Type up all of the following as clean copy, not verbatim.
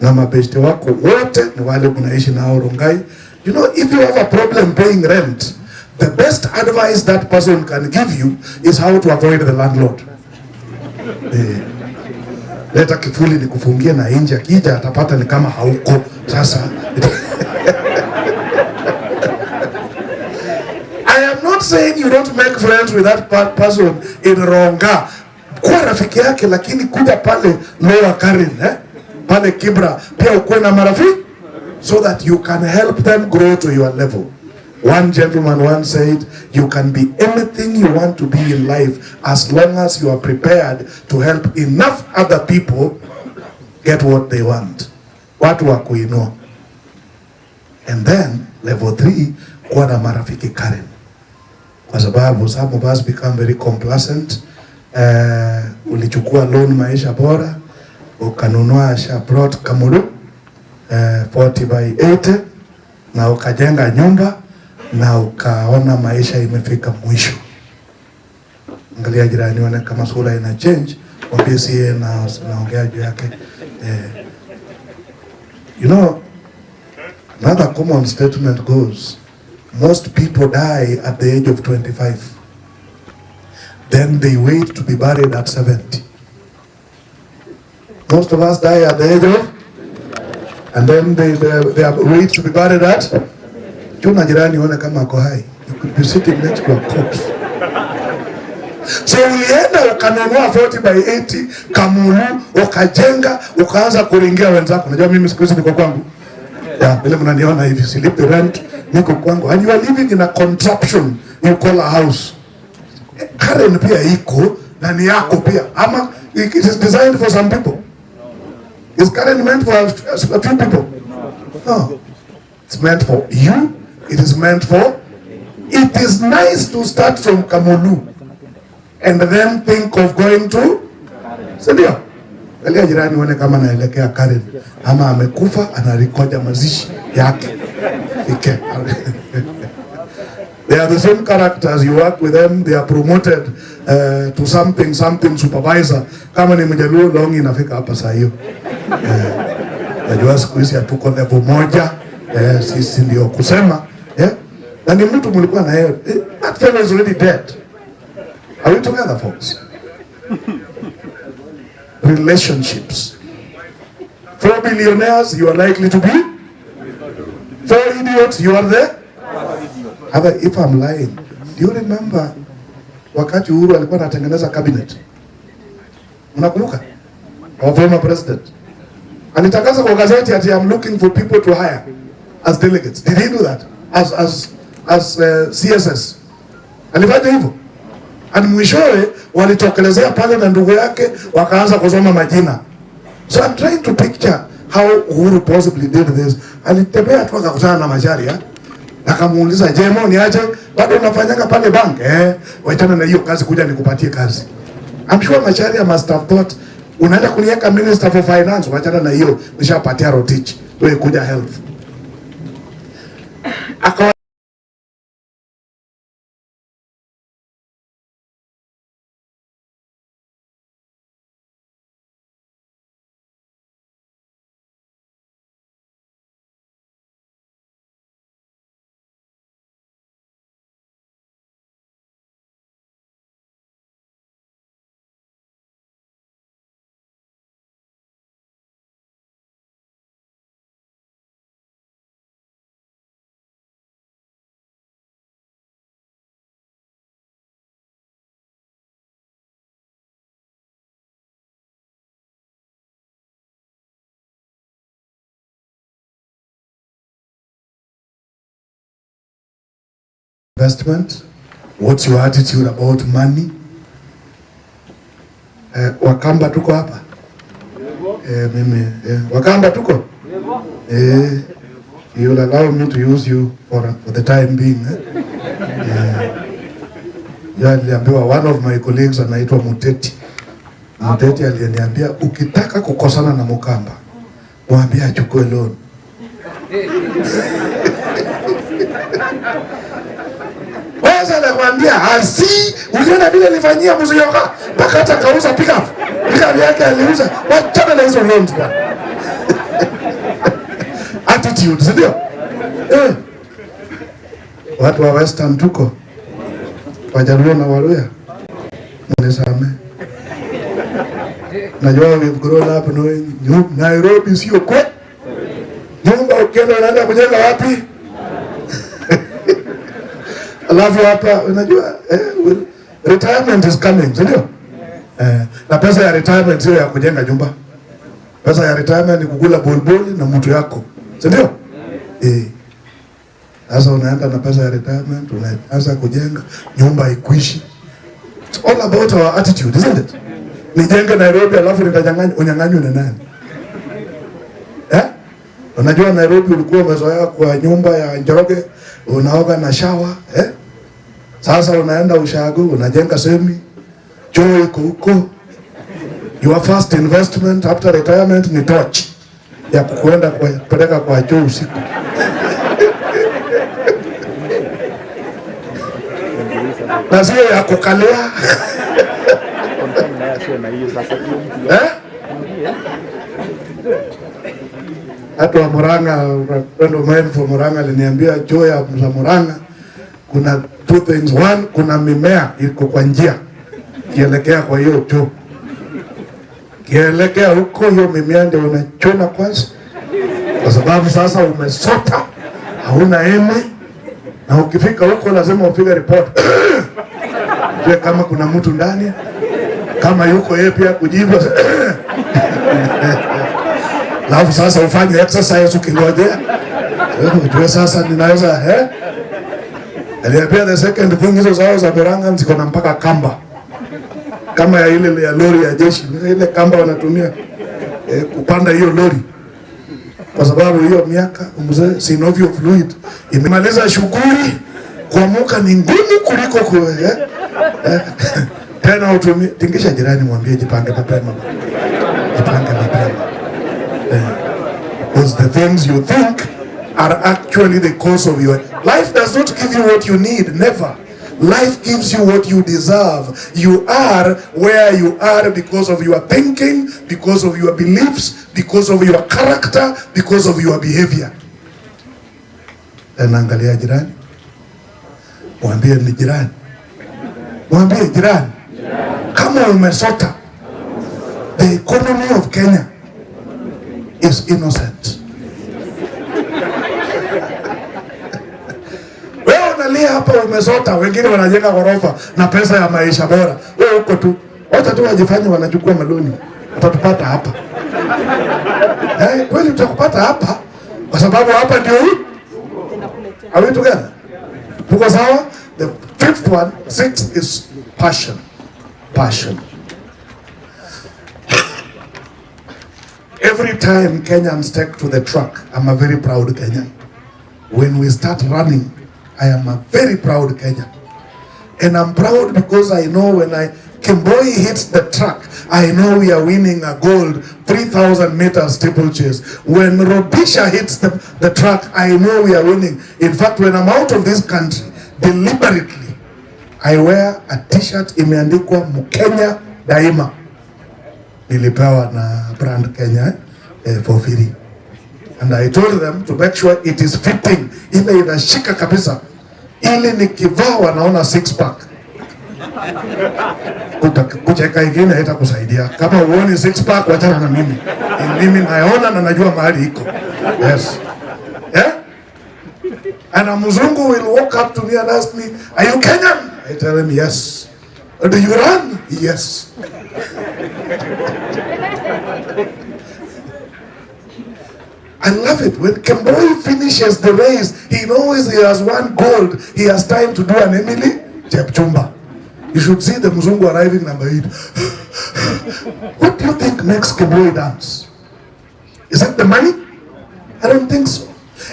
na mabeshte wako wote ni wale unaishi nao Rongai. You know, if you have a problem paying rent, the best advice that person can give you is how to avoid the landlord. Leta kifuli ni kufungia na nje, akija atapata ni kama hauko. Sasa I am not saying you don't make friends with that person in Ronga. Kwa rafiki yake, lakini kuja pale Lower Karen, pale Kibra, pia ukuwe na marafiki, so that you can help them grow to your level. One gentleman once said, you can be anything you want to be in life as long as you are prepared to help enough other people get what they want. Watu wa kuinua. And then, level 3, kuwa na marafiki Karen. Kwa sababu, some of us become very complacent. Ulichukua loan Maisha Bora, ukanunua Shabrot Kamuru, 40/80, na ukajenga nyumba, na ukaona maisha imefika mwisho. Angalia jirani wana kama sura ina change, mwambie siye na naongea juu yake. You know, another common statement goes, most people die at the age of 25. Then they wait to be buried at 70. Most of us die at the age of, and then they wait to be buried at. Juna jirani wana kama ako hai. You could be sitting next to a corpse. So ulienda ukanunua 40/80 Kamulu, ukajenga, ukaanza kuringia wenzako. Unajua mimi siku hizi niko kwangu. Vile mnaniona hivi, silipi rent, niko kwangu. And you are living in a contraption you call a house. Karen pia iko na ni yako pia. Ama it is designed for some people. Is Karen meant for a few people? No. It's meant for you. It is meant for. It is nice to start from Kamulu and then think of going to. Sindio? Elia jirani wane kama naelekea Karen. Ama amekufa anarikoja mazishi yake. They are the same characters. You work with them, they are promoted to something supervisor. Kama ni mjaluo long inafika hapa saa hiyo. Najua siku hizi hatuko level moja. Sisi ndio kusema. Na ni mtu mlikuwa na yeye. That fellow is already dead. Are we together, folks? Relationships. 4 billionaires, you are likely to be. 4 idiots, you are there. If I'm lying, do you remember wakati Uhuru alikuwa anatengeneza cabinet? Unakumbuka? Our former president alitangaza kwa gazeti ati I'm looking for people to hire as delegates. Did he do that? As CSS. Alifanya hivyo. And mwishowe walitokelezea pale na ndugu yake wakaanza kusoma majina. So I'm trying to picture how Uhuru possibly did this. Alitembea tu akakutana na Macharia. Akamuuliza, "Jemo ni aje? Bado unafanyanga pale bank?" Wachana na hiyo kazi, kuja nikupatie kazi. I'm sure Macharia must have thought, unaenda kuniweka Minister for Finance, wachana na hiyo, nishapatia Rotich. Wewe kuja health. Investment. What's your attitude about money? Wakamba tuko hapa? Mimi Wakamba tuko? You'll allow me to use you for the time being. Niliambiwa one of my colleagues anaitwa Muteti. Muteti aliniambia ukitaka kukosana na Mukamba, mwambie achukue loan. Weza nakwambia hasi, uliona vile nilifanyia Muziyoka, mpaka hata kauza pickup. Pickup yake aliuza, wachana na hizo loans bwana. attitude, si ndio? Watu wa Western tuko Wajaluo na Waluya, nilisame. Najua we've grown up knowing Nairobi sio kwe. Nyumba ukienda unaenda kujenga wapi? Alafu hapa unajua retirement is coming, si ndio? Na pesa ya retirement sio ya kujenga nyumba. Pesa ya retirement ni kukula bolboli na mtu yako, si ndio? Sasa unaenda na pesa ya retirement, unaanza kujenga nyumba ikuishi. It's all about our attitude, isn't it? Nijenge Nairobi alafu unyang'anywe na nani? Unajua Nairobi ulikuwa umezoea kwa nyumba ya Njoroge, unaoga na shower, Sasa unaenda Ushago, unajenga semi, choo iko huko. Your first investment after retirement ni torch ya kukwenda kupeleka kwa choo usiku. Na sio ya kukalia. Hata wa Murang'a, friend of mine from Murang'a aliniambia choo ya Murang'a kuna two things. One, kuna mimea iko kwa njia kielekea kwa hiyo choo. Kielekea huko hiyo mimea ndio unachona kwanza, kwa sababu sasa umesota, hauna eme, na ukifika huko lazima upige report. Je, kama kuna mtu ndani, kama yuko yeye pia kujibu. Alafu sasa ufanye exercise ukingojea. Wewe sasa ninaweza aliambia the second thing, hizo zao za Murang'a ziko na mpaka kamba. Kama ya ile ya lori ya jeshi, ile kamba wanatumia kupanda hiyo lori. Kwa sababu hiyo miaka mzee synovial fluid imemaliza shughuli, kuamuka ni ngumu kuliko tena utumie. Tingisha jirani, mwambie jipange mapema. Jipange mapema. Because the things you think are actually the cause of your life. Does not give you what you need, never. Life gives you what you deserve. You are where you are because of your thinking, because of your beliefs, because of your character, because of your behavior. Angalia jirani, mwambie ni jirani, mwambie jirani, kama umesota, the economy of Kenya is innocent. Wewe hapa umesota, wengine wanajenga ghorofa na pesa ya Maisha Bora. Wewe uko tu, wacha tu wajifanye wanachukua maloni. Utatupata hapa. Kweli utakupata hapa, kwa sababu hapa ndio are we together? Tuko sawa? The fifth one, sixth is passion. Passion. Every time Kenyans take to the truck, I'm a very proud Kenyan. When we start running, I am a very proud Kenyan. And I'm proud because I know when Kimboi hits the track, I know we are winning a gold 3,000 meters steeplechase. When Rudisha hits the track, I know we are winning. In fact, when I'm out of this country, deliberately, I wear a t-shirt imeandikwa Mkenya Daima. Nilipewa na brand Kenya for free. And I told them to make sure it is fitting. Ile inashika kabisa. Ili nikivaa wanaona six pack. Kucheka ingine haitakusaidia. Kama uone six pack, wachana na mimi. Mimi naona na najua mahali iko. Yes. And a mzungu will walk up to me and ask me, "Are you Kenyan?" I tell him, "Yes." "Do you run?" "Yes." I love it. When Kimboi finishes the race, he knows he has won gold. He has time to do an Emily Chepchumba. You should see the Mzungu arriving number 8. What do you think makes Kimboi dance? Is it the money? I don't think so.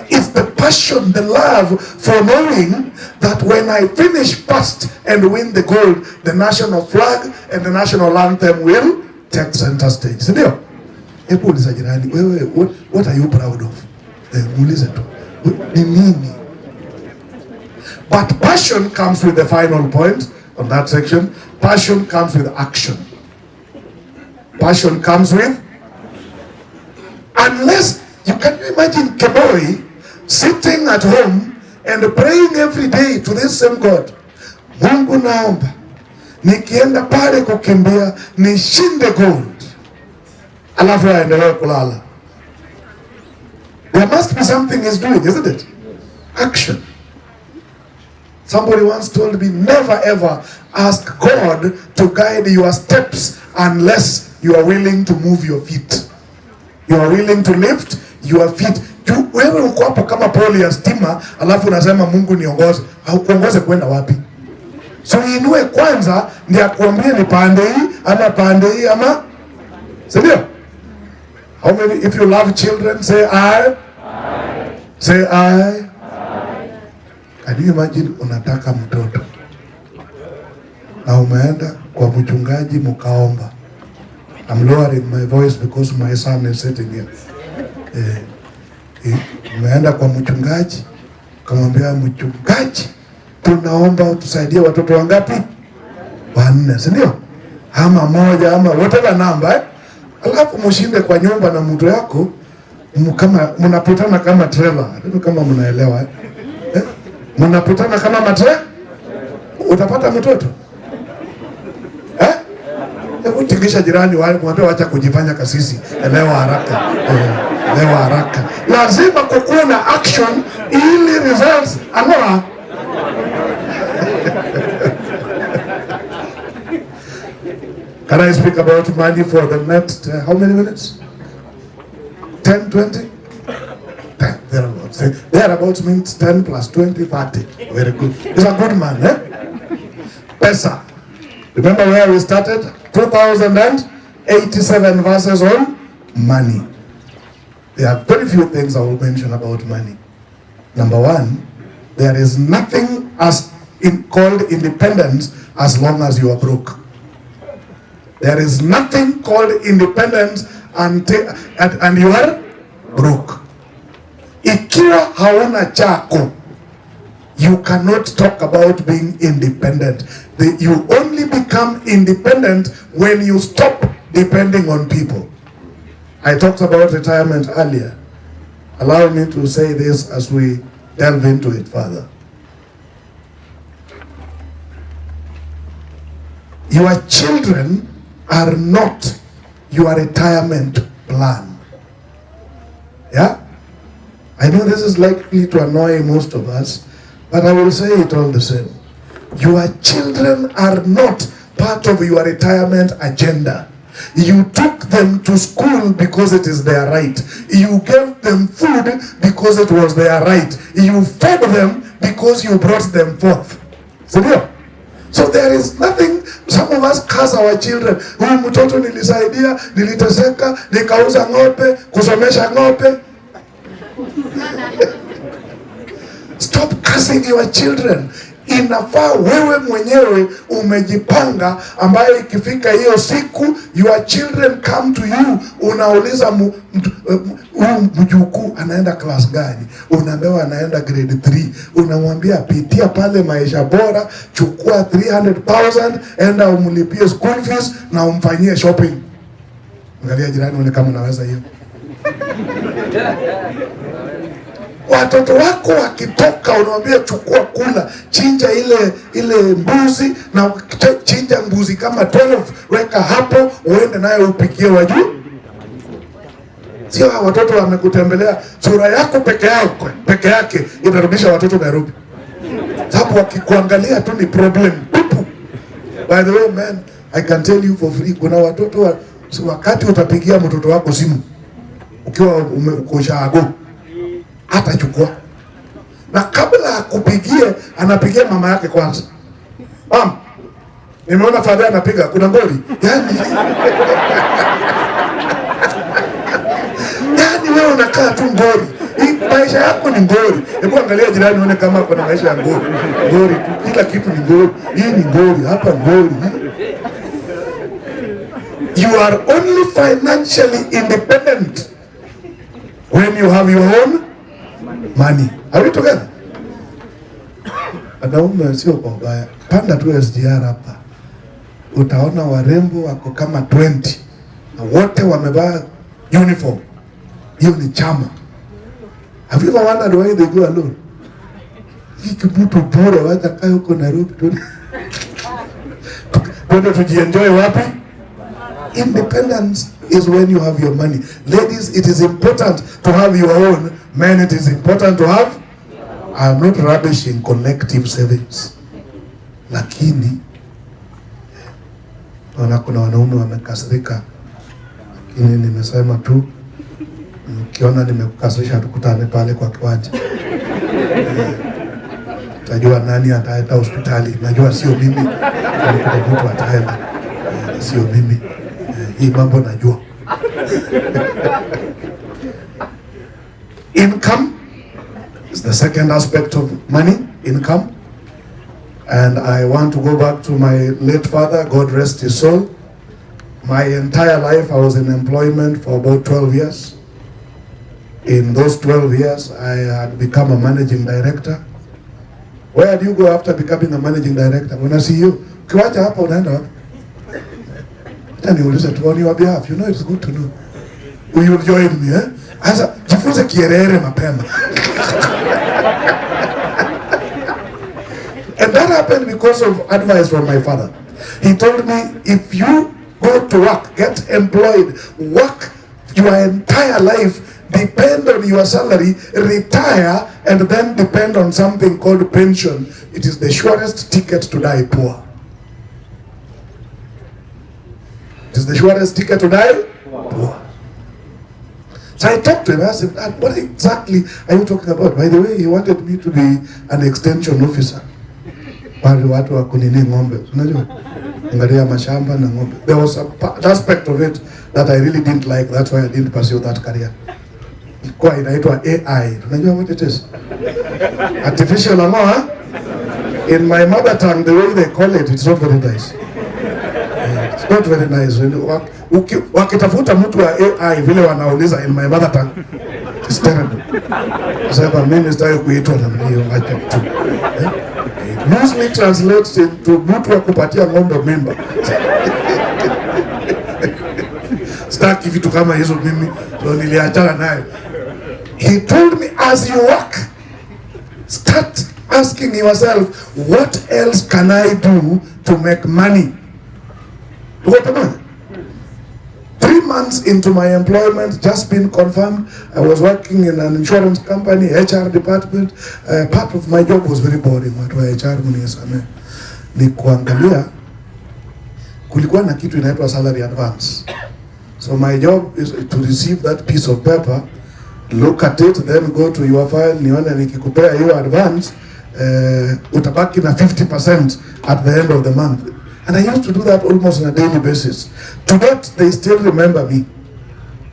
It's the passion, the love for knowing that when I finish first and win the gold, the national flag and the national anthem will take center stage. Sindio? What are you proud of? But passion comes with the final point on that section. Passion comes with action. Passion comes with, unless You can imagine Keboi sitting at home and praying every day to this same God. Mungu naomba nikienda pale kukimbia nishinde gold. Alafu aendelee kulala. There must be something he's doing, isn't it? Action. Somebody once told me, never ever ask God to guide your steps unless you are willing to move your feet. You are willing to lift your feet. Wewe uko hapo kama poli ya stima, alafu unasema Mungu niongoze. Haukuongoze kwenda wapi? So inue kwanza ndio akuambie ni pande hii ama sindio? How many, if you love children, say I. Say I. Can you imagine unataka mtoto na umeenda kwa mchungaji mkaomba? I'm lowering my voice because my son is sitting here. Umeenda kwa mchungaji, kamwambia mchungaji, tunaomba utusaidie watoto wangapi? 4, si ndio? Ama 1 ama whatever number. Alafu mshinde kwa nyumba na mtu yako, kama mnapitana kama Trevor. Ndio kama mnaelewa. Mnapitana kama matre, utapata mtoto. Hebu tingisha jirani wale, mwambie wacha kujifanya kasisi. Elewa haraka. Elewa haraka. Lazima kukuwe na action ili results anoa. Can I speak about money for the next how many minutes? 10, 20? 10, thereabouts. Thereabouts means 10 plus 20, 30. Very good. He's a good man, eh? Pesa. Remember where we started? 2087 verses on money. There are very few things I will mention about money. Number 1, there is nothing called independence as long as you are broke. There is nothing called independence and you are broke. Ikiwa hauna chako, you cannot talk about being independent. You only become independent when you stop depending on people. I talked about retirement earlier. Allow me to say this as we delve into it further. Your children are not your retirement plan. Yeah? I know this is likely to annoy most of us, but I will say it all the same. Your children are not part of your retirement agenda. You took them to school because it is their right. You gave them food because it was their right. You fed them because you brought them forth. So there is nothing. Some of us curse our children. Huyu mtoto nilisaidia, niliteseka, nikauza ng'ombe, kusomesha ng'ombe. Stop cursing your children. Inafaa wewe mwenyewe umejipanga, ambayo ikifika hiyo siku your children come to you, unauliza mjukuu anaenda class gani? Unaambiwa anaenda grade 3. Unamwambia pitia pale Maisha Bora, chukua 300,000, enda umlipie school fees na umfanyie shopping. Angalia jirani uone kama unaweza hiyo. Watoto wako wakitoka unamwambia chukua kula, chinja ile mbuzi, na chinja mbuzi kama 12, weka hapo uende naye upikie wajuu. Sio watoto wamekutembelea, sura yako peke yake itarudisha watoto Nairobi. Sababu wakikuangalia tu ni problem. By the way man, I can tell you for free, kuna watoto wakati utapigia mtoto wako simu ukiwa umekoshago hata chukua, na kabla akupigie anapigia mama yake kwanza. Mama, nimeona father anapiga, kuna ngori. Yani wewe unakaa tu ngori. Hii maisha yako ni ngori. Hebu angalia jirani uone kama kuna maisha ya ngori. Ngori tu, kila kitu ni ngori. Hii ni ngori, hapa ngori. You are only financially independent when you have your own money. Are we together? Wanaume sio kwa ubaya. Panda tu SGR hapa, utaona warembo wako kama 20 na wote wamevaa uniform. Hiyo ni chama. Have you ever wondered why they go alone? Hii kibutu Bora wacha kae huko Nairobi. Twende tujienjoy wapi? Independence is when you have your money. Ladies, it is important to have your own. Men, it is important to have. I am not rubbish in collective savings. Lakini kuna wanaume wamekasirika. Lakini nimesema tu, ukiona nimekukasirisha tukutane pale kwa kiwanja. Tajua nani ataenda hospitali. Najua sio mimi. Kuna mtu ataenda. Sio mimi. Hii mambo najua. Income is the second aspect of money, income. And I want to go back to my late father, God rest his soul. My entire life I was in employment for about 12 years. In those 12 years, I had become a managing director. Where do you go after becoming a managing director? When I see you, kiwacha hapa unaenda wapi? Niulize tu on your behalf. You know it's good to know. Will you join me, eh? Asa, jifunze kierere mapema. And that happened because of advice from my father. He told me, if you go to work, get employed, work your entire life, depend on your salary, retire, and then depend on something called pension, it is the surest ticket to die poor. It is the surest ticket to die poor. So I talked to him, I asked him, Dad, what exactly are you talking about? By the way, he wanted me to be an extension officer. Wale watu wa kunini ng'ombe, unajua? Angalia mashamba na ng'ombe. There was an aspect of it that I really didn't like. That's why I didn't pursue that career. Kwa inaitwa AI. Unajua what it is? Artificial ama? In my mother tongue, the way they call it, it's not very nice. It's not very nice. Wakitafuta mtu wa AI vile wanauliza in my mother tongue, it's terrible. Sasa mimi sitaki kuitwa namna hiyo, acha tu. Loosely translates into mtu wa kupatia ng'ombe mimba. Sitaki vitu kama hizo mimi, so niliachana nayo. He told me, as you work, start asking yourself, what else can I do to make money? 3 months into my employment, just been confirmed, I was working in an insurance company, HR department. Part of my job was very boring. Watu wa HR mnisamehe. Ni kuangalia, kulikuwa na kitu inaitwa salary advance. So my job is to receive that piece of paper, look at it, then go to your file, nione nikikupea hiyo advance, utabaki na 50% at the end of the month. And I used to do that almost on a daily basis. To that, they still remember me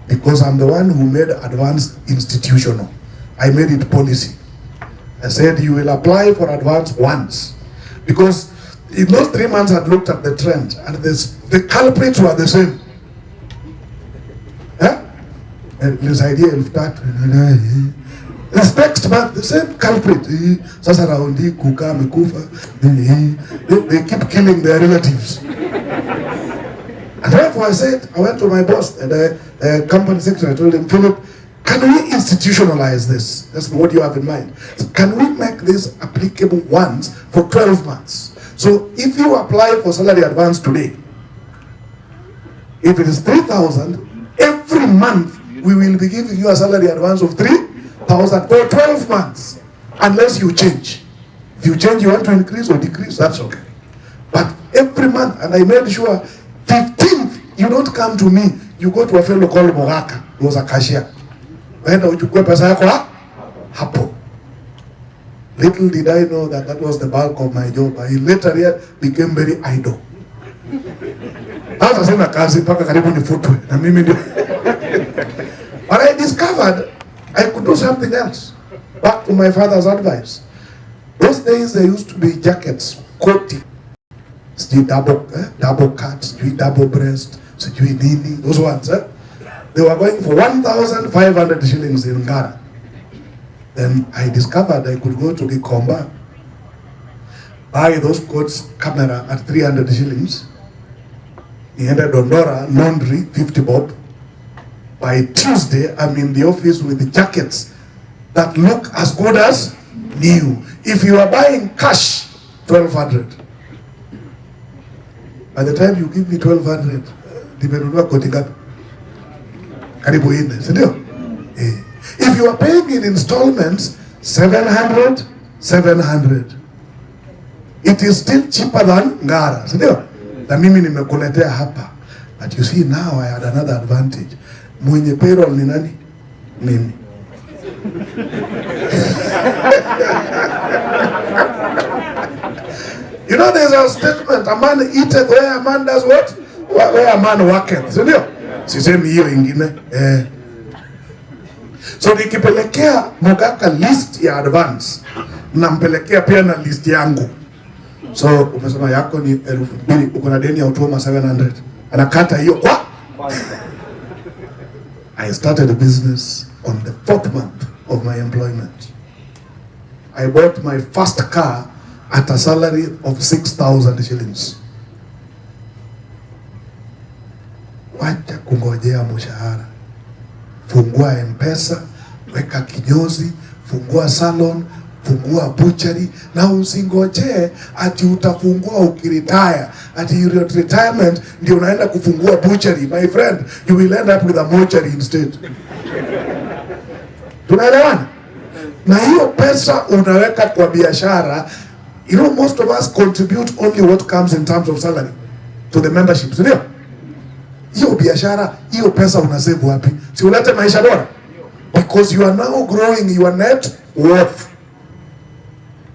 because I'm the one who made advance institutional. I made it policy. I said, you will apply for advance once. Because in those 3 months, I looked at the trend and the culprits were the same. This idea of that. This next month, the same culprit. Sasa raundi kuka amekufa. They keep killing their relatives. And therefore I said, I went to my boss and the company secretary, I told him, Philip, can we institutionalize this? That's what you have in mind. So can we make this applicable once for 12 months? So if you apply for salary advance today, if it is 3,000, every month we will be giving you a salary advance of 3,000 for 12 months, unless you change. If you change, you want to increase or decrease, that's okay. But every month, and I made sure, 15th, you don't come to me, you go to a fellow called Moraka, who was a cashier. Wenda uchukue pesa yako hapo. Little did I know that that was the bulk of my job. I later became very idle. Hata sina kazi mpaka karibu nifutwe na mimi ndio. But I discovered I could do something else. Back to my father's advice. Those days there used to be jackets, coating, double cuts, double breast, nini, those ones. They were going for 1,500 shillings in Ghana. Then I discovered I could go to Gikomba, buy those coats camera at 300 shillings. He ended Dondora, laundry, 50 bob. By Tuesday, I'm in the office with the jackets that look as good as new. If you are buying cash, 1,200. By the time you give me 1,200, nimenunua koti ngapi? Karibu ine, si ndio? If you are paying in installments, 700, 700. It is still cheaper than Ngara, si ndio? Na mimi nimekuletea hapa. But you see now I had another advantage. Mwenye payroll ni nani? Mimi. You know, there's a statement, a man eateth where a man does what? Where a man worketh. Si ndio? Sisemi hiyo ingine. So nikipelekea Mogaka list ya advance, nampelekea pia na list yangu. So umesema yako ni 2,000, uko na deni ya utoma 700. Anakata hiyo kwa? I started a business on the 4th month of my employment. I bought my first car at a salary of 6,000 shillings. Wacha kungojea mshahara. Fungua M-Pesa, weka kinyozi, fungua salon, fungua butchery, na usingojee ati utafungua ukiretire. Ati your retirement ndio unaenda kufungua butchery. My friend, you will end up with a mortuary instead. Tunaelewana? Na hiyo pesa unaweka kwa biashara. You know, most of us contribute only what comes in terms of salary to the membership, si ndio? Hiyo biashara, hiyo pesa unasave wapi? Si ulete maisha bora? Because you are now growing your net worth.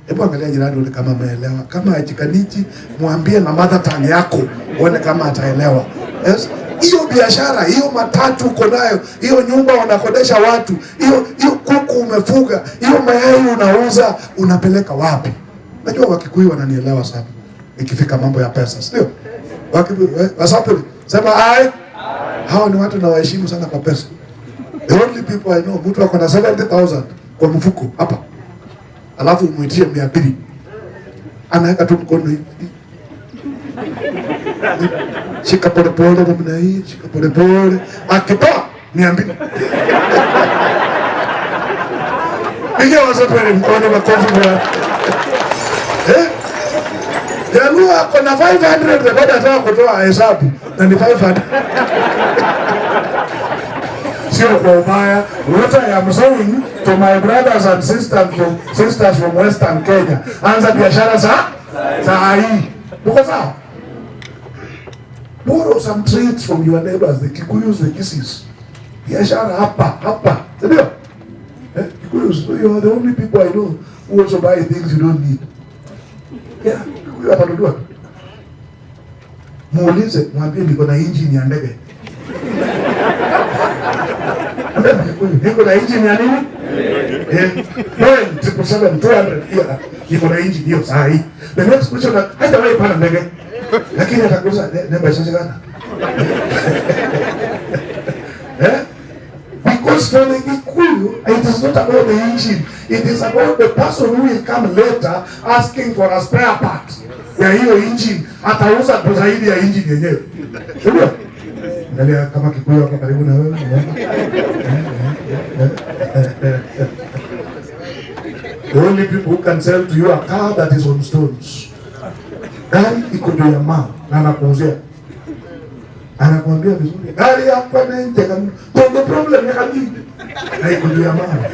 Hebu angalia jirani ule kama ameelewa. Kama hajikanichi, mwambie na mother tongue yako, uone kama ataelewa. Yes? Hiyo biashara, hiyo matatu uko nayo, hiyo nyumba unakodesha watu, hiyo kuku umefuga, hiyo mayai unauza, unapeleka wapi? Najua Wakikuyu wananielewa sana ikifika mambo ya pesa, sio? Wakikuyu, Wasapuri, sema ai. Hao ni watu na waheshimu sana kwa pesa. The only people I know, mtu ako na 70,000 kwa mfuko hapa. Alafu umuitie 200. Anaweka tu mkono hivi. Shika pole pole namna hii, shika pole pole. Akitoa 200. Piga Wasapuri mkono makofi bwana. Jaluo ako na 500, baada ataka kutoa hesabu na ni 500. Sio kwa ubaya. What I am saying to my brothers and sisters from Western Kenya, anza biashara saa hii. Uko sawa? Borrow some traits from your neighbors, the Kikuyus, the Kisis. Biashara hapa. Ndio? Kikuyus, you are the only people I know who also buy things you don't need. Yeah, hapa ndio. Muulize, mwambie niko na engine ya ndege. Niko na engine ya nini? Boeing 777-200 here. Niko na engine hiyo saa hii. The next question, hata wewe pana ndege. Lakini atakuuliza namba ishashikana. Because for the Kikuyu, it is not about the engine. It is about the person who will come later asking for a spare part. Ya hiyo engine, atauza kwa zaidi ya engine yenyewe. Sio? Angalia kama Kikuyu hapa karibu na wewe. The only people who can sell to you a car that is on stones. Gari iko juu ya mawe na anakuuzia. Anakuambia vizuri, gari hapa na nje kama the problem ya kadiri. Na iko juu ya mawe.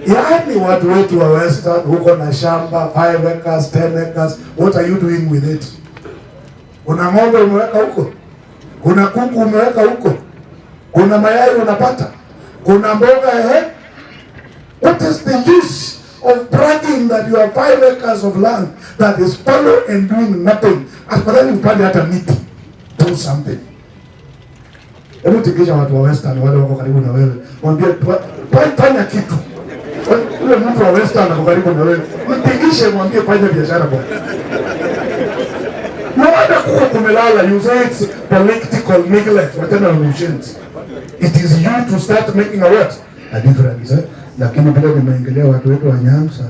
Yaani watu wetu wa Western huko na shamba 5 acres, 10 acres, what are you doing with it? Kuna ng'ombe umeweka huko? Kuna kuku umeweka huko? Kuna mayai unapata? Kuna mboga What is the use of bragging that you have 5 acres of land that is fallow and doing nothing? Afadhali upande hata miti. Do something. Hebu tikisha watu wa Western wale wako karibu na wewe. Mwambie fanya kitu. Ule mtu wa Western ako karibu na wewe. Mtikishe mwambie fanya biashara bwana. Mwada kuwa kumelala, you say it's political neglect, whatever emotions. It is you to start making a difference. Lakini bila nimeingilia watu wetu wa Nyanza,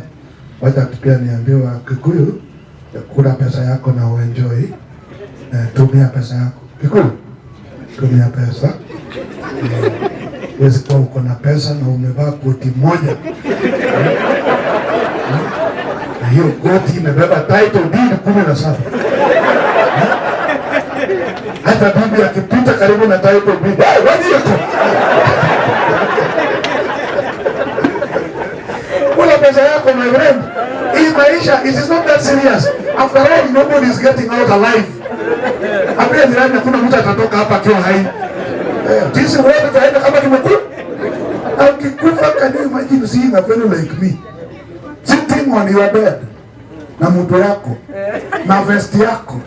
wacha pia niambie wa Kikuyu, kula pesa yako na uenjoy. tumia pesa yako. Kikuu, tumia pesa. Wezi kuwa uko na pesa na umevaa koti moja. Na hiyo koti imebeba title deed 17. Hata bibi akipita karibu na title deed, waje yako. Kula pesa yako, my friend. Hii maisha, it is not that serious. After all, nobody is getting out alive. Ambia jirani hakuna mtu atatoka hapa akiwa hai. Jinsi wote tutaenda kama tumekufa. Na ukikufa, can you imagine seeing a fellow like me sitting on your bed na mto yako na vesti yako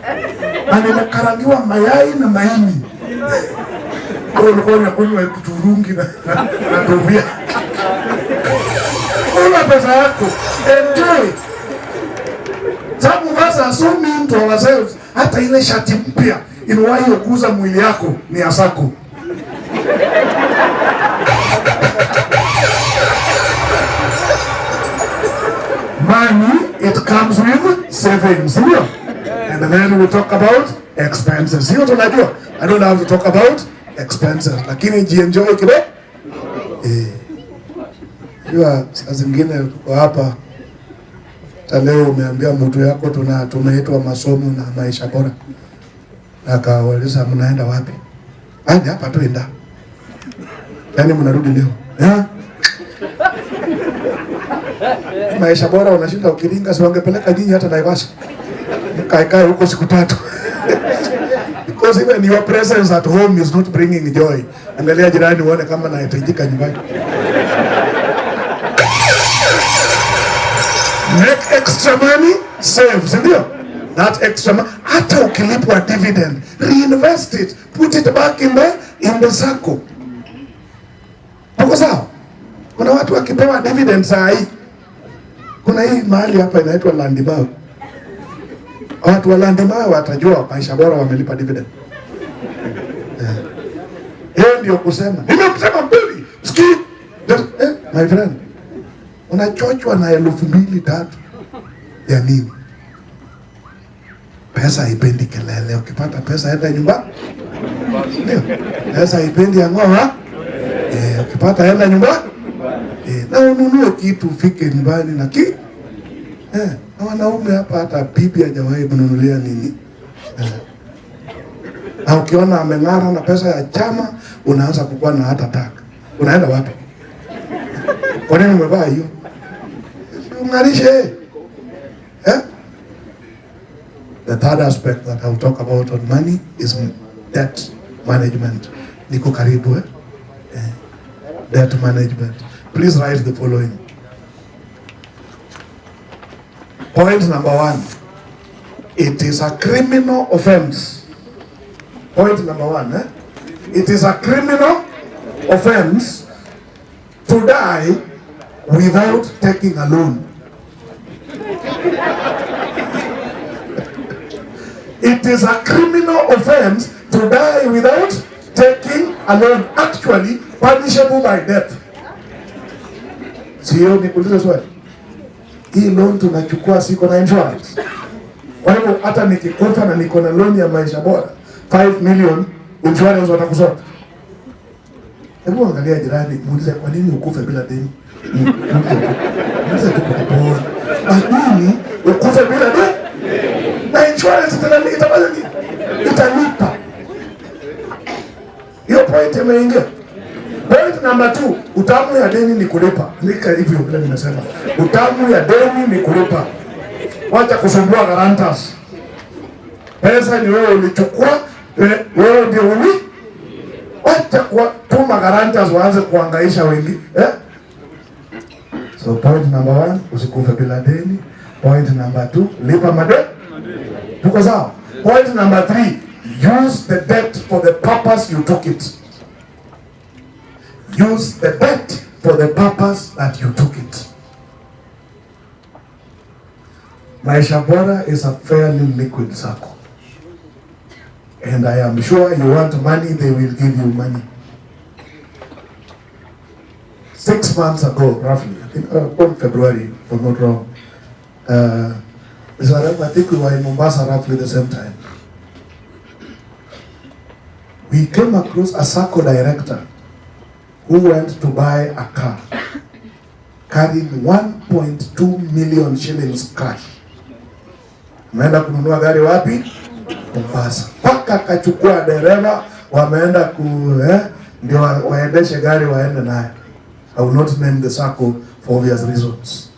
na nimekarangiwa mayai na maini. Kwa ulikuwa unakunywa turungi na tuvia. Kula pesa yako, enjoy. Some of us are so mean to ourselves. Hata ile shati mpya inawahi kuguza mwili yako ni ya Sacco. Money, it comes with savings. And then we talk about expenses. Hiyo tunajua. I don't have to talk about expenses. Lakini jienjoy kidogo. Hiyo saa zingine tuko hapa. Leo umeambia mtu yako tumeitwa masomo na maisha bora. Akawauliza mnaenda wapi? Hadi hapa tu enda. Yaani mnarudi leo. Maisha bora unashinda ukiringa, si wangepeleka nyinyi hata Naivasha. Mkae huko siku 3. Because even your presence at home is not bringing joy. Angalia jirani uone kama anahitajika nyumbani. Make extra money, save, sindio? That extra money, hata ukilipwa dividend, reinvest it, put it back in the Sacco. Tuko sawa? Kuna watu wakipewa dividend saa hii. Kuna hii mahali hapa inaitwa Landimao. Watu wa Landimao watajua maisha bora wamelipa dividend. Hiyo ndio kusema. Nimekusema mbili. Ski. My friend. Unachochwa na 2,000-3,000 ya nini? Pesa haipendi kelele. Ukipata pesa enda nyumbani. Ndio. Pesa haipendi ngoa. Ukipata enda nyumbani. Na ununue kitu ufike nyumbani na na wanaume hapa hata bibi hajawahi kununulia nini. Na ukiona ameng'ara na pesa ya chama unaanza kukua na hata taka. Unaenda wapi? Kwa nini umevaa hiyo? Ungarishe. The third aspect that I'll talk about on money is debt management. Niko karibu debt management. Please write the following. Point number 1. It is a criminal offense. Point number 1. It is a criminal offense to die without taking a loan. It is a criminal offense to die without taking a loan. Actually, punishable by death. Sio nikuulize swali. Hii loan tunachukua siko na insurance. Kwa hivyo hata nikikufa na niko na loan ya maisha bora 5 million, insurance watakusota. Hebu angalia jirani, muulize kwa nini ukufe bila deni? Muulize tu kwa bora. Kwa nini ukufe bila deni? Na insurance italipa. Hiyo point imeingia. Point number 2, utamu ya deni ni kulipa. Nika hivyo vile nimesema. Utamu ya deni ni kulipa. Wacha kusumbua guarantors. Pesa ni wewe ulichukua, wewe ndio wacha kuwatuma guarantors waanze kuhangaisha wengi. So point number 1, usikufe bila deni. Point number 2, lipa madeni. Tuko sawa? Point number 3, use the debt for the purpose you took it. Use the debt for the purpose that you took it. Maisha Bora is a fairly liquid circle. And I am sure you want money, they will give you money. 6 months ago, roughly, I think on February, if I'm not wrong, I think we were in Mombasa roughly the same time. we came across a Sacco director who went to buy a car carrying 1.2 million shillings cash. Ameenda kununua gari wapi? Mombasa. Paka akachukua dereva, wameenda ndio waendeshe gari waende naye. I will not name the Sacco for obvious reasons.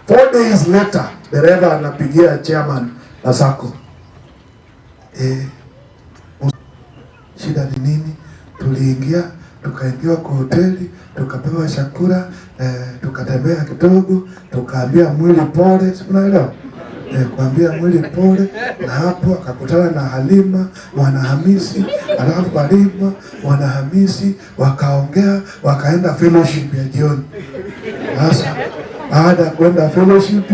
4 days later, dereva anapigia chairman na Sacco. Shida ni nini? Tuliingia, tukaingia kwa hoteli, tukapewa chakula, tukatembea kidogo, tukaambia mwili pole, unaelewa? Kuambia mwili pole, na hapo akakutana na Halima, Mwanahamisi, alafu Halima, Mwanahamisi, wakaongea, wakaenda fellowship ya jioni. Sasa, baada ya kwenda fellowship,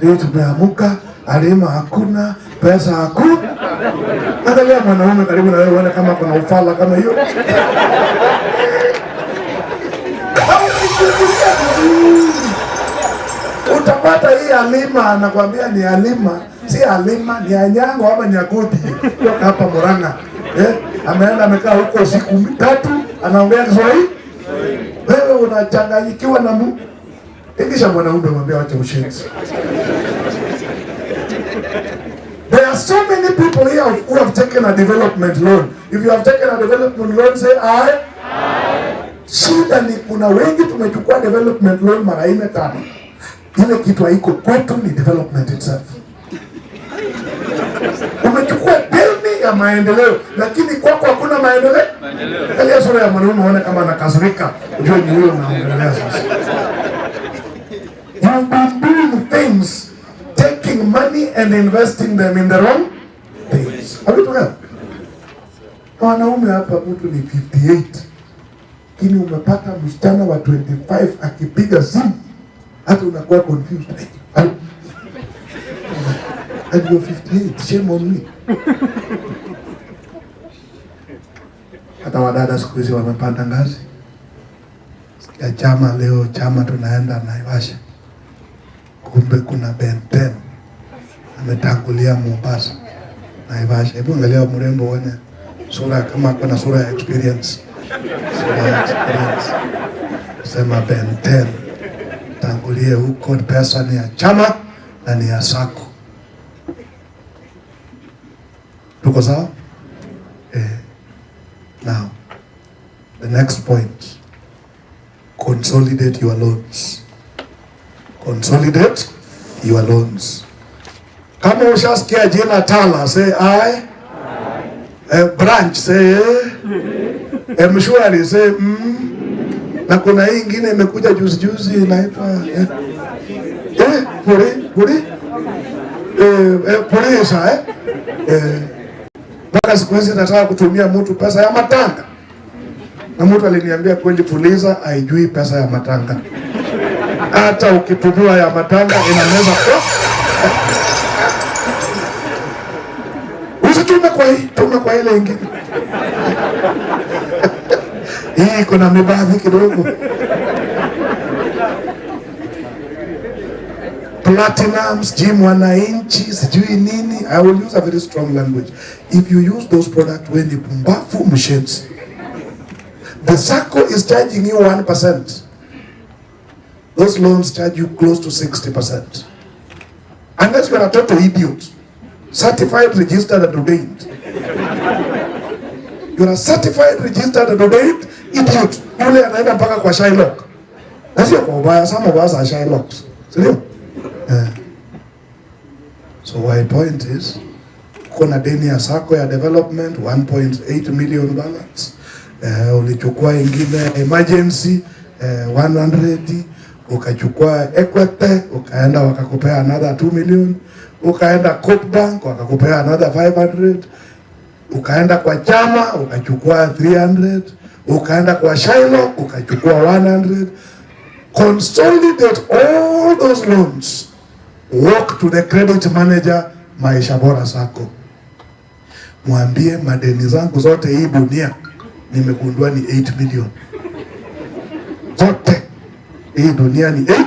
leo tumeamuka, Halima hakuna, pesa hakuna. Angalia mwanaume karibu na wewe uone kama kuna ufala kama hiyo. Utapata hii Halima anakuambia ni Halima, si Halima, ni Anyango ama Nyagodi kutoka hapa Murang'a. Ameenda amekaa huko siku 3 anaongea Kiswahili. Wewe unachanganyikiwa na Ikisha mwanaume mwambie acha ushenzi. There are so many people here who have taken a development loan. If you have taken a development loan, say I. Shida ni kuna wengi tumechukua development loan mara 4-5. Ile kitu haiko kwetu ni development itself. Umechukua deni ya maendeleo, lakini kwako hakuna maendeleo. Kalia sura ya mwanaume uone kama anakasirika, unajua ni wewe unaongelea sasa. You've been doing things, taking money and investing them in the wrong things. Have you together? Wanaume hapa mtu ni 58. Lakini umepata msichana wa 25 akipiga simu, hata unakuwa confused. And you're 58, shame on me. Hata wadada siku hizi wamepanda ngazi. Ya chama leo, chama tunaenda Naivasha. Kumbe kuna Ben 10 ametangulia Mombasa, Naivasha. Hebu angalia mrembo wane sura kama kuna sura ya experience. Sema Ben 10 tangulie huko, pesa ni ya chama na ni ya Sacco. Tuko sawa? Now, the next point. Consolidate your loans. Consolidate your loans. Kama ushasikia jina Tala, say I. Branch, say Mshwari, say na kuna hii ingine imekuja juzi inaitwa Purisa, mpaka siku hizi nataka kutumia mtu pesa ya matanga. Na mtu aliniambia kweli Puliza haijui pesa ya matanga. Hata ukitumiwa ya matanga inaweza kwa. Usitume kwa hii, tume kwa ile ingine. Hii kuna mibadhi kidogo. Platinums, gym wananchi, sijui nini. I will use a very strong language. If you use those products when you pumbafu mshenzi, the Sacco is charging you 1%. Those loans charge you close to 60%. Unless you are a total idiot. Certified, registered and ordained. You are a certified, registered and ordained idiot. Yule anaenda mpaka kwa Shylock. Na sio kwa ubaya, some of us are Shylocks. Sio? So my point is, kuna deni ya Sacco ya development 1.8 million balance. Ulichukua ingine emergency 100, ukachukua Equity, ukaenda wakakupea another 2 million, ukaenda Coop Bank wakakupea another 500, ukaenda kwa chama ukachukua 300, ukaenda kwa Shylock ukachukua 100. Consolidate all those loans. Walk to the credit manager, Maisha Bora Sacco. Mwambie madeni zangu zote hii dunia nimegundua ni 8 million. Zote hii dunia ni 8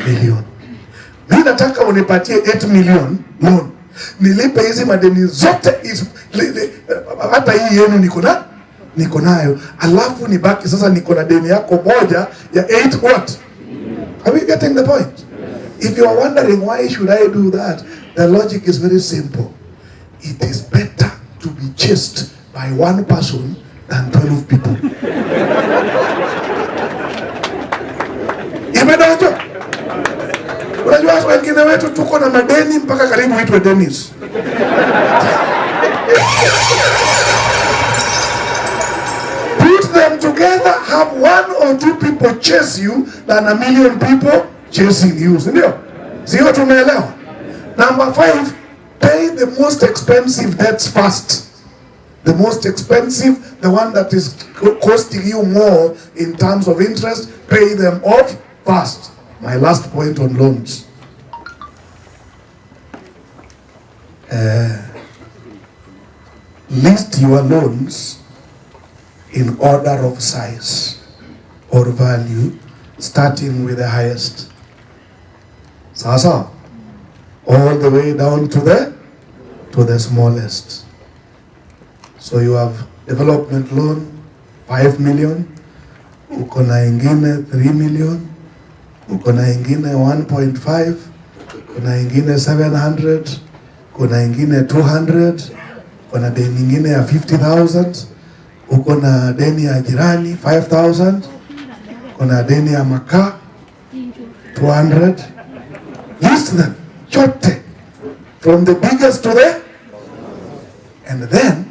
million. Mimi nataka unipatie 8 million loan nilipe hizi madeni zote hata hii yenu niko nayo, alafu nibaki sasa niko na deni yako moja ya 8 what? Are we getting the point? If you are wondering why should I do that, the logic is very simple. It is better to be chased by one person than 12 people. Imedojo. Unajua wengine wetu tuko na madeni mpaka karibu itwe Dennis. Put them together, have 1 or 2 people chase you than a million people chasing you. Sio tumeelewa? Number 5, pay the most expensive debts first. The most expensive, the one that is costing you more in terms of interest, pay them off first. My last point on loans. List your loans in order of size or value, starting with the highest. Sasa, all the way down to the smallest. So you have development loan 5 million, uko na ingine 3 million, uko na ingine 1.5, uko na ingine 700, uko na ingine 200, uko na deni ingine ya 50,000, uko na deni ya jirani 5,000, uko na deni ya makaa 200. List them, chote, from the biggest to the, and then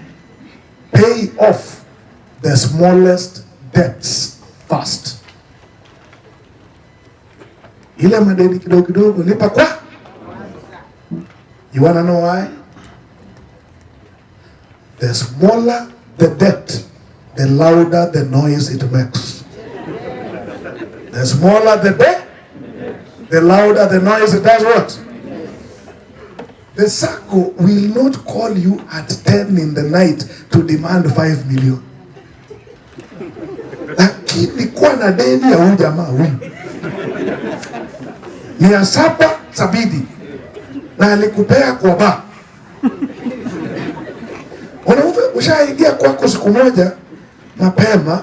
pay off the smallest debts first. Ile madeni kidogo kidogo lipa kwa. You wanna know why? The smaller the debt, the louder the noise it makes. The smaller the debt, the louder the noise it does what? The Sacco will not call you at 10 in the night to demand 5 million. Lakini kwa na deni ya huyu jamaa huyu ni ya 770 na alikupea kwa ba. Ushaingia kwako siku moja mapema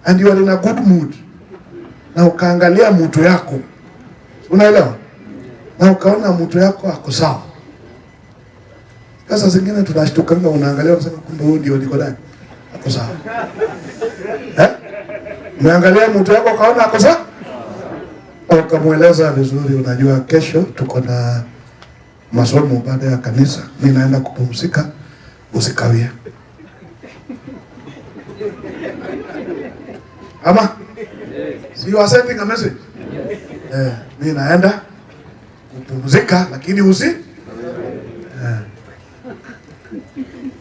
and you are in a good mood na ukaangalia mtu yako, unaelewa, na ukaona mtu yako ako sawa. Sasa zingine tunashtukanga, unaangalia unasema kumbe huyu ndio niko ndani ako sawa. Umeangalia mtu yako ukaona ako sawa, ukamweleza vizuri, unajua kesho tuko na masomo baada ya kanisa, mimi naenda kupumzika, usikawie. Ama so you are sending a message. Mimi naenda kupumzika lakini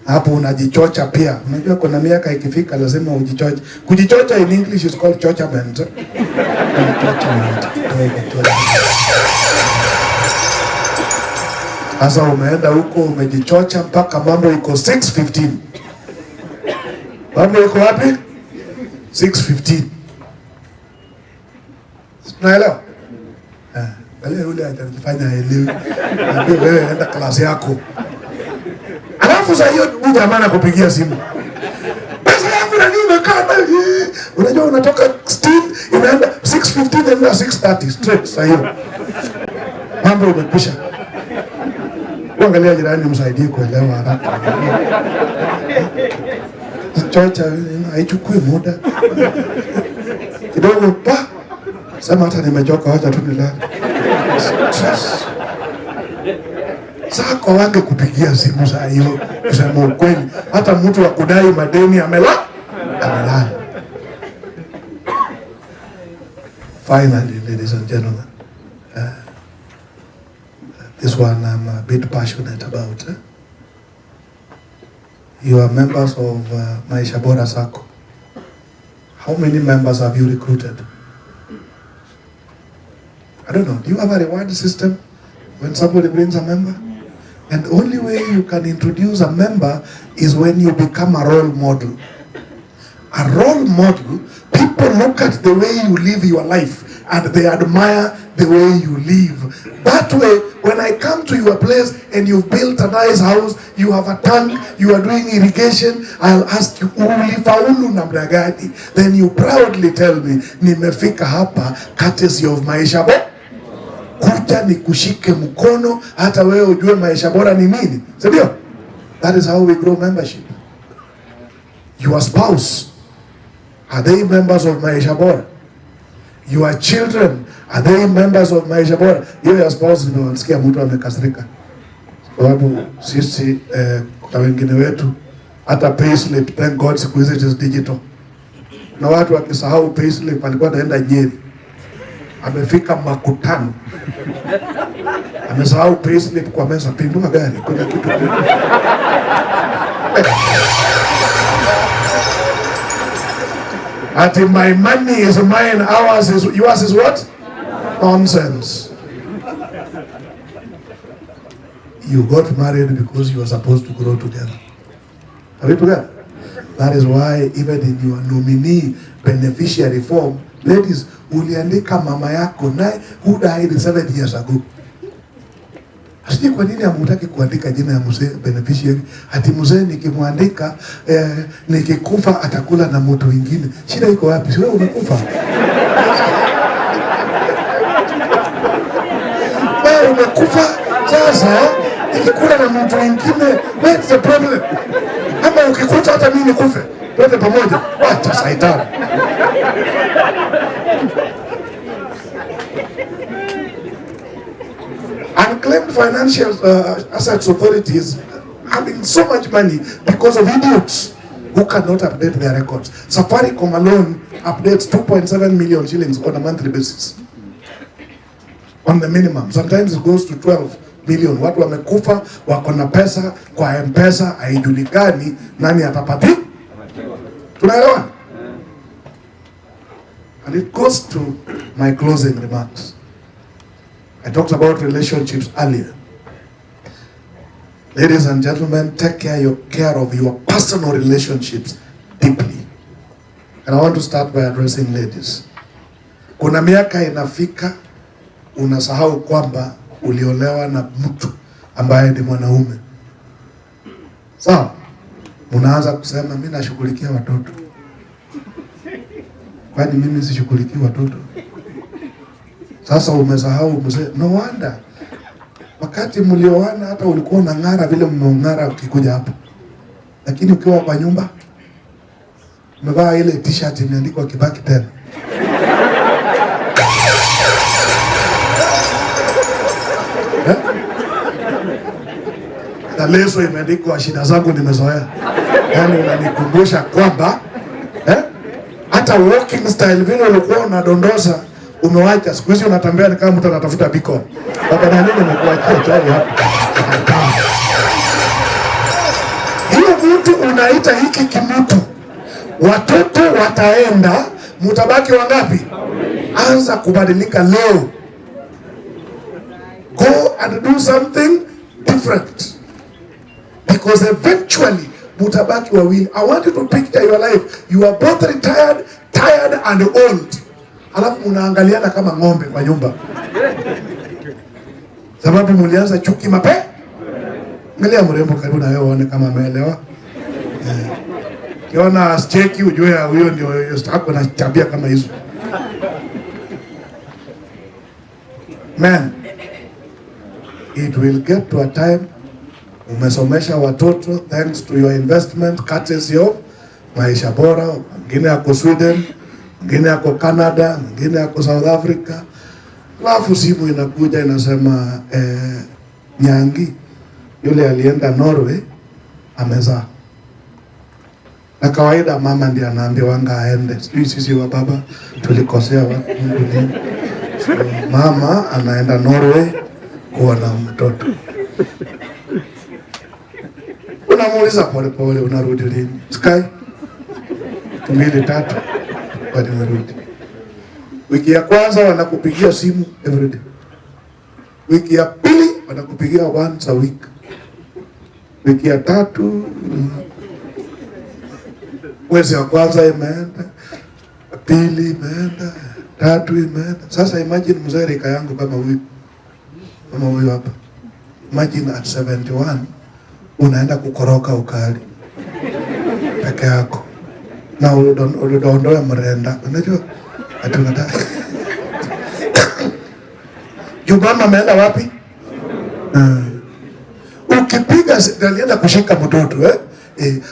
hapo unajichocha pia. Unajua kuna miaka ikifika lazima ujichoche. Kujichocha in English is called chochament. Sasa umeenda huko umejichocha mpaka mambo iko 6:15. Mambo iko wapi? 6:15. Unaelewa? Wale yule atajifanya elewi. Ndio wewe enda klasi yako. Alafu sasa hiyo huyu jamaa anakupigia simu. Pesa yangu na nini umekaa? Unajua unatoka 16 inaenda 6:15 na 6:30 straight sasa hiyo. Mambo yamekwisha. Angalia jirani msaidie kuelewa haraka. Chocha haichukui muda. Kidogo pa. Sema hata nimechoka, acha tu nilale. Sacco wange kupigia simu saa hiyo kusema ukweli, hata mtu wa kudai madeni amelala. Finally, ladies and gentlemen, this one I'm a bit passionate about. You are members of Maisha Bora Sacco. How many members have you recruited? I don't know. Do you have a reward system when somebody brings a member? And the only way you can introduce a member is when you become a role model. A role model, people look at the way you live your life and they admire the way you live. That way, when I come to your place and you've built a nice house, you have a tank, you are doing irrigation, I'll ask you, ulifaulu namna gani? Then you proudly tell me, nimefika hapa courtesy of Maisha Bora. Kuja nikushike mkono hata wewe ujue Maisha Bora ni nini. Sindio? That is how we grow membership. Your spouse, are they members of Maisha Bora? Your children, are they members of Maisha Bora? Your spouse ndio unasikia mtu amekasirika. Sababu sisi kwa wengine wetu hata payslip, thank God siku hizi it is digital. Na watu wakisahau payslip alikuwa anaenda Nyeri. Amefika Makutano. Amesahau payslip kwa meza, pindua gari kuna kitu. Ati my money is mine, ours is yours is what? Nonsense. You got married because you were supposed to grow together. Are we together? That is why even in your nominee beneficiary form, ladies, uliandika mama yako naye who died 7 years ago. Asije kwa nini hamtaki kuandika jina ya mzee beneficiary? Ati mzee nikimwandika nikikufa atakula na mtu mwingine. Shida iko wapi? Sio umekufa. Wewe umekufa sasa nikikula na mtu mwingine, what's the problem? Ama ukikufa hata mimi nikufe. Twende pamoja. Acha saitani. Unclaimed financial assets authorities having so much money because of idiots who cannot update their records. Safaricom alone updates 2.7 million shillings on a monthly basis. On the minimum. Sometimes it goes to 12 million. Watu wamekufa, wako na pesa, kwa M-Pesa, haijulikani, nani atapati? Tunaelewana? And it goes to my closing remarks. I talked about relationships earlier. Ladies and gentlemen, take care of your personal relationships deeply. And I want to start by addressing ladies. Kuna miaka inafika, unasahau kwamba uliolewa na mtu ambaye ni mwanaume. Sawa? Unaanza kusema mimi nashughulikia watoto. Kwani mimi sishughulikii watoto? Sasa umesahau mzee. No wonder. Wakati mlioana hata ulikuwa unang'ara vile mmeong'ara ukikuja hapo. Lakini ukiwa kwa nyumba umevaa ile t-shirt imeandikwa Kibaki tena. Na leso imeandikwa shida zangu nimezoea. Yaani unanikumbusha kwamba hata walking style vile ulikuwa unadondosa umewacha. Siku hizi unatembea ni kama mtu anatafuta beacon. Baba na nini nimekuachia chai hapa. Hiyo mtu unaita hiki kimutu. Watoto wataenda, mtabaki wangapi? Anza kubadilika leo. Go and do something different. Because eventually mutabaki wawili. I want you to picture your life. You are both retired, tired and old. Alafu mnaangaliana kama ng'ombe kwa nyumba. Sababu mlianza chuki mapema. Angalia mrembo karibu na wewe uone kama ameelewa. Kiona cheki ujue huyo ndio Sacco na tabia kama hizo. Man, it will get to a time umesomesha watoto thanks to your investment courtesy of Maisha Bora, mwingine yako Sweden, mwingine yako Canada, mwingine yako South Africa. Alafu simu inakuja inasema Nyangi yule alienda Norway amezaa. Na kawaida mama ndiye anaambia wanga aende. Sisi wa baba tulikosea watu Mungu. So, mama anaenda Norway kuwa na mtoto. Unamuuliza pole pole unarudi lini? Sky 2-3 bado unarudi. Wiki ya kwanza wanakupigia simu every day. Wiki ya pili wanakupigia once a week. Wiki ya 3 mwezi wa kwanza imeenda, pili imeenda, 3 imeenda. Sasa imagine mzee rika yangu kama huyu hapa. Imagine at 71 unaenda kukoroka ukali peke yako na unaondoa mrenda. Unajua ati unataka Jumama ameenda wapi? Ukipiga alienda kushika mtoto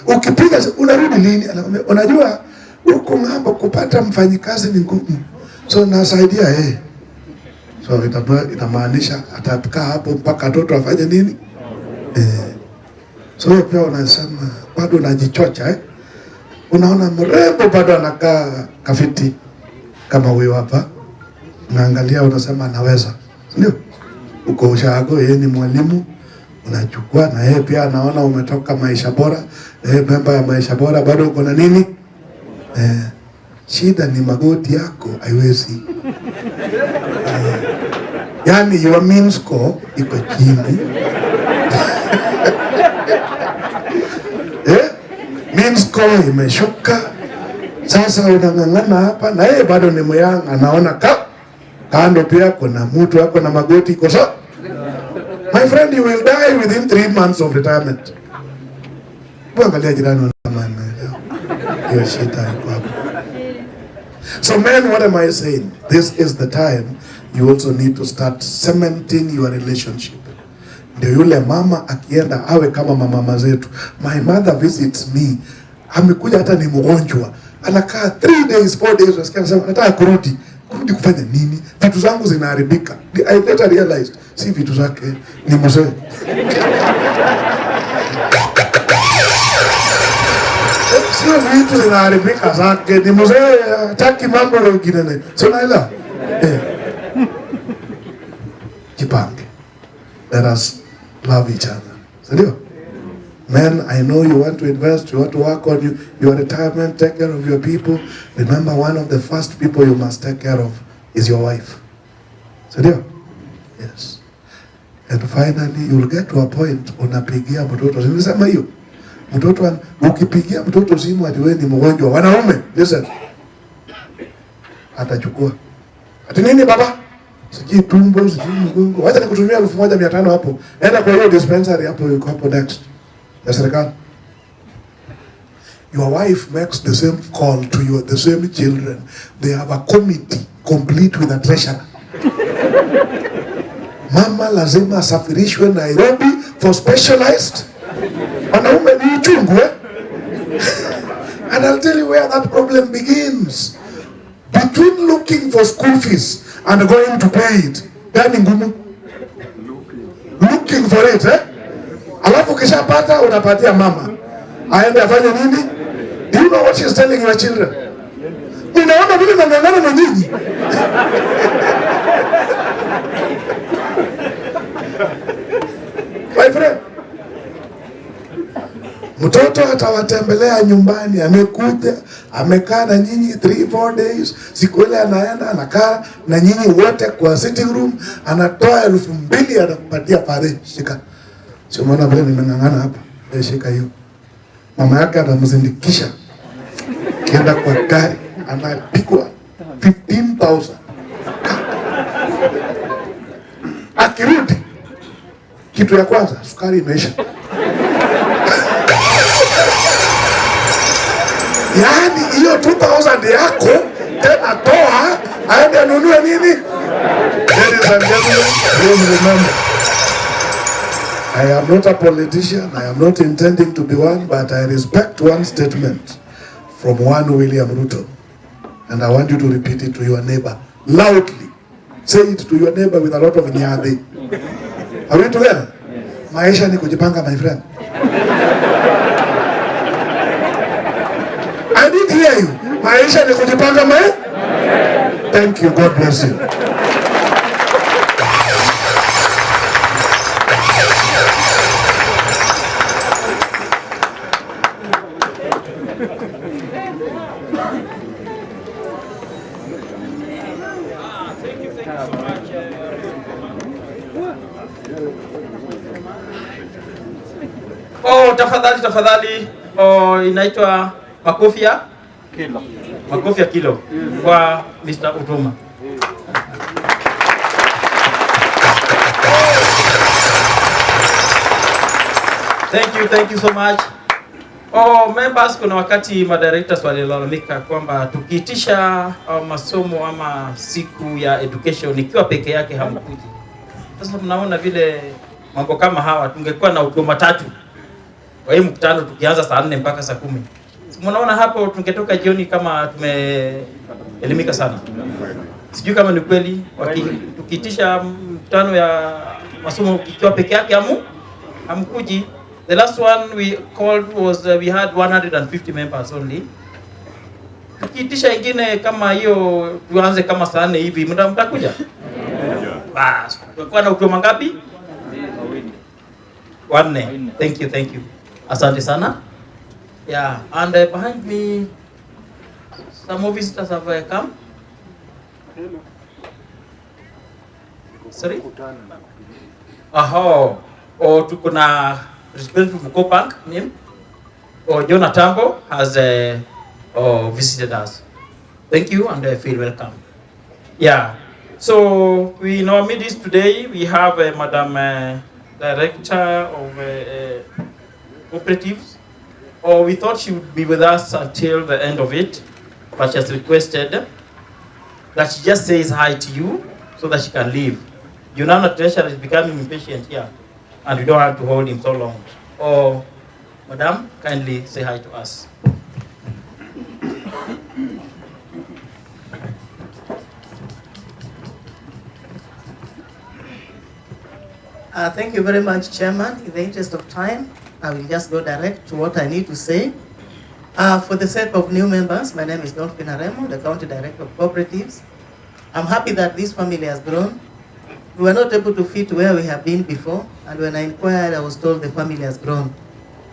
ukipiga unarudi lini? Unajua huko ng'ambo kupata mfanyikazi ni ngumu, so nasaidia so itamaanisha atakaa hapo mpaka mtoto afanye nini? So pia unasema bado unajichocha unaona mrembo bado anakaa kafiti kama huyo hapa, unaangalia unasema anaweza, ndio uko ushago, yeye ni mwalimu, unachukua na yeye pia anaona umetoka Maisha Bora, memba ya Maisha Bora, bado uko na nini? Shida ni magoti yako haiwezi. Yani your mean score iko chini. Mean score imeshuka. Sasa unang'ang'ana hapa na yeye bado ni myanga, anaona kando pia kuna mtu wako na magoti iko sawa. My friend, you will die within 3 months of retirement. Angalia jirani hiyo shida iko hapo. So men, what am I saying? This is the time you also need to start cementing your relationship. Ndio yule mama akienda awe kama mama zetu. My mother visits me. Amekuja hata ni mgonjwa. Anakaa 3 days, 4 days, unasikia anasema nataka kurudi. Kurudi kufanya nini? Vitu zangu zinaharibika. I later realized si vitu zake, ni mzee. Sio vitu zinaharibika zake, ni mzee hataki mambo mengine. So naelewa. Jipange. Let us love each other. Sindio? Men, I know you want to invest, you want to work on your retirement, take care of your people. Remember, one of the first people you must take care of is your wife. Sindio? Yes. And finally, you will get to a point unapigia mtoto. Nilisema hiyo. Mtoto ukipigia mtoto simu ati wewe ni mgonjwa, wanaume, listen. Atachukua. Ati nini baba? Siji tumbo, siji mgongo. Wacha nikutumia 1500 hapo. Enda kwa hiyo dispensary hapo, yuko hapo next. Ya serikali. Your wife makes the same call to the same children. They have a committee complete with a treasurer. Mama lazima asafirishwe Nairobi for specialized. Wanaume ni uchungu And I'll tell you where that problem begins. Between looking for school fees and going to pay it. Gani ngumu? Looking for it Alafu kisha pata unapatia mama. Aende afanye nini? Do you know what she's telling your children? Unaona vile nangangana na nyinyi. My friend, mtoto atawatembelea nyumbani, amekuja, amekaa na nyinyi 3-4 days, siku ile anaenda, anakaa na nyinyi wote kwa sitting room, anatoa 2000 anakupatia pale, shika. Sio maana vile nimengangana hapa, shika hiyo. Mama yake anamzindikisha. Kienda kwa gari, anapigwa 15,000. Akirudi, kitu ya kwanza, sukari imeisha. Yaani hiyo 2,000 yako tena toa aende anunue nini? Ladies and gentlemen, please remember, I am not a politician, I am not intending to be one, but I respect one statement from one William Ruto. And I want you to repeat it to your neighbor loudly. Say it to your neighbor with a lot of nyadhi. Are we together? Maisha ni kujipanga, my friend. I didn't hear you. Maisha ni kujipanga, my? Thank you. God bless you. Tafadhali, inaitwa makofia. Makofi ya kilo kwa Mr. Utuma. Thank you so much. Members, kuna wakati madirectors walilalamika kwamba tukiitisha masomo ama siku ya education ikiwa peke yake hamkuji. Sasa mnaona vile mambo kama hawa tungekuwa na huduma 3. Kwa hiyo mkutano tukianza saa 4 mpaka saa 10. Mnaona hapo tungetoka jioni kama tumeelimika sana. Sijui kama ni kweli tukiitisha mkutano ya masomo ikiwa peke yake hamkuji. The last one we called was we had 150 members only. Tukiitisha ingine kama hiyo tuanze kama saa 4 hivi mtakuja? Bas, tutakuwa na huduma ngapi? 4. Thank you. Asante sana. Yeah, and behind me some more visitors have come. Sorry? Tuko na representative from Cooperative Act name. Jonah Tambo has visited us. Thank you and feel welcome. Yeah. So we in our midst today we have Madam Director of Cooperatives. We thought she would be with us until the end of it, but she has requested that she just says hi to you so that she can leave. You know that Treasurer is becoming impatient here, and we don't have to hold him so long. Madam, kindly say hi to us. Thank you very much, Chairman. In the interest of time, I will just go direct to what I need to say. For the sake of new members, my name is Don Pinaremo, the County Director of Cooperatives. I'm happy that this family has grown. We were not able to fit where we have been before, and when I inquired, I was told the family has grown.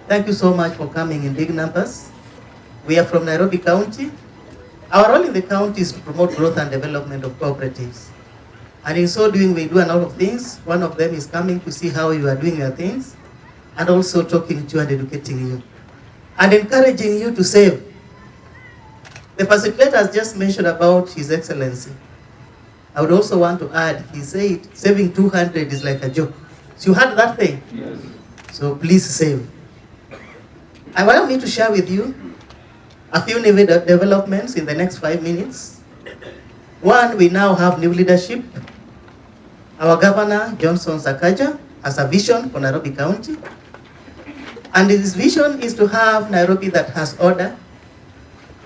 Thank you so much for coming in big numbers. We are from Nairobi County. Our role in the county is to promote growth and development of cooperatives. And in so doing, we do a lot of things. One of them is coming to see how you are doing your things, and also talking to you and educating you, and encouraging you to save. The facilitator has just mentioned about His Excellency. I would also want to add, he said saving 200 is like a joke. So you heard that thing? Yes. So please save. I want me to share with you a few new developments in the next 5 minutes. One, we now have new leadership. Our Governor, Johnson Sakaja, has a vision for Nairobi County. And his vision is to have Nairobi that has order,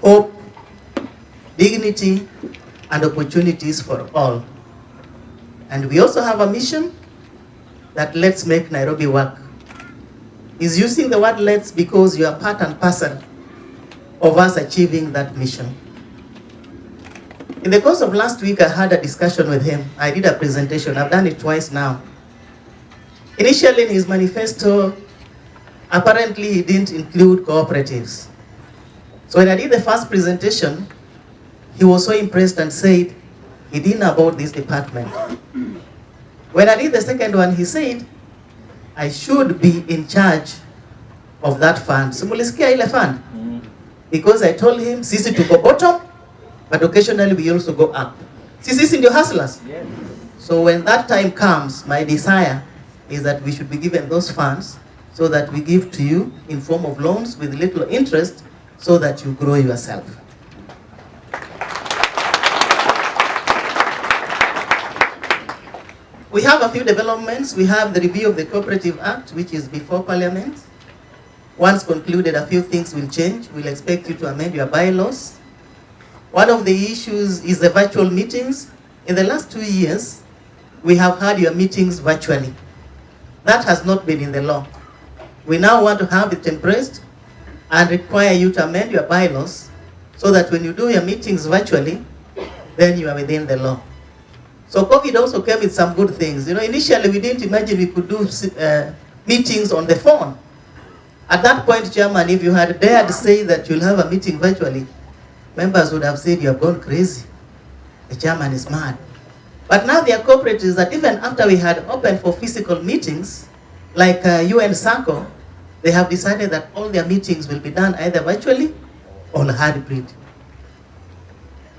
hope, dignity, and opportunities for all. And we also have a mission that let's make Nairobi work. He's using the word let's because you are part and parcel of us achieving that mission. In the course of last week, I had a discussion with him. I did a presentation. I've done it twice now. Initially in his manifesto, apparently he didn't include cooperatives. So when I did the first presentation, he was so impressed and said he didn't know about this department. When I did the second one, he said I should be in charge of that fund. Simulisikia ile fund? Because I told him sisi to go bottom, but occasionally we also go up. Sisi ndio hustlers. So when that time comes, my desire is that we should be given those funds so that we give to you in form of loans with little interest so that you grow yourself. We have a few developments. We have the review of the Cooperative Act, which is before Parliament. Once concluded, a few things will change. We'll expect you to amend your bylaws. One of the issues is the virtual meetings. In the last 2 years, we have had your meetings virtually. That has not been in the law. We now want to have it embraced and require you to amend your bylaws so that when you do your meetings virtually, then you are within the law. So COVID also came with some good things. You know, initially we didn't imagine we could do meetings on the phone. At that point, Chairman, if you had dared to say that you'll have a meeting virtually, members would have said you have gone crazy. The chairman is mad. But now there are cooperatives that even after we had opened for physical meetings, like UN Sacco, they have decided that all their meetings will be done either virtually or hybrid.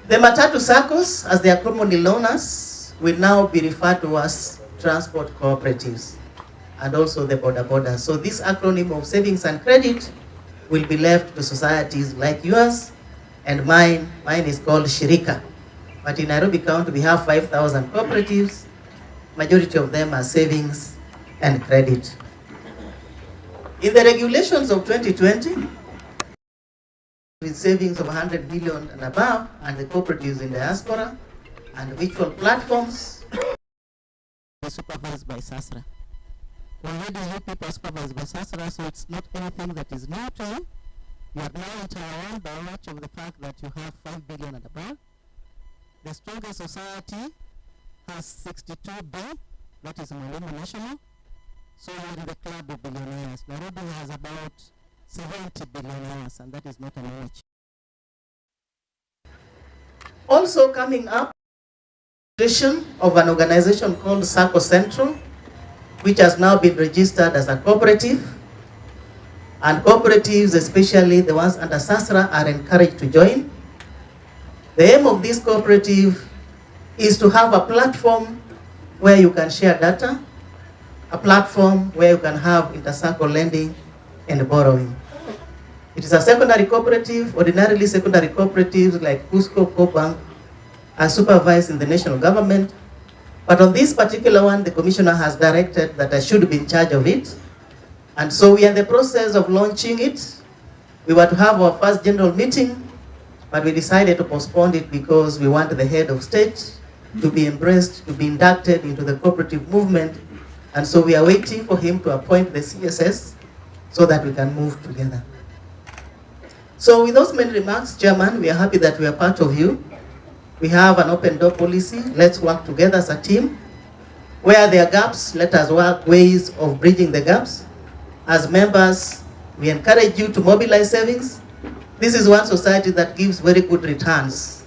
The Matatu Saccos, as they are commonly known as, will now be referred to as transport cooperatives, and also the Bora. So this acronym of savings and credit will be left to societies like yours, and mine is called Shirika. But in Nairobi County, we have 5,000 cooperatives. Majority of them are savings and credit. In the regulations of 2020, with savings of 100 million and above, and the cooperatives in diaspora, and virtual platforms supervised by SASRA. Already you people are supervised by SASRA, so it's not anything that is new to you. You are now in Tier 1 by virtue of the fact that you have 5 billion and above. The strongest society has 62B, that is Mwalimu National. So you're in the club of billionaires. Nairobi has about 70 billionaires, and that is not an age. Also coming up, of an organization called Sacco Central, which has now been registered as a cooperative. And cooperatives, especially the ones under SASRA, are encouraged to join. The aim of this cooperative is to have a platform where you can share data, a platform where you can have inter-SACCO lending and borrowing. It is a secondary cooperative. Ordinarily, secondary cooperatives like Cusco, Cobank are supervised in the national government. But on this particular one, the commissioner has directed that I should be in charge of it. And so we are in the process of launching it. We were to have our first general meeting, but we decided to postpone it because we want the head of state to be embraced, to be inducted into the cooperative movement. And so we are waiting for him to appoint the CSS so that we can move together. So with those many remarks, Chairman, we are happy that we are part of you. We have an open door policy. Let's work together as a team. Where there are gaps, let us work ways of bridging the gaps. As members, we encourage you to mobilize savings. This is one society that gives very good returns.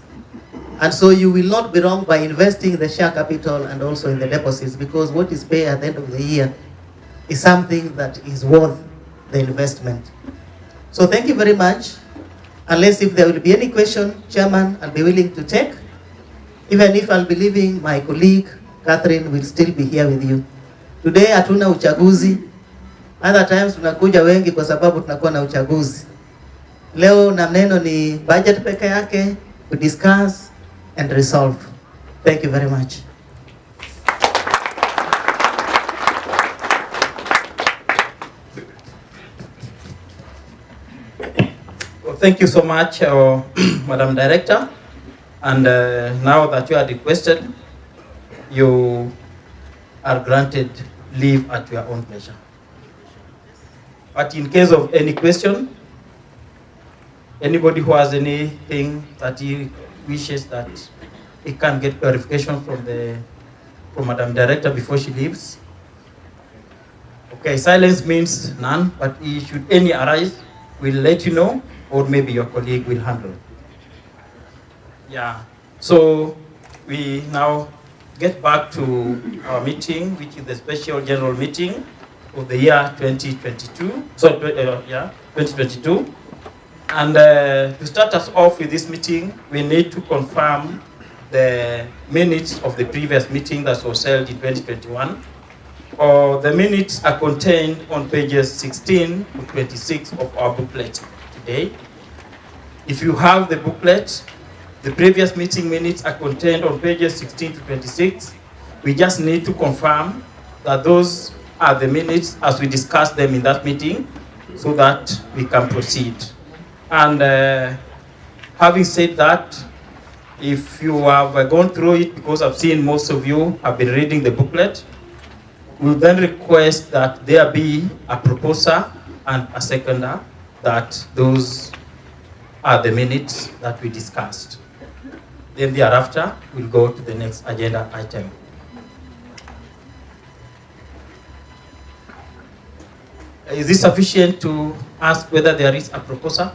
And so you will not be wrong by investing in the share capital and also in the deposits, because what is paid at the end of the year is something that is worth the investment. So thank you very much. Unless if there will be any question, Chairman, I'll be willing to take. Even if I'll be leaving, my colleague, Catherine, will still be here with you. Today, hatuna uchaguzi. Other times, tunakuja wengi kwa sababu tunakuwa na uchaguzi. Leo na neno ni budget peke yake, to discuss and resolve. Thank you very much. Thank you so much, Madam Director. And now that you are requested, you are granted leave at your own pleasure. But in case of any question, anybody who has anything that he wishes that he can get clarification from Madam Director before she leaves. Okay, silence means none, but should any arise, we'll let you know, or maybe your colleague will handle. Yeah, so we now get back to our meeting, which is the special general meeting of the year 2022. So, 2022. And to start us off with this meeting, we need to confirm the minutes of the previous meeting that was held in 2021. The minutes are contained on pages 16 to 26 of our booklet today. If you have the booklet, the previous meeting minutes are contained on pages 16 to 26. We just need to confirm that those are the minutes as we discussed them in that meeting so that we can proceed. And having said that, if you have gone through it, because I've seen most of you have been reading the booklet, we will then request that there be a proposer and a seconder, that those are the minutes that we discussed. Then thereafter, we'll go to the next agenda item. Is this sufficient to ask whether there is a proposer?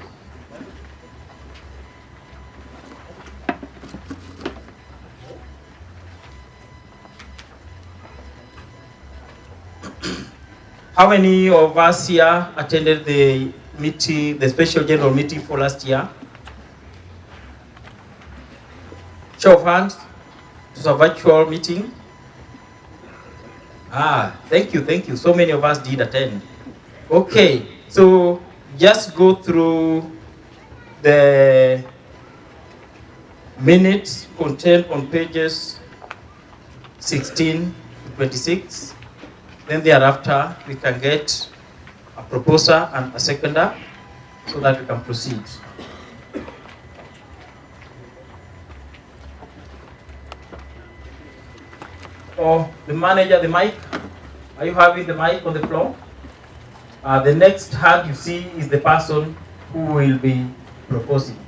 How many of us here attended the meeting, the special general meeting for last year? Show of hands. It was a virtual meeting. Thank you. So many of us did attend. Okay, so just go through the minutes contained on pages 16 to 26. Then thereafter, we can get a proposer and a seconder so that we can proceed. Or the manager, the mic. Are you having the mic on the floor? The next hand you see is the person who will be proposing.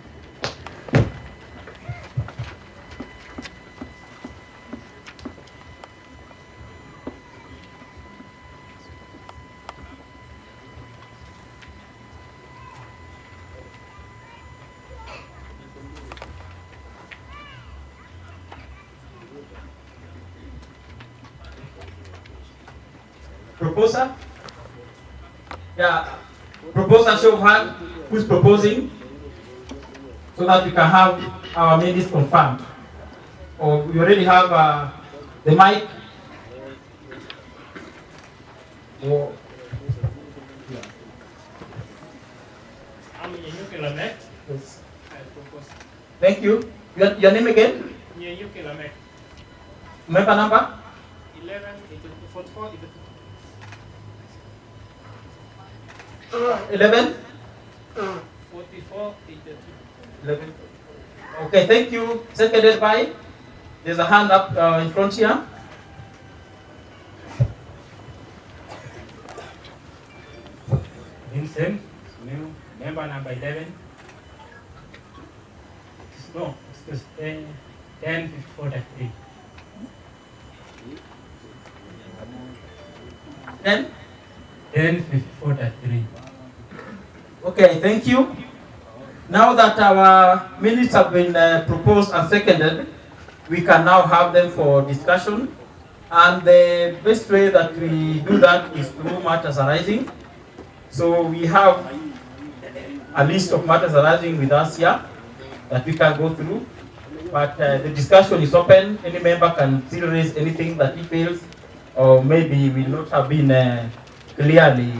Proposer? Yeah, proposer, show of hand. Who's proposing? So that we can have our minutes confirmed. Or we already have the mic. Or, I'm Lamek. yes. I propose. Thank you. Your name again? Lamek. Member number? 11, 44, 11? 44, 11. Okay, thank you. Seconded by? There's a hand up in front here. Vincent, member number 11. No, excuse 10, 54, 3. 10? 10, 54, 3. Okay, thank you. Now that our minutes have been proposed and seconded, we can now have them for discussion. And the best way that we do that is through matters arising. So we have a list of matters arising with us here that we can go through. But the discussion is open. Any member can still raise anything that he feels or maybe will not have been clearly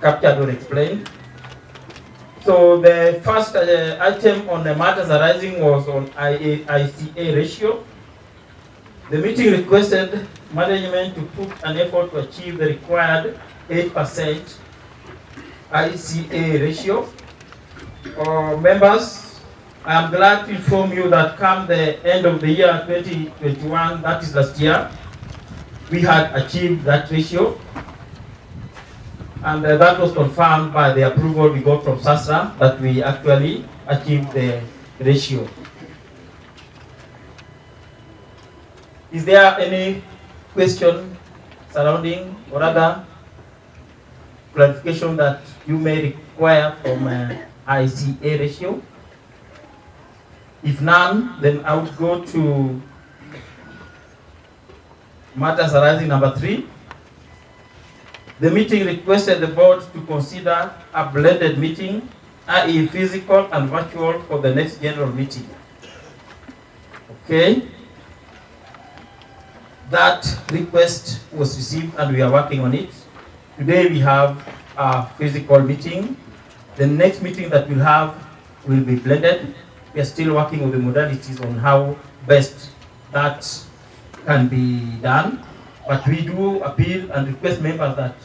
captured or explained. So the first item on the matters arising was on ICA ratio. The meeting requested management to put an effort to achieve the required 8% ICA ratio. Members, I am glad to inform you that come the end of the year 2021, that is last year, we had achieved that ratio. And that was confirmed by the approval we got from SASSA that we actually achieved the ratio. Is there any question surrounding or other clarification that you may require from ICA ratio? If none, then I would go to matters arising number 3. The meeting requested the board to consider a blended meeting, i.e. physical and virtual, for the next general meeting. Okay. That request was received and we are working on it. Today we have a physical meeting. The next meeting that we'll have will be blended. We are still working on the modalities on how best that can be done. But we do appeal and request members that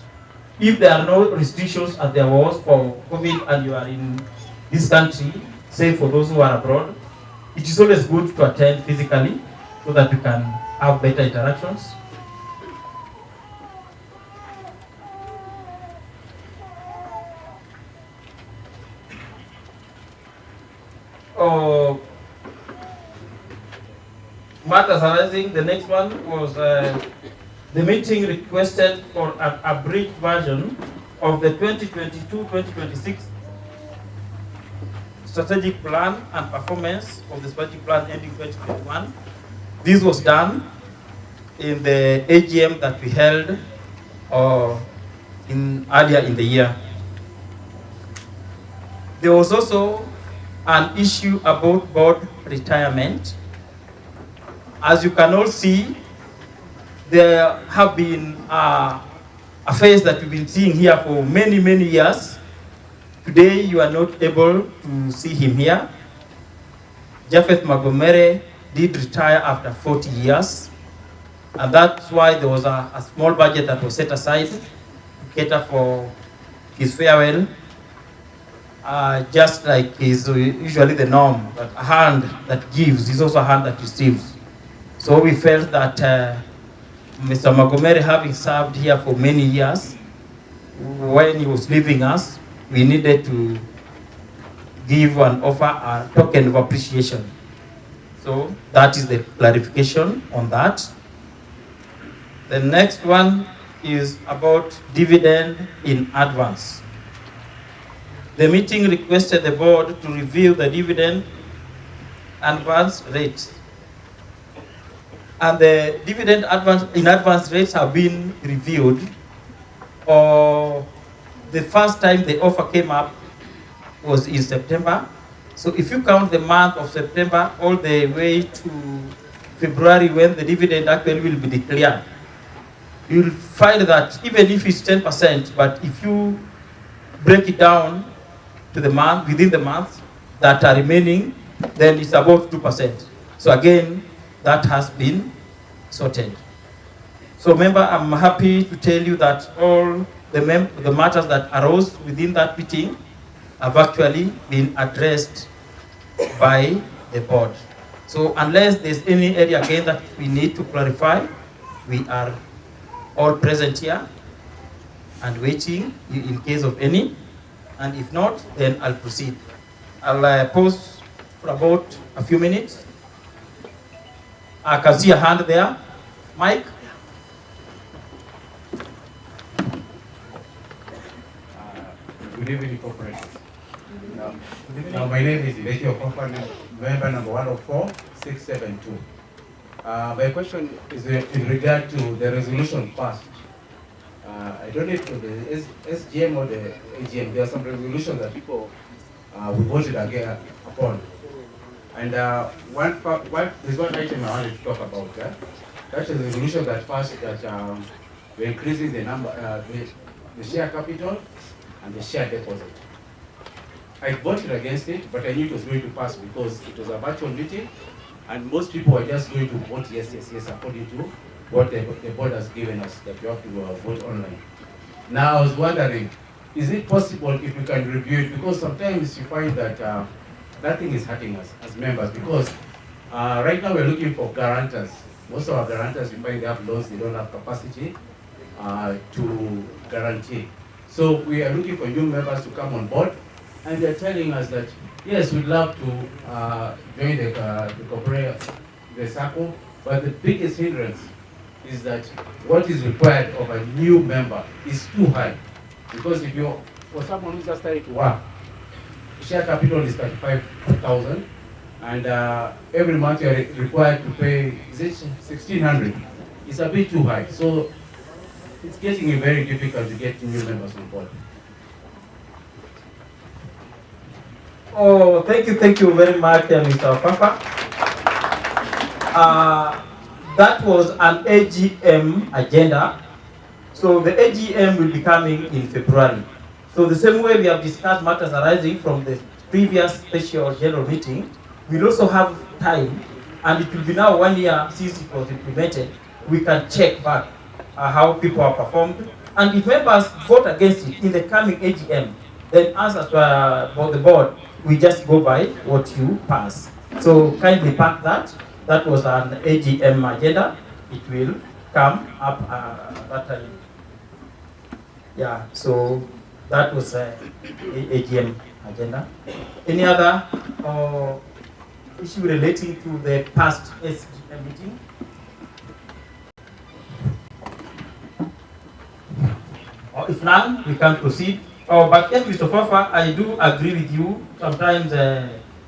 if there are no restrictions as there was for COVID and you are in this country, say for those who are abroad, it is always good to attend physically so that we can have better interactions. Matters arising, the next one was the meeting requested for an abridged version of the 2022-2026 strategic plan and performance of the strategic plan ending 2021. This was done in the AGM that we held earlier in the year. There was also an issue about board retirement. As you can all see, there have been affairs that we've been seeing here for many, many years. Today, you are not able to see him here. Japheth Magomere did retire after 40 years. And that's why there was a small budget that was set aside to cater for his farewell. Just like is usually the norm, that a hand that gives is also a hand that receives. So we felt that Mr. Magomere, having served here for many years, when he was leaving us, we needed to give and offer a token of appreciation. So that is the clarification on that. The next one is about dividend in advance. The meeting requested the board to review the dividend advance rates. And the dividend in advance rates have been reviewed. The first time the offer came up was in September. So if you count the month of September all the way to February, when the dividend actually will be declared, you'll find that even if it's 10%, but if you break it down to the month, within the month that are remaining, then it's about 2%. So again, that has been sorted. So member, I'm happy to tell you that all the matters that arose within that meeting have actually been addressed by the board. So unless there's any area again that we need to clarify, we are all present here and waiting in case of any. And if not, then I'll proceed. I'll pause for about a few minutes. I can see a hand there. Mike? Good evening, corporation. Now, my name is Maisha, member number 104672. My question is in regard to the resolution passed. I don't know if the SGM or the AGM, there are some resolutions that people we voted again upon. And there's one item I wanted to talk about. That's a resolution that passed that we're increasing the number, the share capital and the share deposit. I voted against it, but I knew it was going to pass because it was a virtual meeting, and most people were just going to vote yes, yes, yes, according to what the board has given us, that you have to vote online. Now, I was wondering, is it possible if we can review it? Because sometimes you find that that thing is hurting us as members, because right now we're looking for guarantors. Most of our guarantors, we find they have loans, they don't have capacity to guarantee. So we are looking for new members to come on board, and they're telling us that, yes, we'd love to join the Sacco, but the biggest hindrance is that what is required of a new member is too high. Because if you're, for someone who's just starting to work, share capital is 35,000, and every month you're required to pay, is it 1,600? It's a bit too high. So it's getting very difficult to get new members on board. Oh, thank you very much, Mr. Papa. That was an AGM agenda. So the AGM will be coming in February. So the same way we have discussed matters arising from the previous special general meeting, we'll also have time, and it will be now 1 year since it was implemented. We can check back how people have performed. And if members vote against it in the coming AGM, then as for the board, we just go by what you pass. So kindly pack that. That was an AGM agenda. It will come up that time. Yeah, so that was AGM agenda. Any other issue relating to the past SGM meeting? Or if none, we can proceed. But yes, Mr. Fafa, I do agree with you. Sometimes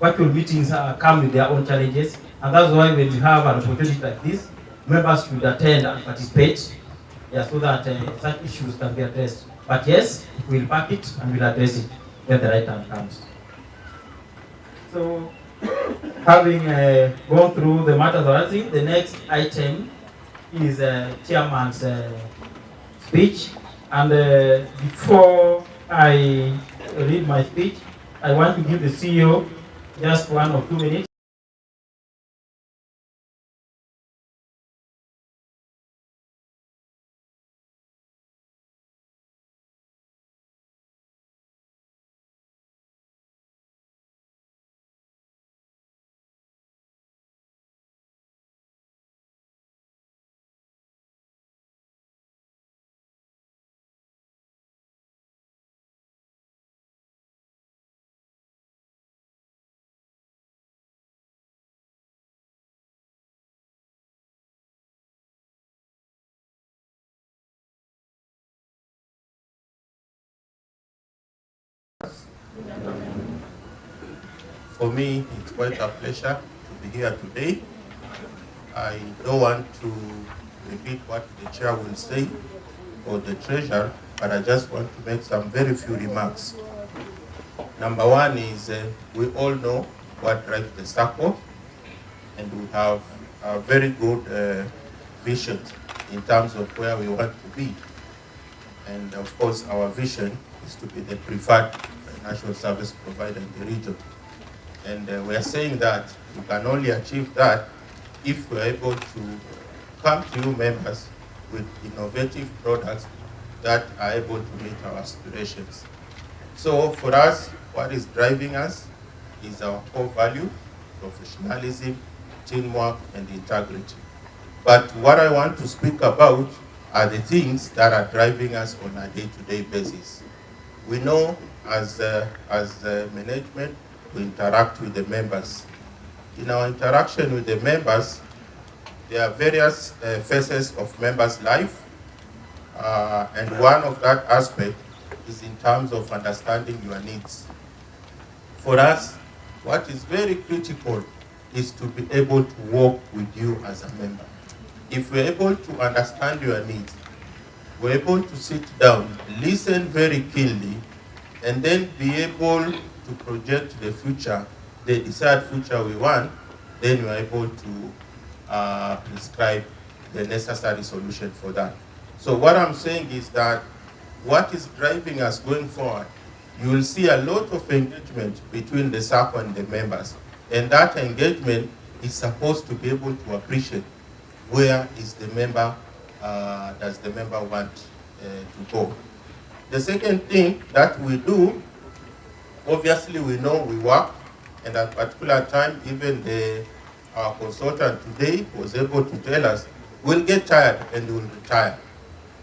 virtual meetings come with their own challenges, and that's why when you have an opportunity like this, members should attend and participate, yeah, so that such issues can be addressed. But yes, we'll pack it and we'll address it when the right time comes. So, having gone through the matters already, the next item is chairman's speech. And before I read my speech, I want to give the CEO just 1 or 2 minutes. For me, it's quite a pleasure to be here today. I don't want to repeat what the chair will say or the treasurer, but I just want to make some very few remarks. Number one is we all know what drives the Sacco, and we have a very good vision in terms of where we want to be. And of course, our vision is to be the preferred financial service provider in the region. And we are saying that we can only achieve that if we are able to come to you members with innovative products that are able to meet our aspirations. So for us, what is driving us is our core value, professionalism, teamwork, and integrity. But what I want to speak about are the things that are driving us on a day-to-day basis. We know as management, we interact with the members. In our interaction with the members, there are various phases of members' life, and one of that aspect is in terms of understanding your needs. For us, what is very critical is to be able to work with you as a member. If we're able to understand your needs, we're able to sit down, listen very keenly, and then be able to project the future, the desired future we want, then you're able to prescribe the necessary solution for that. So what I'm saying is that what is driving us going forward, you will see a lot of engagement between the Sacco and the members. And that engagement is supposed to be able to appreciate where is the member, does the member want to go. The second thing that we do, obviously we know we work, and at a particular time, even our consultant today was able to tell us, we'll get tired and we'll retire.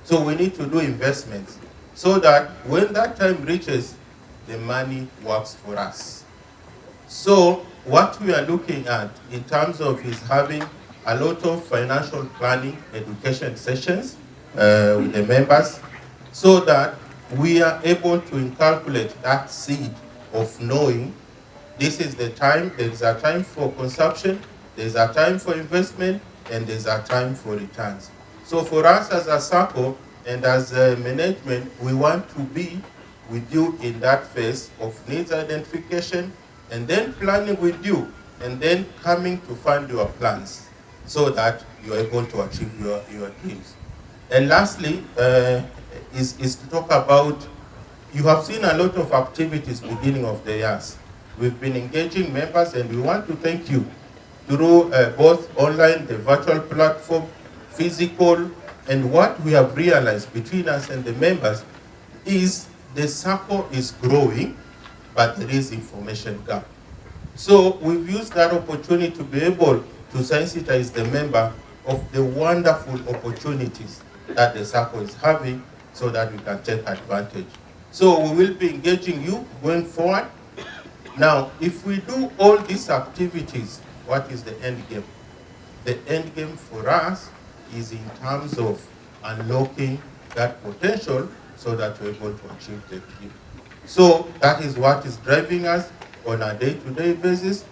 So we need to do investments so that when that time reaches, the money works for us. So what we are looking at in terms of is having a lot of financial planning education sessions with the members so that we are able to inculcate that seed of knowing this is the time, there is a time for consumption, there is a time for investment, and there is a time for returns. So for us as a Sacco and as a management, we want to be with you in that phase of needs identification, and then planning with you, and then coming to fund your plans so that you are able to achieve your dreams. And lastly, is to talk about, you have seen a lot of activities beginning of the years. We've been engaging members, and we want to thank you through both online, the virtual platform, physical, and what we have realized between us and the members is the Sacco is growing, but there is information gap. So we've used that opportunity to be able to sensitize the member of the wonderful opportunities that the Sacco is having so that we can take advantage. So we will be engaging you going forward. Now, if we do all these activities, what is the end game? The end game for us is in terms of unlocking that potential so that we're able to achieve the dream. So that is what is driving us on a day-to-day basis,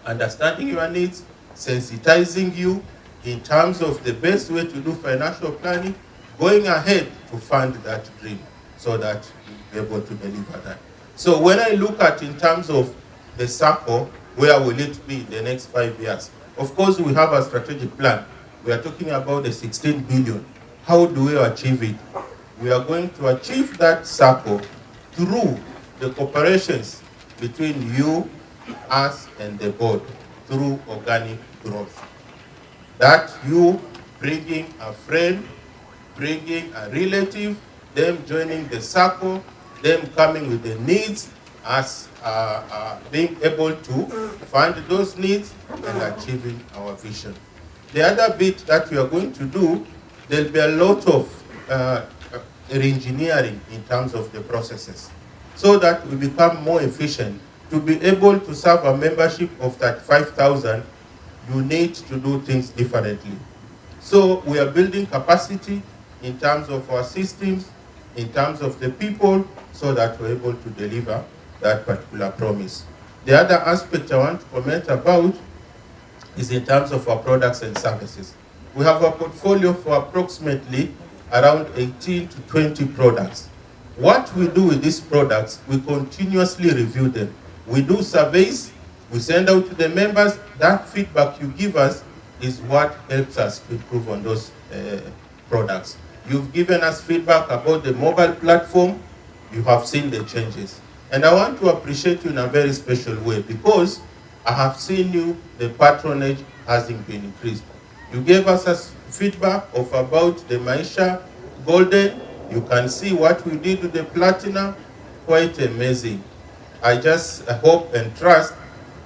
understanding your needs, sensitizing you in terms of the best way to do financial planning, going ahead to fund that dream so that you'll be able to deliver that. So when I look at in terms of the Sacco, where will it be in the next 5 years? Of course, we have a strategic plan. We are talking about the 16 billion. How do we achieve it? We are going to achieve that Sacco through the cooperations between you, us, and the board, through organic growth. That you bringing a friend, bringing a relative, them joining the Sacco, them coming with the needs, us being able to fund those needs and achieving our vision. The other bit that we are going to do, there'll be a lot of re-engineering in terms of the processes, so that we become more efficient. To be able to serve a membership of 35,000, you need to do things differently. So we are building capacity in terms of our systems, in terms of the people, so that we're able to deliver that particular promise. The other aspect I want to comment about is in terms of our products and services. We have a portfolio for approximately around 18 to 20 products. What we do with these products, we continuously review them. We do surveys, we send out to the members. That feedback you give us is what helps us to improve on those products. You've given us feedback about the mobile platform. You have seen the changes. And I want to appreciate you in a very special way, because I have seen you, the patronage hasn't been increased. You gave us feedback of about the Maisha Golden. You can see what we did with the Platinum, quite amazing. I just hope and trust,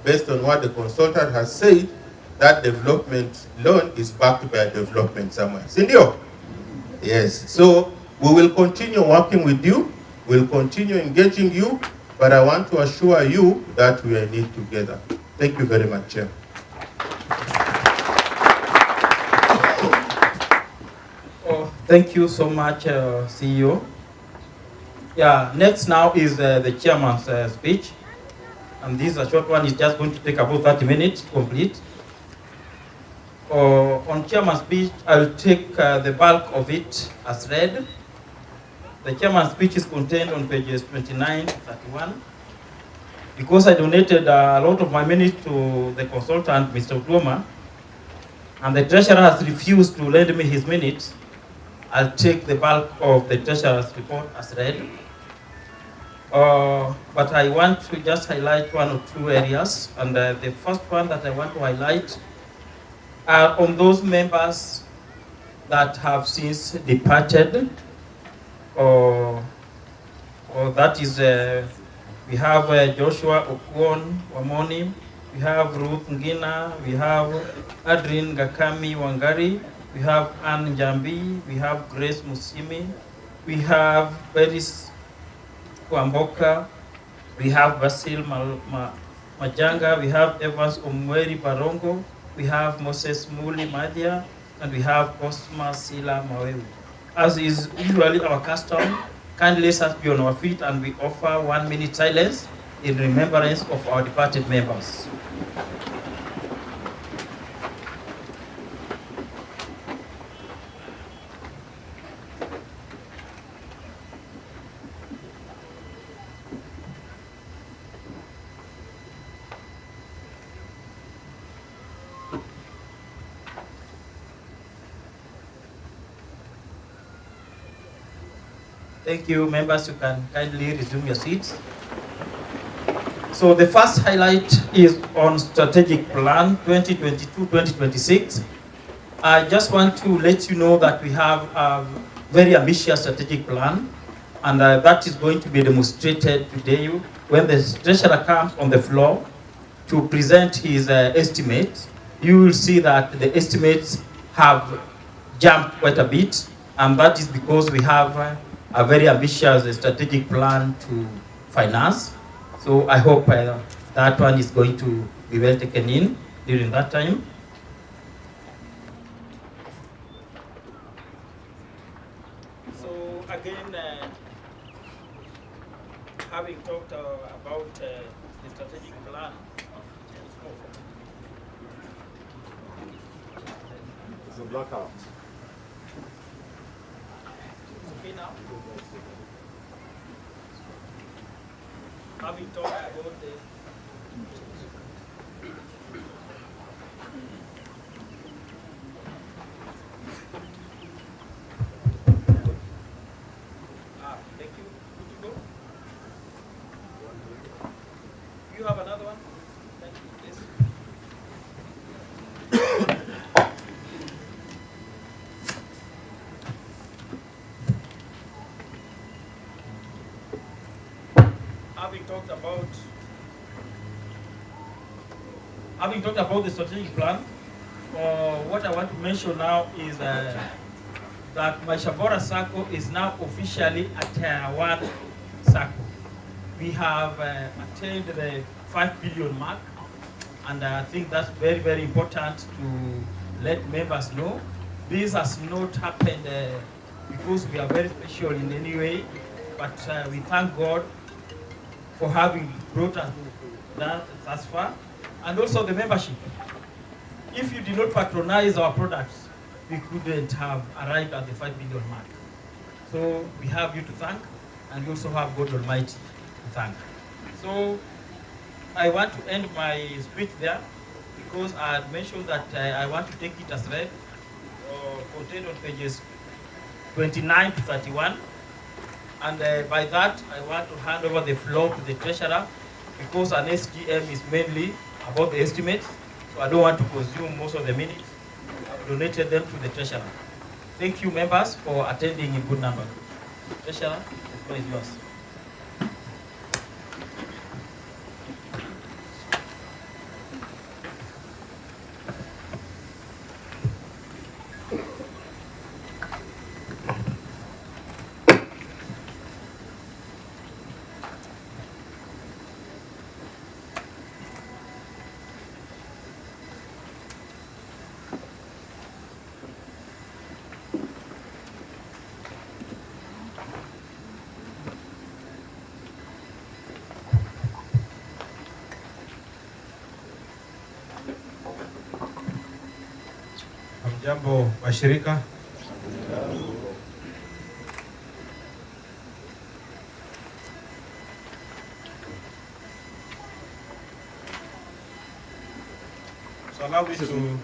based on what the consultant has said, that development loan is backed by development somewhere. Sindio? Yes. So we will continue working with you. We'll continue engaging you, but I want to assure you that we are in it together. Thank you very much, Chair. Oh, thank you so much, CEO. Yeah, next now is the chairman's speech. And this is a short one. It's just going to take about 30 minutes to complete. On chairman's speech, I'll take the bulk of it as read. The chairman's speech is contained on pages 29 to 31. Because I donated a lot of my minutes to the consultant, Mr. Udoma, and the treasurer has refused to lend me his minutes, I'll take the bulk of the treasurer's report as read. But I want to just highlight one or two areas. And the first one that I want to highlight are on those members that have since departed. That is, we have Joshua Okwon Wamoni, we have Ruth Ngina, we have Adrien Gakami Wangari, we have Anne Njambi, we have Grace Musimi, we have Beris Kwamboka, we have Basil Majanga, we have Evans Omweri Barongo, we have Moses Muli Madhya, and we have Cosma Sila Mawewu. As is usually our custom, kindly let us be on our feet and we offer 1 minute silence in remembrance of our departed members. Thank you, members. You can kindly resume your seats. So the first highlight is on strategic plan 2022-2026. I just want to let you know that we have a very ambitious strategic plan, and that is going to be demonstrated today when the treasurer comes on the floor to present his estimates. You will see that the estimates have jumped quite a bit, and that is because we have a very ambitious strategic plan to finance. So I hope that one is going to be well taken in during that time. So again, having talked about the strategic plan, it's a blackout. okay now? Having talked about the Thank you. Good to go. You have another one? Thank you. Yes. Having talked about the strategic plan, what I want to mention now is that Maisha Bora Sacco is now officially a Tier 1 Sacco. We have attained the 5 billion mark, and I think that's very, very important to let members know. This has not happened because we are very special in any way, but we thank God for having brought us thus far, and also the membership. If you did not patronize our products, we couldn't have arrived at the 5 billion mark. So we have you to thank, and we also have God Almighty to thank. So I want to end my speech there because I had mentioned that I want to take it as read, contained on pages 29 to 31. And by that, I want to hand over the floor to the treasurer because an SGM is mainly about the estimates. So I don't want to consume most of the minutes. I've donated them to the treasurer. Thank you, members, for attending in good number. Treasurer, the floor is yours. Jambo washirika. So allow me to...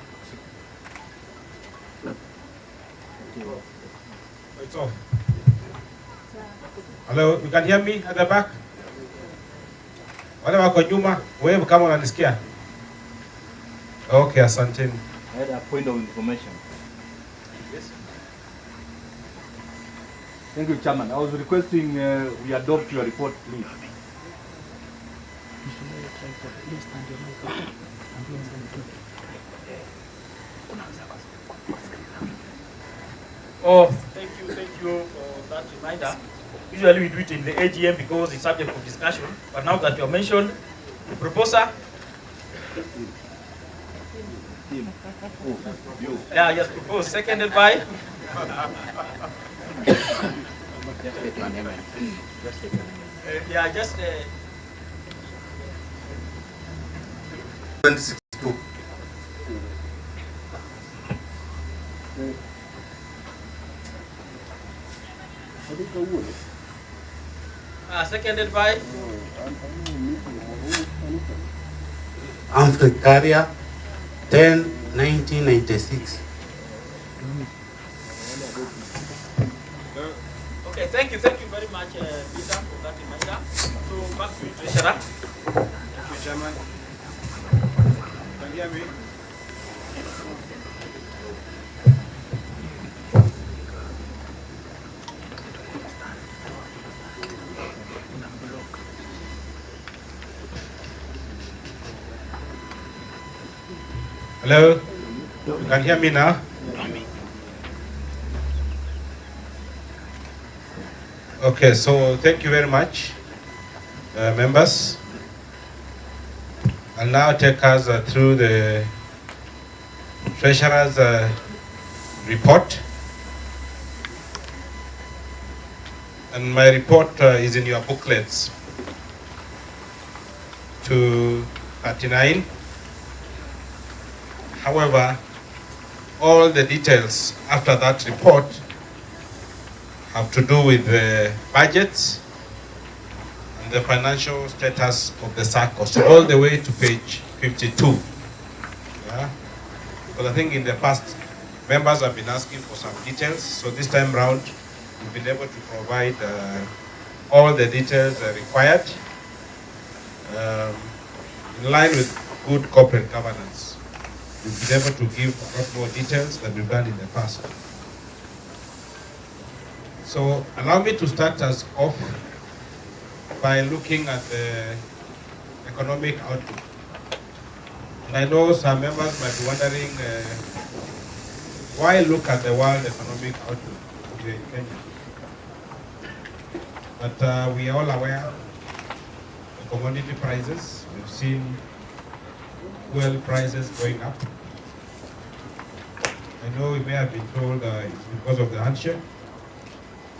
It's off. Hello, you can hear me at the back? Wale wako nyuma, wewe kama unanisikia? Okay, asanteni. I had a point of information. Yes. Thank you, Chairman. I was requesting we adopt your report, please. Oh, thank you for that reminder. Usually we do it in the AGM because it's subject of discussion, but now that you have mentioned the proposer, yeah, yes, proposed, seconded by. Yeah, just 2062. Seconded by. Africaria 10, 1996. Okay, thank you very much, Peter, for that reminder. So back to you, Treasurer. Thank you, Chairman. Can you hear me? Hello? You can hear me now? Okay, so thank you very much, members. I'll now take us through the Treasurer's report. And my report is in your booklets to 39. However, all the details after that report have to do with the budgets, and the financial status of the Sacco, so all the way to page 52. Yeah? Because I think in the past, members have been asking for some details, so this time round, we've been able to provide all the details required in line with good corporate governance. We've been able to give a lot more details than we've done in the past. So allow me to start us off by looking at the economic outlook. And I know some members might be wondering why look at the world economic outlook here in Kenya. But we are all aware of commodity prices. We've seen fuel prices going up. I know we may have been told it's because of the handshake.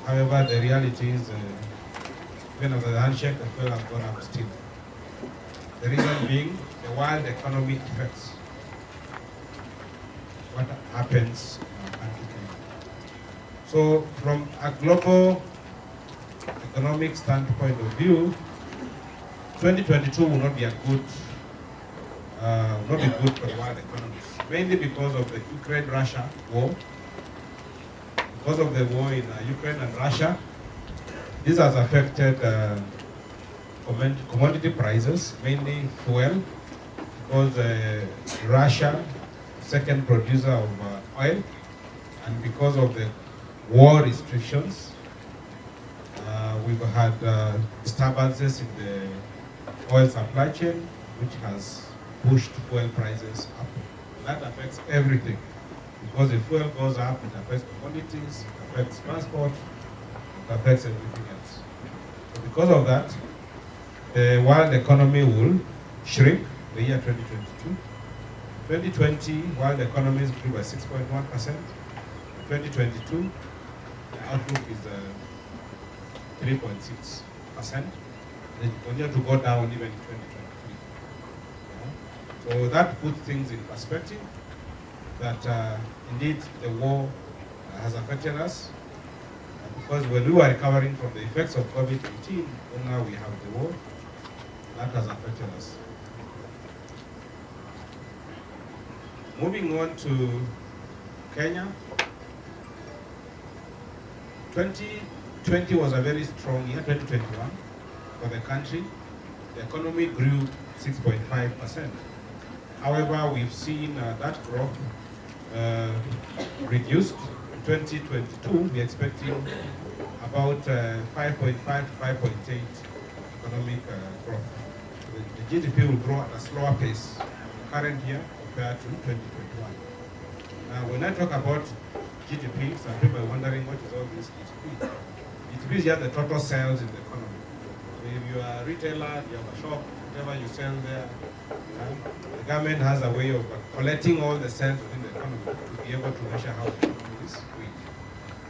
However, the reality is, even after the handshake, the fuel has gone up still. The reason being, the world economy affects what happens in our country. So, from a global economic standpoint of view, 2022 will not be a good, not be good for the world economies, mainly because of the Ukraine-Russia war. Because of the war in Ukraine and Russia, this has affected commodity prices, mainly fuel, because Russia, second producer of oil, and because of the war restrictions, we've had disturbances in the oil supply chain, which has pushed fuel prices up. That affects everything. Because if fuel goes up, it affects commodities, it affects transport, it affects everything else. So because of that, the world economy will shrink the year 2022. 2020, world economies grew by 6.1%. 2022, the outlook is 3.6%. They continue to go down even in 2023. Yeah? So that puts things in perspective, that indeed the war has affected us, because when we were recovering from the effects of COVID-19, now we have the war, that has affected us. Moving on to Kenya, 2020 was a very strong year, 2021, for the country. The economy grew 6.5%. However, we've seen that growth reduced. In 2022, we're expecting about 5.5 to 5.8 economic growth. The GDP will grow at a slower pace current year compared to 2021. Now, when I talk about GDP, some people are wondering what is all this GDP. GDP is just the total sales in the economy. So if you are a retailer, you have a shop, whatever you sell there, the government has a way of collecting all the sales within the economy to be able to measure how the economy is doing.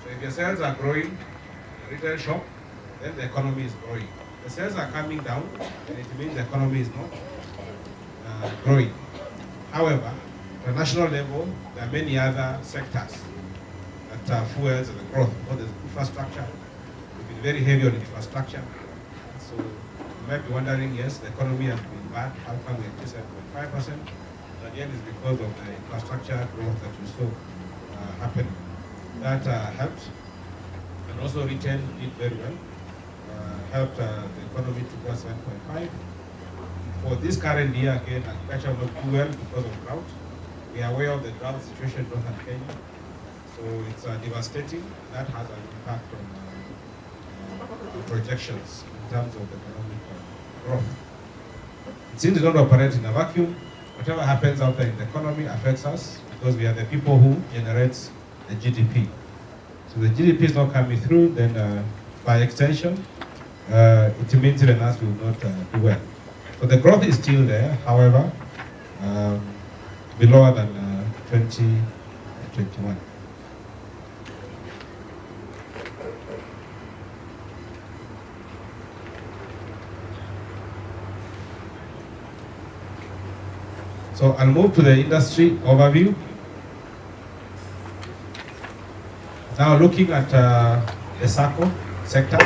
So if your sales are growing, the retail shop, then the economy is growing. The sales are coming down, and it means the economy is not growing. However, at a national level, there are many other sectors that fuels the growth. Because there's infrastructure, we've been very heavy on infrastructure. So you might be wondering, yes, the economy has been bad. How come we have 7.5%? But again, it's because of the infrastructure growth that we saw happening. That helped, and also retail did very well. Helped the economy to grow 7.5. For this current year, again, agriculture will not do well because of drought. We are aware of the drought situation in northern Kenya, so it's devastating. That has an impact on projections in terms of the economic growth. It seems we don't operate in a vacuum. Whatever happens out there in the economy affects us because we are the people who generate the GDP. So the GDP is not coming through, then by extension, it means even us will not do well. So the growth is still there, however, be lower than 2021. So I'll move to the industry overview. Now looking at the Sacco sector,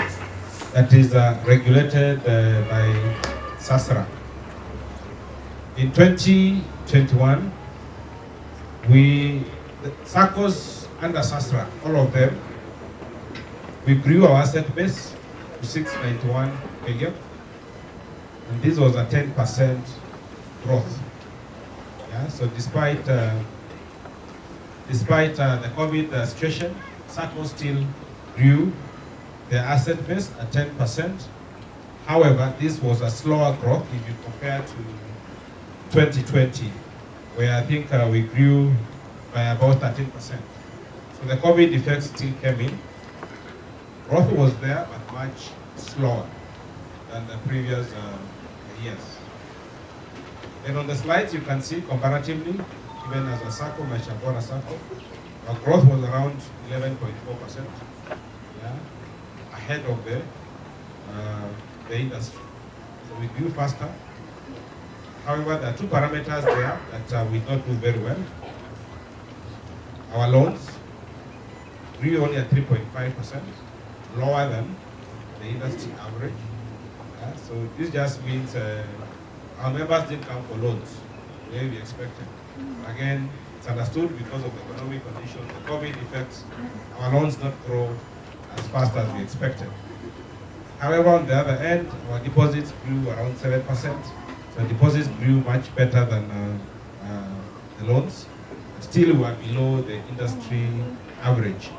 that is regulated by SASRA. In 2021, the Saccos under SASRA, all of them, we grew our asset base to 691 million, and this was a 10% growth. Yeah, so despite the COVID situation, Sacco still grew their asset base at 10%. However, this was a slower growth if you compare to 2020, where I think we grew by about 13%. So the COVID effects still came in. Growth was there, but much slower than the previous years. And on the slides, you can see comparatively, even as a Sacco, Maisha, Bora Sacco, our growth was around 11.4%, yeah, ahead of the industry. So we grew faster. However, there are two parameters there that we don't do very well. Our loans grew only at 3.5%, lower than the industry average. Yeah, so this just means our members didn't come for loans the way we expected. Again, it's understood because of the economic conditions, the COVID effects, our loans not grow as fast as we expected. However, on the other end, our deposits grew around 7%. So deposits grew much better than the loans. Still, we are below the industry average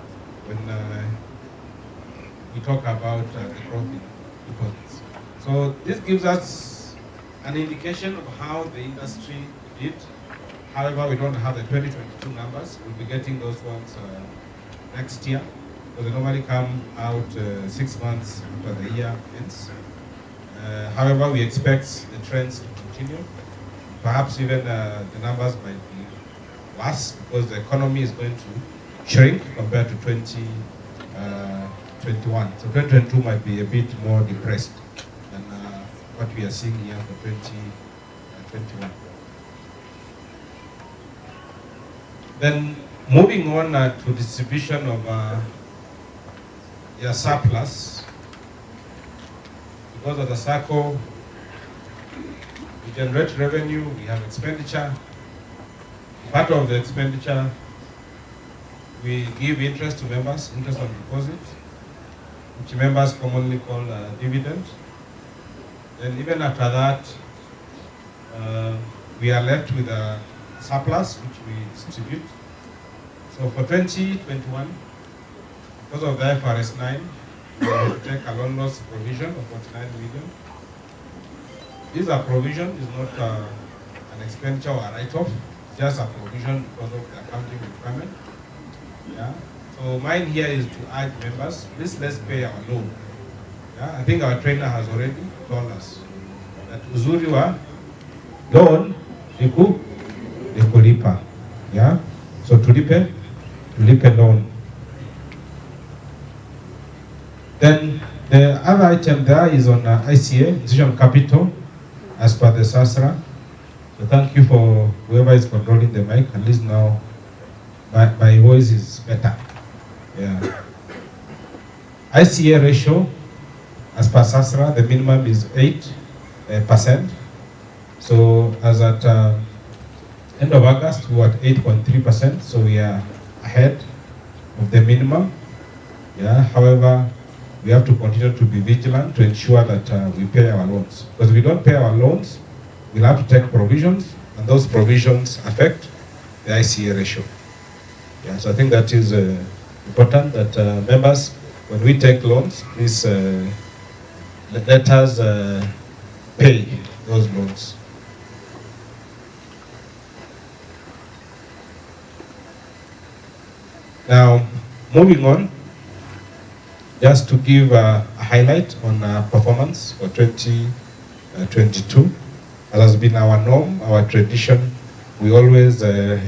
when we talk about the growth in deposits. So this gives us an indication of how the industry did. However, we don't have the 2022 numbers. We'll be getting those ones next year. So they normally come out 6 months after the year ends. However, we expect the trends to continue. Perhaps even the numbers might be worse because the economy is going to shrink compared to 2021. So 2022 might be a bit more depressed than what we are seeing here for 2021. Then moving on to distribution of your surplus. Because of the Sacco, we generate revenue, we have expenditure. Part of the expenditure, we give interest to members, interest on deposit, which members commonly call dividend. And even after that, we are left with a surplus, which we distribute. So for 2021, because of the IFRS 9, we have to take a loan loss provision of 49 million. This provision is not an expenditure or a write-off, it's just a provision because of the accounting requirement. Yeah. So mine here is to urge members, please let's pay our loan. Yeah. I think our trainer has already told us that uzuri wa loan ni kulipa. Yeah. So tulipe loan. Then the other item there is on ICA, institutional capital, as per the SASRA. So thank you for whoever is controlling the mic. At least now my voice is better. Yeah. ICA ratio, as per SASRA, the minimum is 8%. So as at end of August, we were at 8.3%. So we are ahead of the minimum. Yeah. However, we have to continue to be vigilant to ensure that we pay our loans. Because if we don't pay our loans, we'll have to take provisions, and those provisions affect the ICA ratio. Yeah, so I think that is important that members, when we take loans, please let us pay those loans. Now, moving on, just to give a highlight on performance for 2022. As has been our norm, our tradition, we always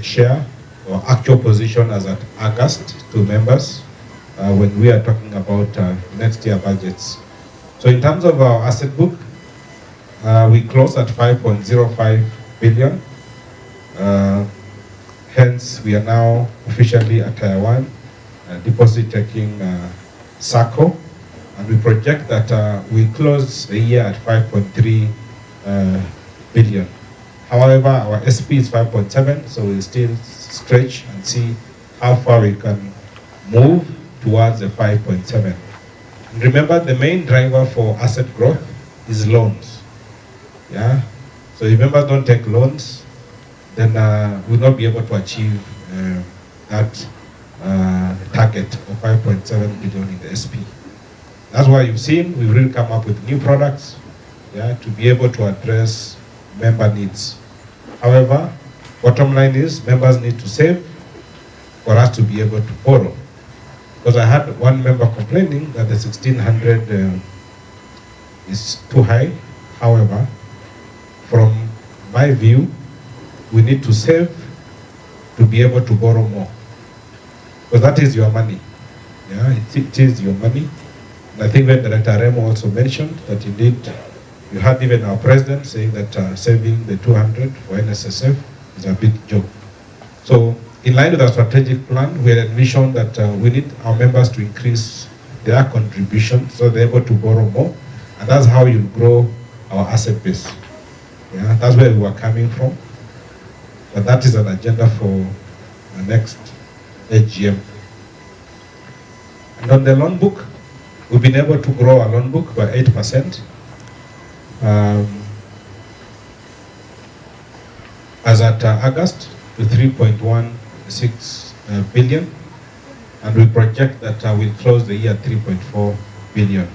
share our actual position as at August to members when we are talking about next year budgets. So in terms of our asset book, we closed at 5.05 billion. Hence, we are now officially at Tier 1, deposit taking Sacco, and we project that we close the year at 5.3 billion. However, our SP is 5.7, so we'll still stretch and see how far we can move towards the 5.7. And remember, the main driver for asset growth is loans. Yeah. So if members don't take loans, then we'll not be able to achieve that target of 5.7 billion in the SP. That's why you've seen we've really come up with new products, yeah, to be able to address member needs. However, bottom line is members need to save for us to be able to borrow. Because I had one member complaining that the 1600 is too high. However, from my view, we need to save to be able to borrow more. Because that is your money. Yeah, it is your money. And I think when Director Remo also mentioned that indeed, you had even our president saying that saving the 200 for NSSF is a big job. So in line with our strategic plan, we had envisioned that we need our members to increase their contribution so they're able to borrow more. And that's how you grow our asset base. Yeah, that's where we are coming from. But that is an agenda for the next AGM. And on the loan book, we've been able to grow our loan book by 8%. As at August, to 3.16 billion, and we project that we'll close the year at 3.4 billion.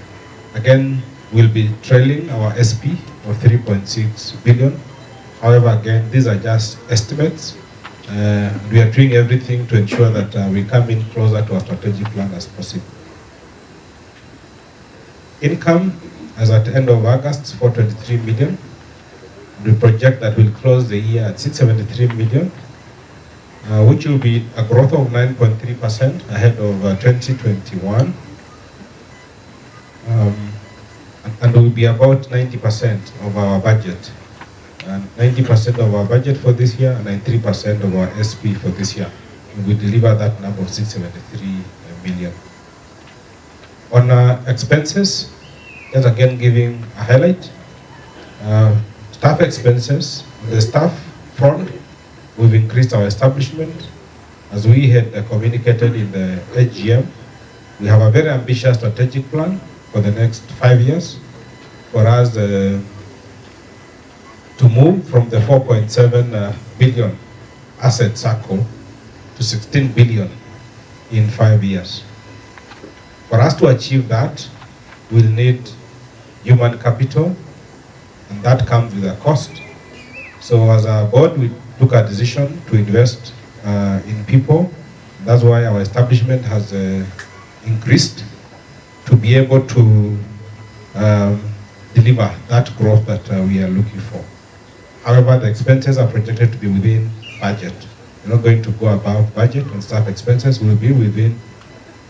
Again, we'll be trailing our SP of 3.6 billion. However, again, these are just estimates. We are doing everything to ensure that we come in closer to our strategic plan as possible. Income, as at the end of August, 423 million. We project that we'll close the year at 673 million, which will be a growth of 9.3% ahead of 2021. And will be about 90% of our budget. And 90% of our budget for this year and 93% of our SP for this year. And we deliver that number of 673 million. On expenses, just again giving a highlight. Staff expenses, the staff front, we've increased our establishment. As we had communicated in the AGM, we have a very ambitious strategic plan for the next 5 years for us to move from the 4.7 billion asset Sacco to 16 billion in 5 years. For us to achieve that, we'll need human capital, and that comes with a cost. So as a board, we took a decision to invest in people. That's why our establishment has increased to be able to deliver that growth that we are looking for. However, the expenses are projected to be within budget. We're not going to go above budget on staff expenses. Will be within,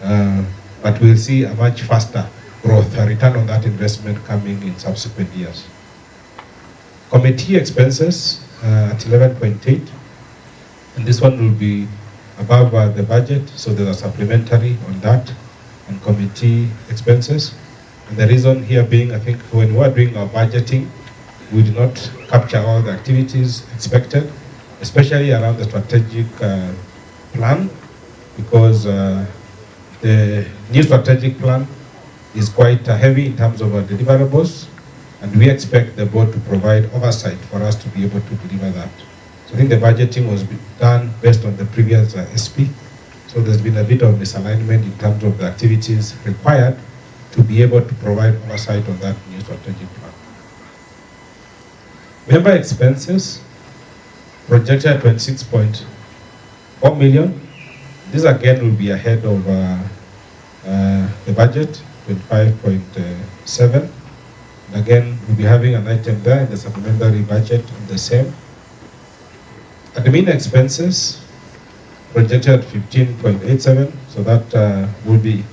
but we'll see a much faster growth, a return on that investment coming in subsequent years. Committee expenses at 11.8, and this one will be above the budget, so there's a supplementary on that, and committee expenses. And the reason here being, I think when we are doing our budgeting, we did not capture all the activities expected, especially around the strategic plan, because the new strategic plan is quite heavy in terms of deliverables, and we expect the board to provide oversight for us to be able to deliver that. So I think the budgeting was done based on the previous SP, so there's been a bit of misalignment in terms of the activities required to be able to provide oversight on that new strategic plan. Member expenses projected at 26.4 million. This again will be ahead of the budget, 25.7. And again, we'll be having an item there in the supplementary budget on the same. Admin expenses projected at 15.87, so that will be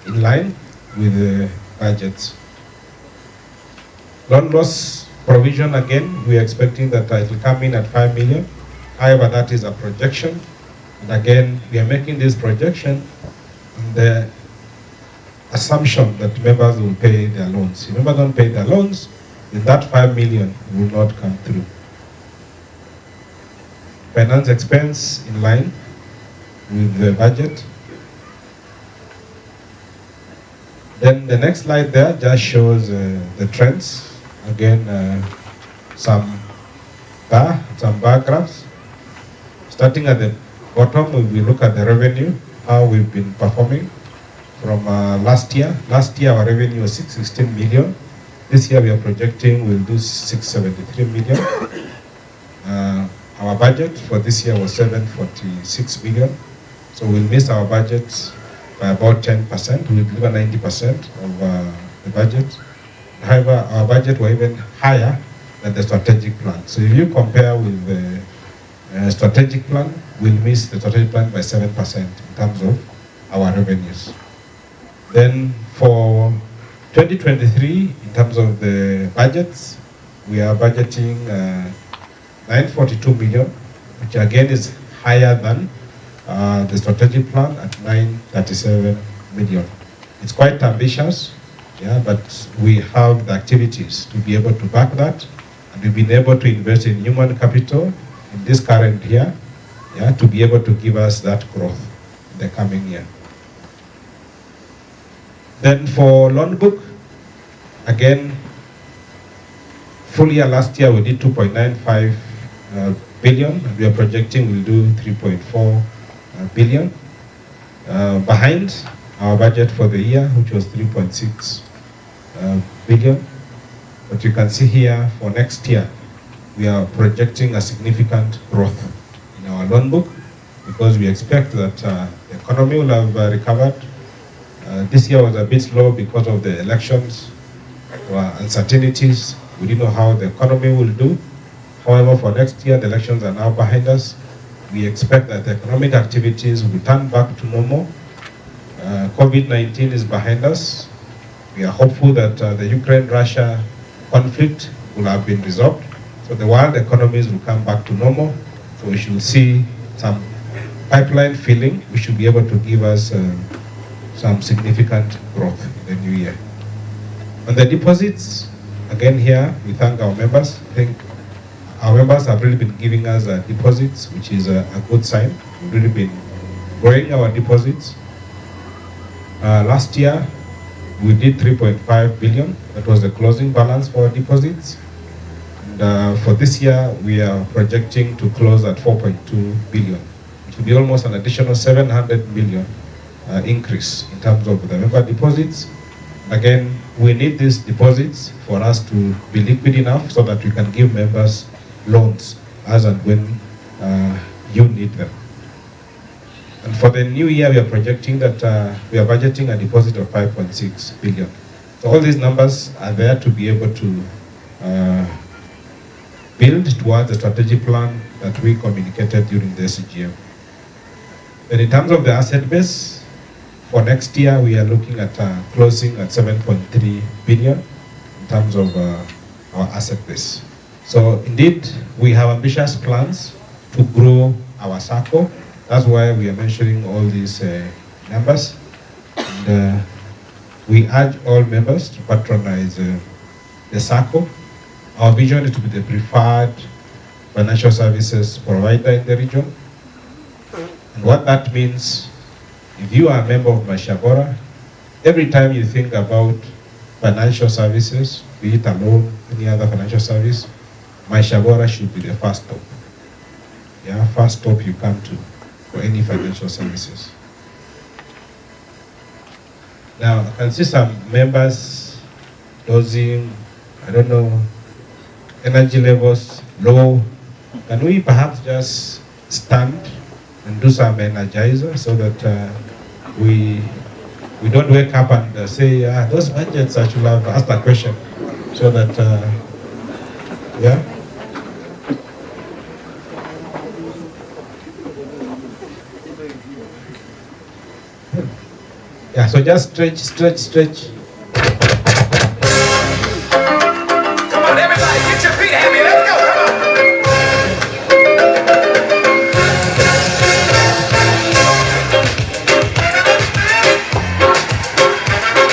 in line with the budgets. Loan loss provision, again, we are expecting that it will come in at 5 million. However, that is a projection. And again, we are making this projection on the assumption that members will pay their loans. If members don't pay their loans, then that 5 million will not come through. Finance expense in line with the budget. Then the next slide there just shows the trends. Again, some bar graphs. Starting at the bottom, we look at the revenue, how we've been performing from last year. Last year our revenue was 616 million. This year we are projecting we'll do 673 million. Our budget for this year was 746 million. So we'll miss our budget by about 10%. We'll deliver 90% of the budget. However, our budget was even higher than the strategic plan. So if you compare with the strategic plan, we'll miss the strategic plan by 7% in terms of our revenues. Then for 2023, in terms of the budgets, we are budgeting 942 million, which again is higher than the strategic plan at 937 million. It's quite ambitious, yeah, but we have the activities to be able to back that, and we've been able to invest in human capital in this current year, yeah, to be able to give us that growth in the coming year. Then for loan book, again, full year last year we did 2.95 billion, and we are projecting we'll do 3.4 billion. Behind our budget for the year, which was 3.6 billion. But you can see here for next year, we are projecting a significant growth in our loan book because we expect that the economy will have recovered. This year was a bit slow because of the elections, uncertainties. We didn't know how the economy will do. However, for next year, the elections are now behind us. We expect that the economic activities will turn back to normal. COVID-19 is behind us. We are hopeful that the Ukraine-Russia conflict will have been resolved. So the world economies will come back to normal. So we should see some pipeline filling, which should be able to give us some significant growth in the new year. On the deposits, again here, we thank our members. I think our members have really been giving us deposits, which is a good sign. We've really been growing our deposits. Last year, we did 3.5 billion. That was the closing balance for our deposits. And for this year, we are projecting to close at 4.2 billion. It will be almost an additional 700 million increase in terms of the member deposits. Again, we need these deposits for us to be liquid enough so that we can give members loans as and when you need them. And for the new year, we are projecting that we are budgeting a deposit of 5.6 billion. So all these numbers are there to be able to build towards the strategic plan that we communicated during the SGM. And in terms of the asset base, for next year, we are looking at closing at 7.3 billion in terms of our asset base. So indeed, we have ambitious plans to grow our Sacco. That's why we are mentioning all these numbers. And we urge all members to patronize the Sacco. Our vision is to be the preferred financial services provider in the region. And what that means, if you are a member of Maisha Bora, every time you think about financial services, be it a loan, any other financial service, Maisha Bora should be the first stop. Yeah, first stop you come to for any financial services. Now, I can see some members dozing, I don't know, energy levels low. Can we perhaps just stand and do some energizer so that we don't wake up and say, those budgets, I should have asked a question, so that, yeah. Yeah, so just stretch, stretch, stretch. Come on, everybody, get your feet happy. Let's go. Come on.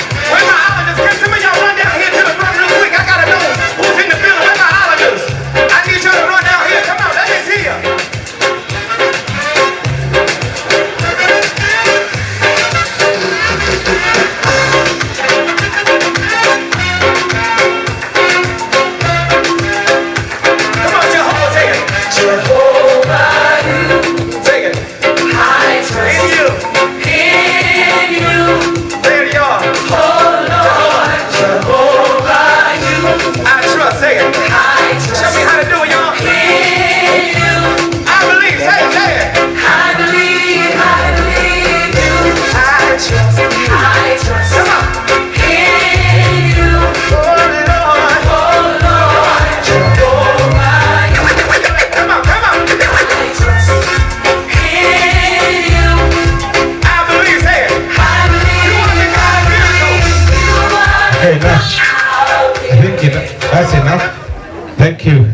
Thank you.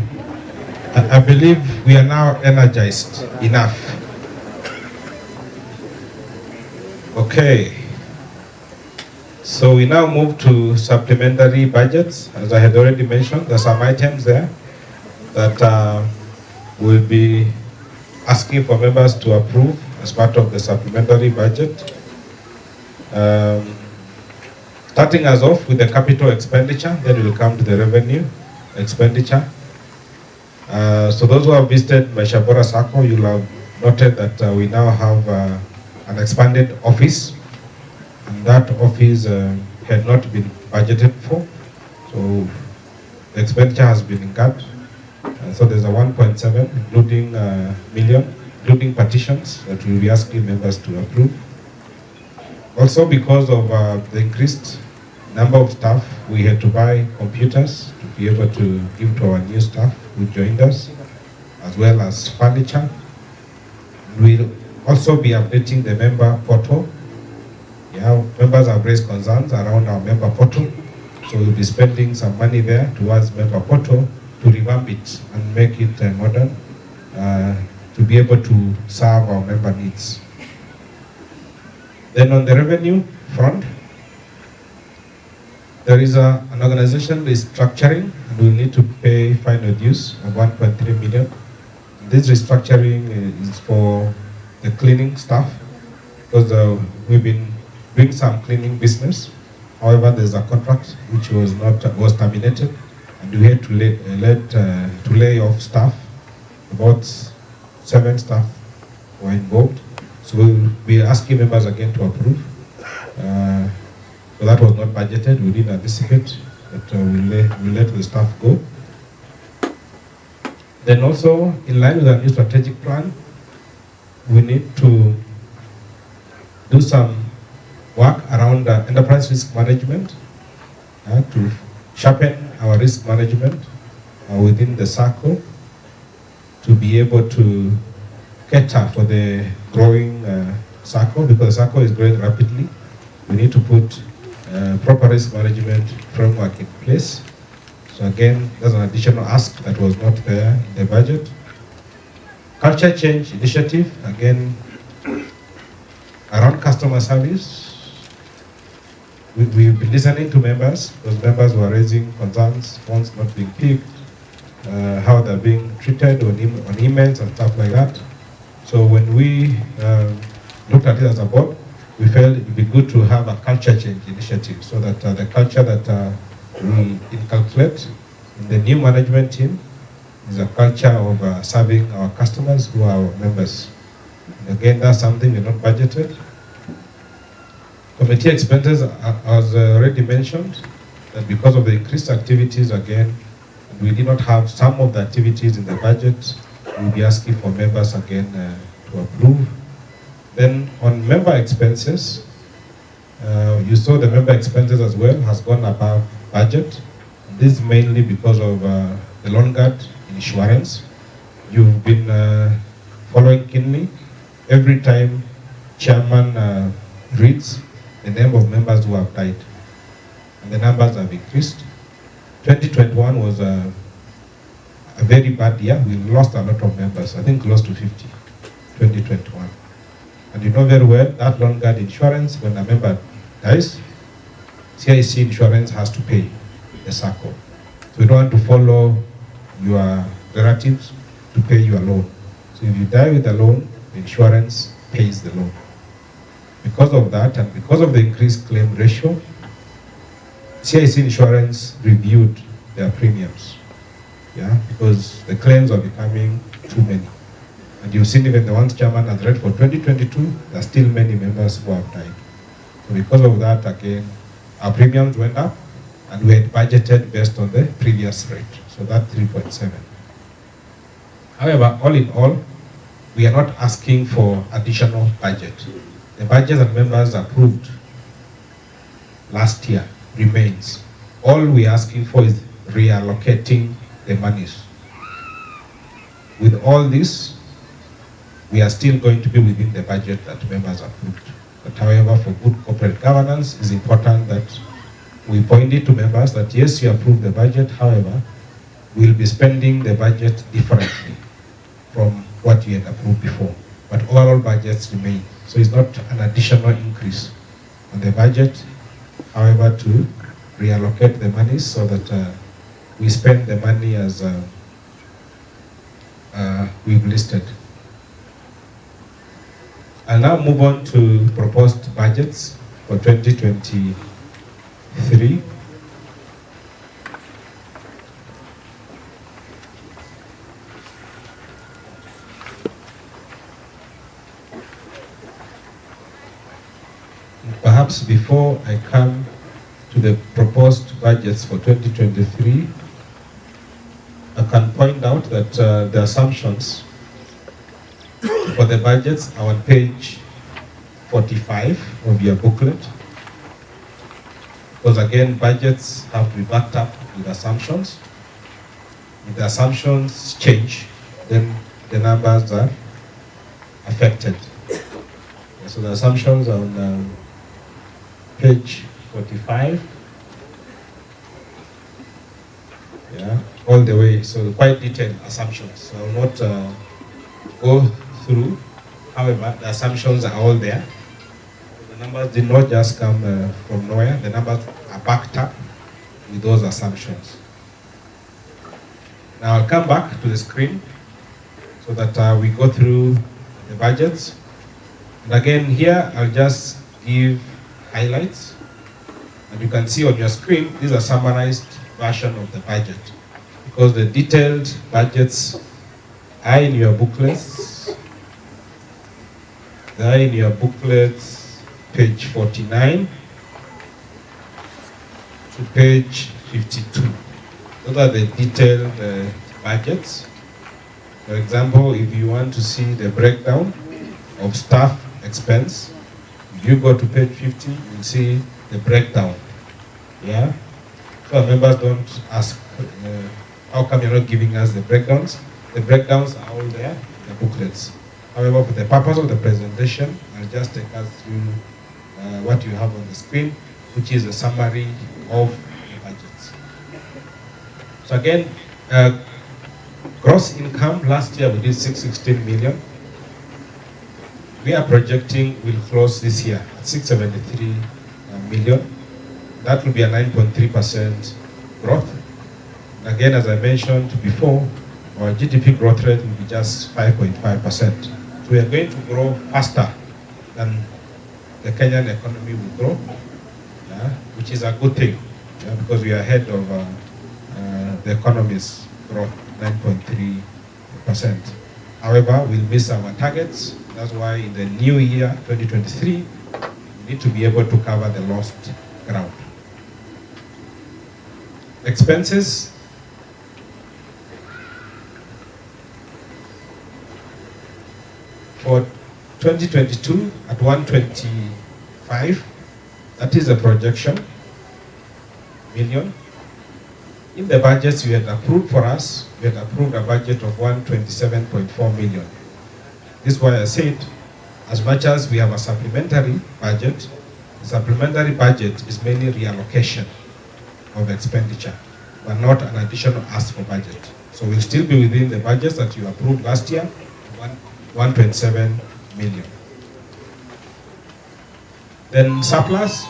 I believe we are now energized enough. Okay. So we now move to supplementary budgets. As I had already mentioned, there are some items there that we'll be asking for members to approve as part of the supplementary budget. Starting us off with the capital expenditure, then we'll come to the revenue expenditure. So those who have visited Maisha Bora Sacco, you'll have noted that we now have an expanded office, and that office had not been budgeted for. So the expenditure has been incurred. So there's a 1.7 including million, including partitions that we'll be asking members to approve. Also, because of the increased number of staff, we had to buy computers to be able to give to our new staff who joined us, as well as furniture. We'll also be updating the member portal. Yeah, members have raised concerns around our member portal, so we'll be spending some money there towards member portal to revamp it and make it modern to be able to serve our member needs. Then on the revenue front, there is an organization restructuring, and we need to pay final dues of 1.3 million. This restructuring is for the cleaning staff, because we've been doing some cleaning business. However, there's a contract which was terminated, and we had to lay off staff. About 7 staff were involved. So we'll be asking members again to approve. So that was not budgeted, we didn't anticipate, but we'll let the staff go. Then also, in line with our new strategic plan, we need to do some work around enterprise risk management to sharpen our risk management within the Sacco to be able to cater for the growing Sacco, because the Sacco is growing rapidly. We need to put proper risk management framework in place. So again, there's an additional ask that was not there in the budget. Culture change initiative, again, around customer service. We've been listening to members. Those members were raising concerns, phones not being picked, how they're being treated on emails and stuff like that. So when we looked at it as a board, we felt it would be good to have a culture change initiative, so that the culture that we inculcate in the new management team is a culture of serving our customers who are our members. And again, that's something we're not budgeted. Committee expenses, as already mentioned, that because of the increased activities, again, we did not have some of the activities in the budget. We'll be asking for members again to approve. Then on member expenses, you saw the member expenses as well has gone above budget. This is mainly because of the loan guard insurance. You've been following keenly. Every time chairman reads the name of members who have died, and the numbers have increased. 2021 was a very bad year. We lost a lot of members, I think close to 50, 2021. And you know very well that loan guard insurance, when a member dies, CIC insurance has to pay the Sacco. So you don't want to follow your relatives to pay your loan. So if you die with a loan, the insurance pays the loan. Because of that, and because of the increased claim ratio, CIC insurance reviewed their premiums. Yeah, because the claims are becoming too many. And you've seen even the ones chairman has read for 2022, there are still many members who have died. So because of that, again, our premiums went up, and we had budgeted based on the previous rate. So that's 3.7. However, all in all, we are not asking for additional budget. The budget that members approved last year remains. All we're asking for is reallocating the monies. With all this, we are still going to be within the budget that members approved. But however, for good corporate governance, it's important that we point it to members that yes, you approve the budget, however, we'll be spending the budget differently from what you had approved before. But overall budgets remain. So it's not an additional increase on the budget, however, to reallocate the money so that we spend the money as we've listed. I'll now move on to proposed budgets for 2023. Perhaps before I come to the proposed budgets for 2023, I can point out that the assumptions for the budgets are on page 45 of your booklet. Because again, budgets have to be backed up with assumptions. If the assumptions change, then the numbers are affected. So the assumptions are on page 45. Yeah, all the way. So quite detailed assumptions. So I will not go through. However, the assumptions are all there. The numbers did not just come from nowhere. The numbers are backed up with those assumptions. Now I'll come back to the screen so that we go through the budgets. And again, here I'll just give highlights. And you can see on your screen, these are summarized version of the budget. Because the detailed budgets are in your booklets. They are in your booklets, page 49 to page 52. Those are the detailed budgets. For example, if you want to see the breakdown of staff expense, if you go to page 50, you'll see the breakdown. Yeah? So members don't ask, how come you're not giving us the breakdowns? The breakdowns are all there in the booklets. However, for the purpose of the presentation, I'll just take us through what you have on the screen, which is a summary of the budgets. So again, gross income last year we did 616 million. We are projecting we'll close this year at 673 million. That will be a 9.3% growth. And again, as I mentioned before, our GDP growth rate will be just 5.5%. So we are going to grow faster than the Kenyan economy will grow, yeah, which is a good thing, yeah, because we are ahead of the economy's growth, 9.3%. However, we'll miss our targets. That's why in the new year, 2023, we need to be able to cover the lost ground. Expenses. For 2022 at 125, that is a projection, million. In the budgets you had approved for us, we had approved a budget of 127.4 million. This is why I said, as much as we have a supplementary budget, the supplementary budget is mainly reallocation of expenditure, but not an additional ask for budget. So we'll still be within the budgets that you approved last year, 127 million. Then surplus,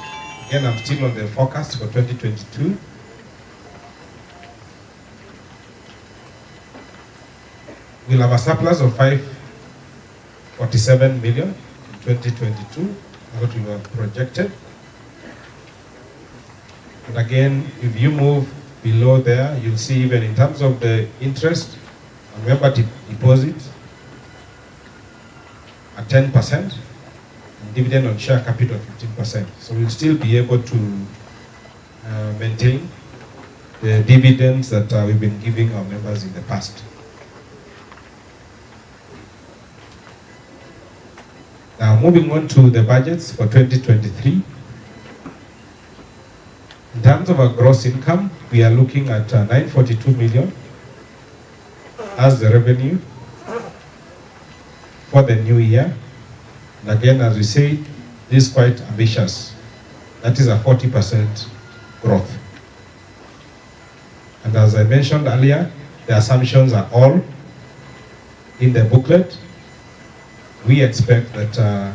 again I'm still on the forecast for 2022. We'll have a surplus of 547 million in 2022, what we were projected. And again, if you move below there, you'll see even in terms of the interest, remember deposit at 10%, and dividend on share capital 15%. So we'll still be able to maintain the dividends that we've been giving our members in the past. Now moving on to the budgets for 2023. In terms of our gross income, we are looking at 942 million as the revenue for the new year. And again, as we say, this is quite ambitious. That is a 40% growth. And as I mentioned earlier, the assumptions are all in the booklet. We expect that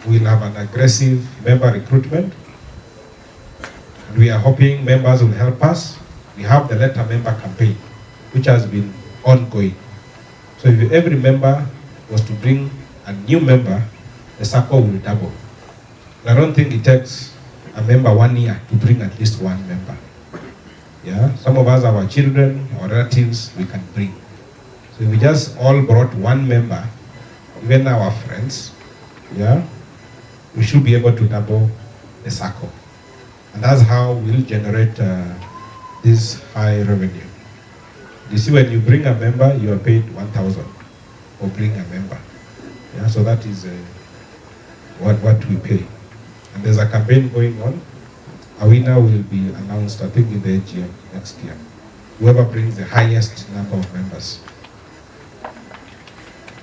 we'll have an aggressive member recruitment. And we are hoping members will help us. We have the letter member campaign, which has been ongoing. So if every member was to bring a new member, the Sacco will double. I don't think it takes a member 1 year to bring at least one member. Yeah, some of us, our children, our relatives, we can bring. So we just all brought one member, even our friends, yeah, we should be able to double the Sacco. And that's how we'll generate this high revenue. You see, when you bring a member, you are paid 1,000 for bringing a member. Yeah, so that is what we pay. And there's a campaign going on. A winner will be announced, I think, in the AGM next year. Whoever brings the highest number of members.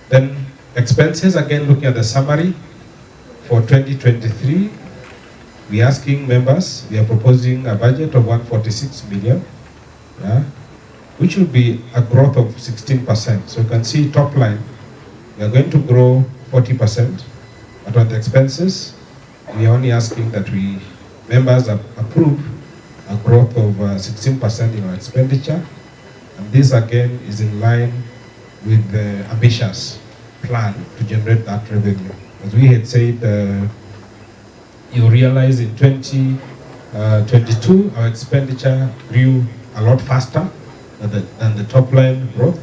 Then expenses, again, looking at the summary for 2023, we're asking members, we are proposing a budget of 146 million, yeah, which will be a growth of 16%. So you can see top line, we are going to grow 40%, but on the expenses, we are only asking that members approve a growth of 16% in our expenditure. And this again is in line with the ambitious plan to generate that revenue. As we had said, you realize in 2022, our expenditure grew a lot faster than the top line growth.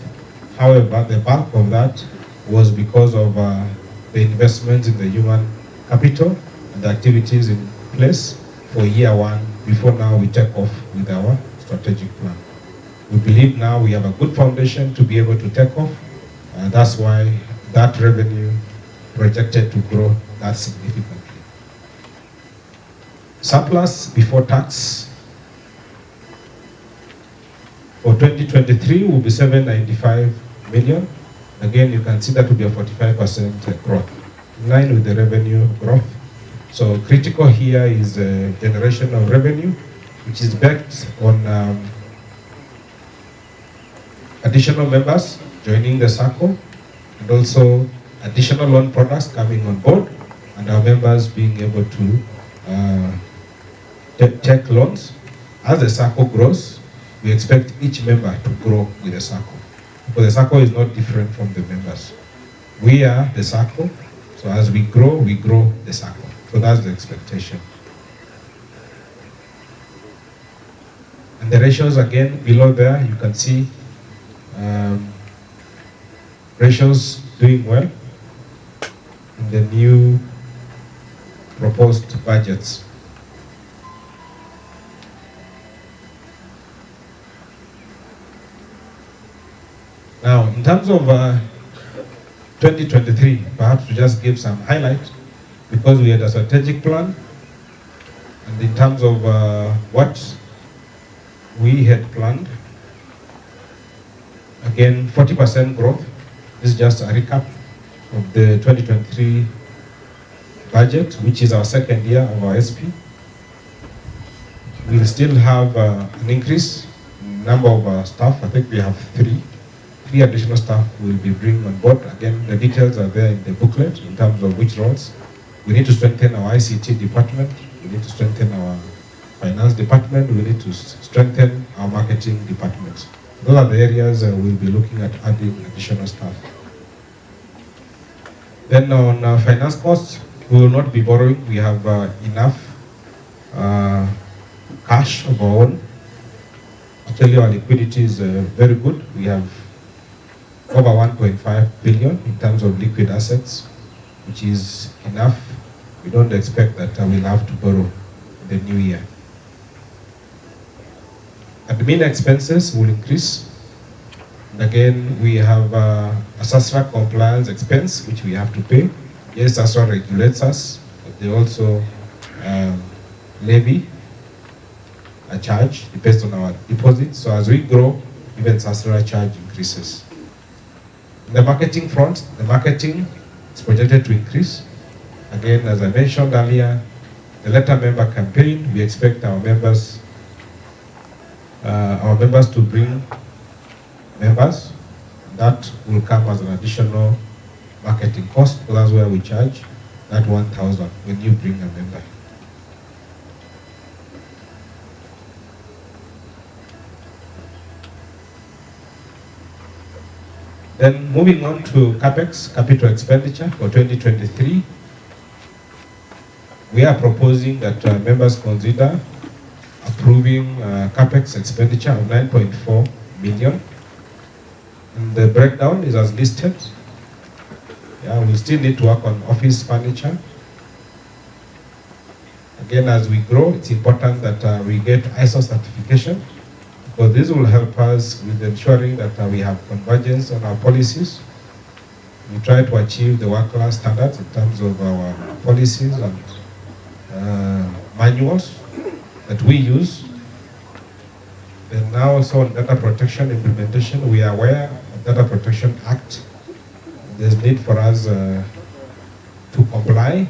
However, the bulk of that was because of the investments in the human capital and the activities in place for year one before now we take off with our strategic plan. We believe now we have a good foundation to be able to take off. That's why that revenue projected to grow that significantly. Surplus before tax for 2023 will be 795 million. Again, you can see that will be a 45% growth, in line with the revenue growth. So critical here is generation of revenue, which is backed on additional members joining the Sacco, and also additional loan products coming on board, and our members being able to take loans. As the Sacco grows, we expect each member to grow with the Sacco, because the Sacco is not different from the members. We are the Sacco, so as we grow the Sacco. So that's the expectation. And the ratios, again, below there, you can see ratios doing well in the new proposed budgets. Now, in terms of 2023, perhaps to just give some highlight, because we had a strategic plan, and in terms of what we had planned, again, 40% growth. This is just a recap of the 2023 budget, which is our second year of our SP. We'll still have an increase in number of staff. I think we have three additional staff we'll be bringing on board. Again, the details are there in the booklet in terms of which roles. We need to strengthen our ICT department. We need to strengthen our finance department. We need to strengthen our marketing departments. Those are the areas we'll be looking at adding additional staff. Then on finance costs, we will not be borrowing. We have enough cash of our own. Actually, our liquidity is very good. We have over 1.5 billion in terms of liquid assets, which is enough. We don't expect that we'll have to borrow in the new year. Admin expenses will increase. And again, we have a SASRA compliance expense, which we have to pay. Yes, SASRA regulates us, but they also levy a charge based on our deposits. So as we grow, even SASRA charge increases. In the marketing front, the marketing is projected to increase. Again, as I mentioned earlier, the letter member campaign, we expect our members our members to bring members. That will come as an additional marketing cost, because that's where we charge that 1,000 when you bring a member. Then moving on to Capex, capital expenditure for 2023, we are proposing that members consider approving Capex expenditure of 9.4 million. And the breakdown is as listed. Yeah, we still need to work on office furniture. Again, as we grow, it's important that we get ISO certification, because this will help us with ensuring that we have convergence on our policies. We try to achieve the world-class standards in terms of our policies and manuals that we use. And now also on data protection implementation, we are aware of Data Protection Act. There's need for us to comply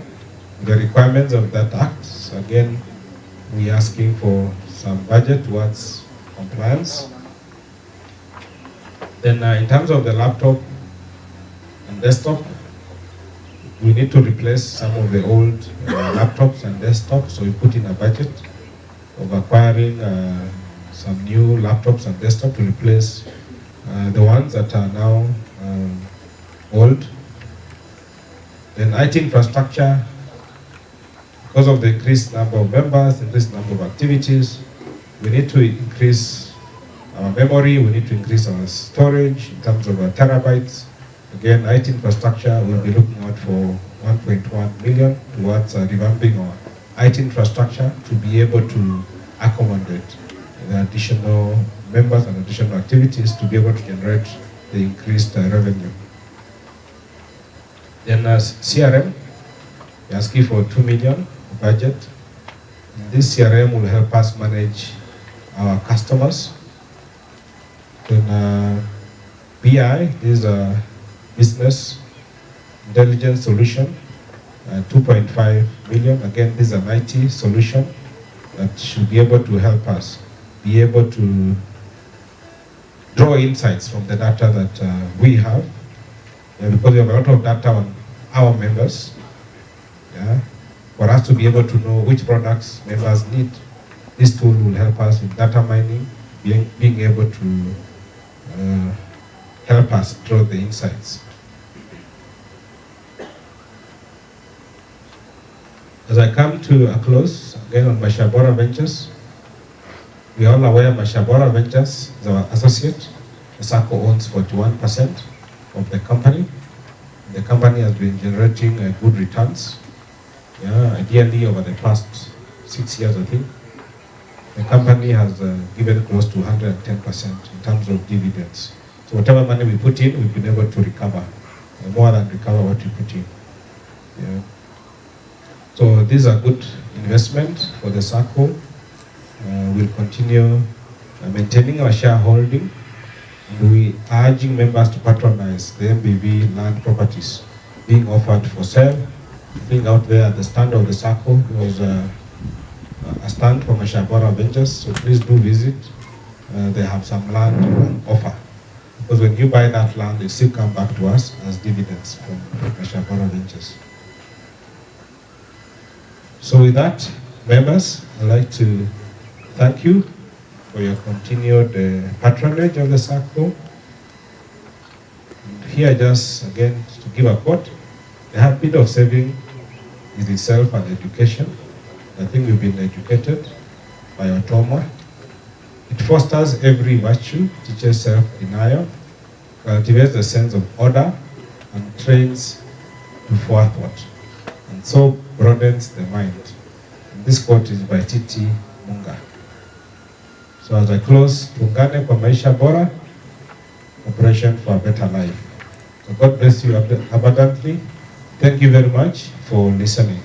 with the requirements of that act. So again, we are asking for some budget towards compliance. Then in terms of the laptop and desktop, we need to replace some of the old laptops and desktops, so we put in a budget of acquiring some new laptops and desktops to replace the ones that are now old. Then IT infrastructure, because of the increased number of members, increased number of activities, we need to increase our memory, we need to increase our storage in terms of terabytes. Again, IT infrastructure, we'll be looking out for 1.1 million towards revamping our IT infrastructure to be able to accommodate the additional members and additional activities to be able to generate the increased revenue. Then as CRM, we're asking for 2 million budget. And this CRM will help us manage our customers. Then BI, this is a business intelligence solution, 2.5 million. Again, this is an IT solution that should be able to help us be able to draw insights from the data that we have, because we have a lot of data on our members. Yeah, for us to be able to know which products members need, this tool will help us in data mining, being able to help us draw the insights. As I come to a close, again on Maisha Bora Ventures, we are all aware Maisha Bora Ventures is our associate. The Sacco owns 41% of the company. The company has been generating good returns. Yeah, ideally over the past 6 years, I think. The company has given close to 110% in terms of dividends. So whatever money we put in, we've been able to recover, more than recover what we put in. Yeah. So these are good investment for the Sacco. We'll continue maintaining our shareholding. And we are urging members to patronize the MBV land properties being offered for sale. Being out there at the stand of the Sacco was a stand from Maisha Bora Ventures, so please do visit. They have some land on offer. Because when you buy that land, it still come back to us as dividends from Maisha Bora Ventures. So with that, members, I'd like to thank you for your continued patronage of the Sacco. And here just, again, to give a quote, the habit of saving is itself an education. I think we've been educated by Otoma. It fosters every virtue, teaches self-denial, cultivates a sense of order, and trains to forethought, and so broadens the mind. And this quote is by Titi Munga. So as I close, tuungane kwa maisha bora, operation for a better life. So God bless you abundantly. Thank you very much for listening.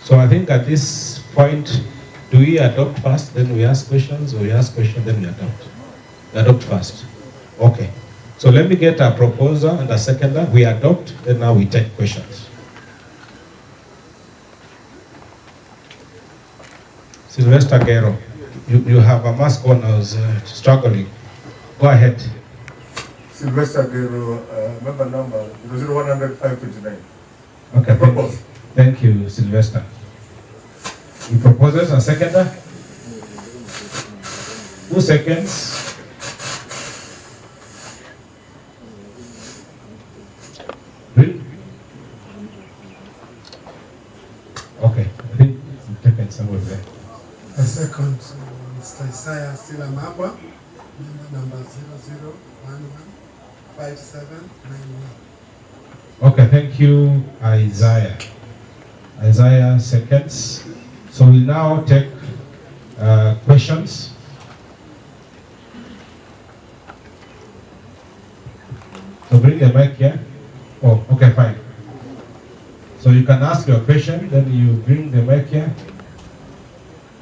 So I think at this point, do we adopt first, then we ask questions, or we ask questions, then we adopt? We adopt first. Okay. So let me get a proposer and a seconder. We adopt, then now we take questions. Sylvester Gero. You have a mask on, I was struggling. Go ahead. Sylvester Gero, member number 0010529. Okay, thank you, Sylvester. He proposes a seconder. Who seconds? Really? Okay, I think it's taken somewhere there. A second, Mr. Isaiah Silamabwa, number 00115791. Okay, thank you, Isaiah. Isaiah seconds. So we'll now take questions. So bring the mic here. Oh, okay, fine. So you can ask your question, then you bring the mic here.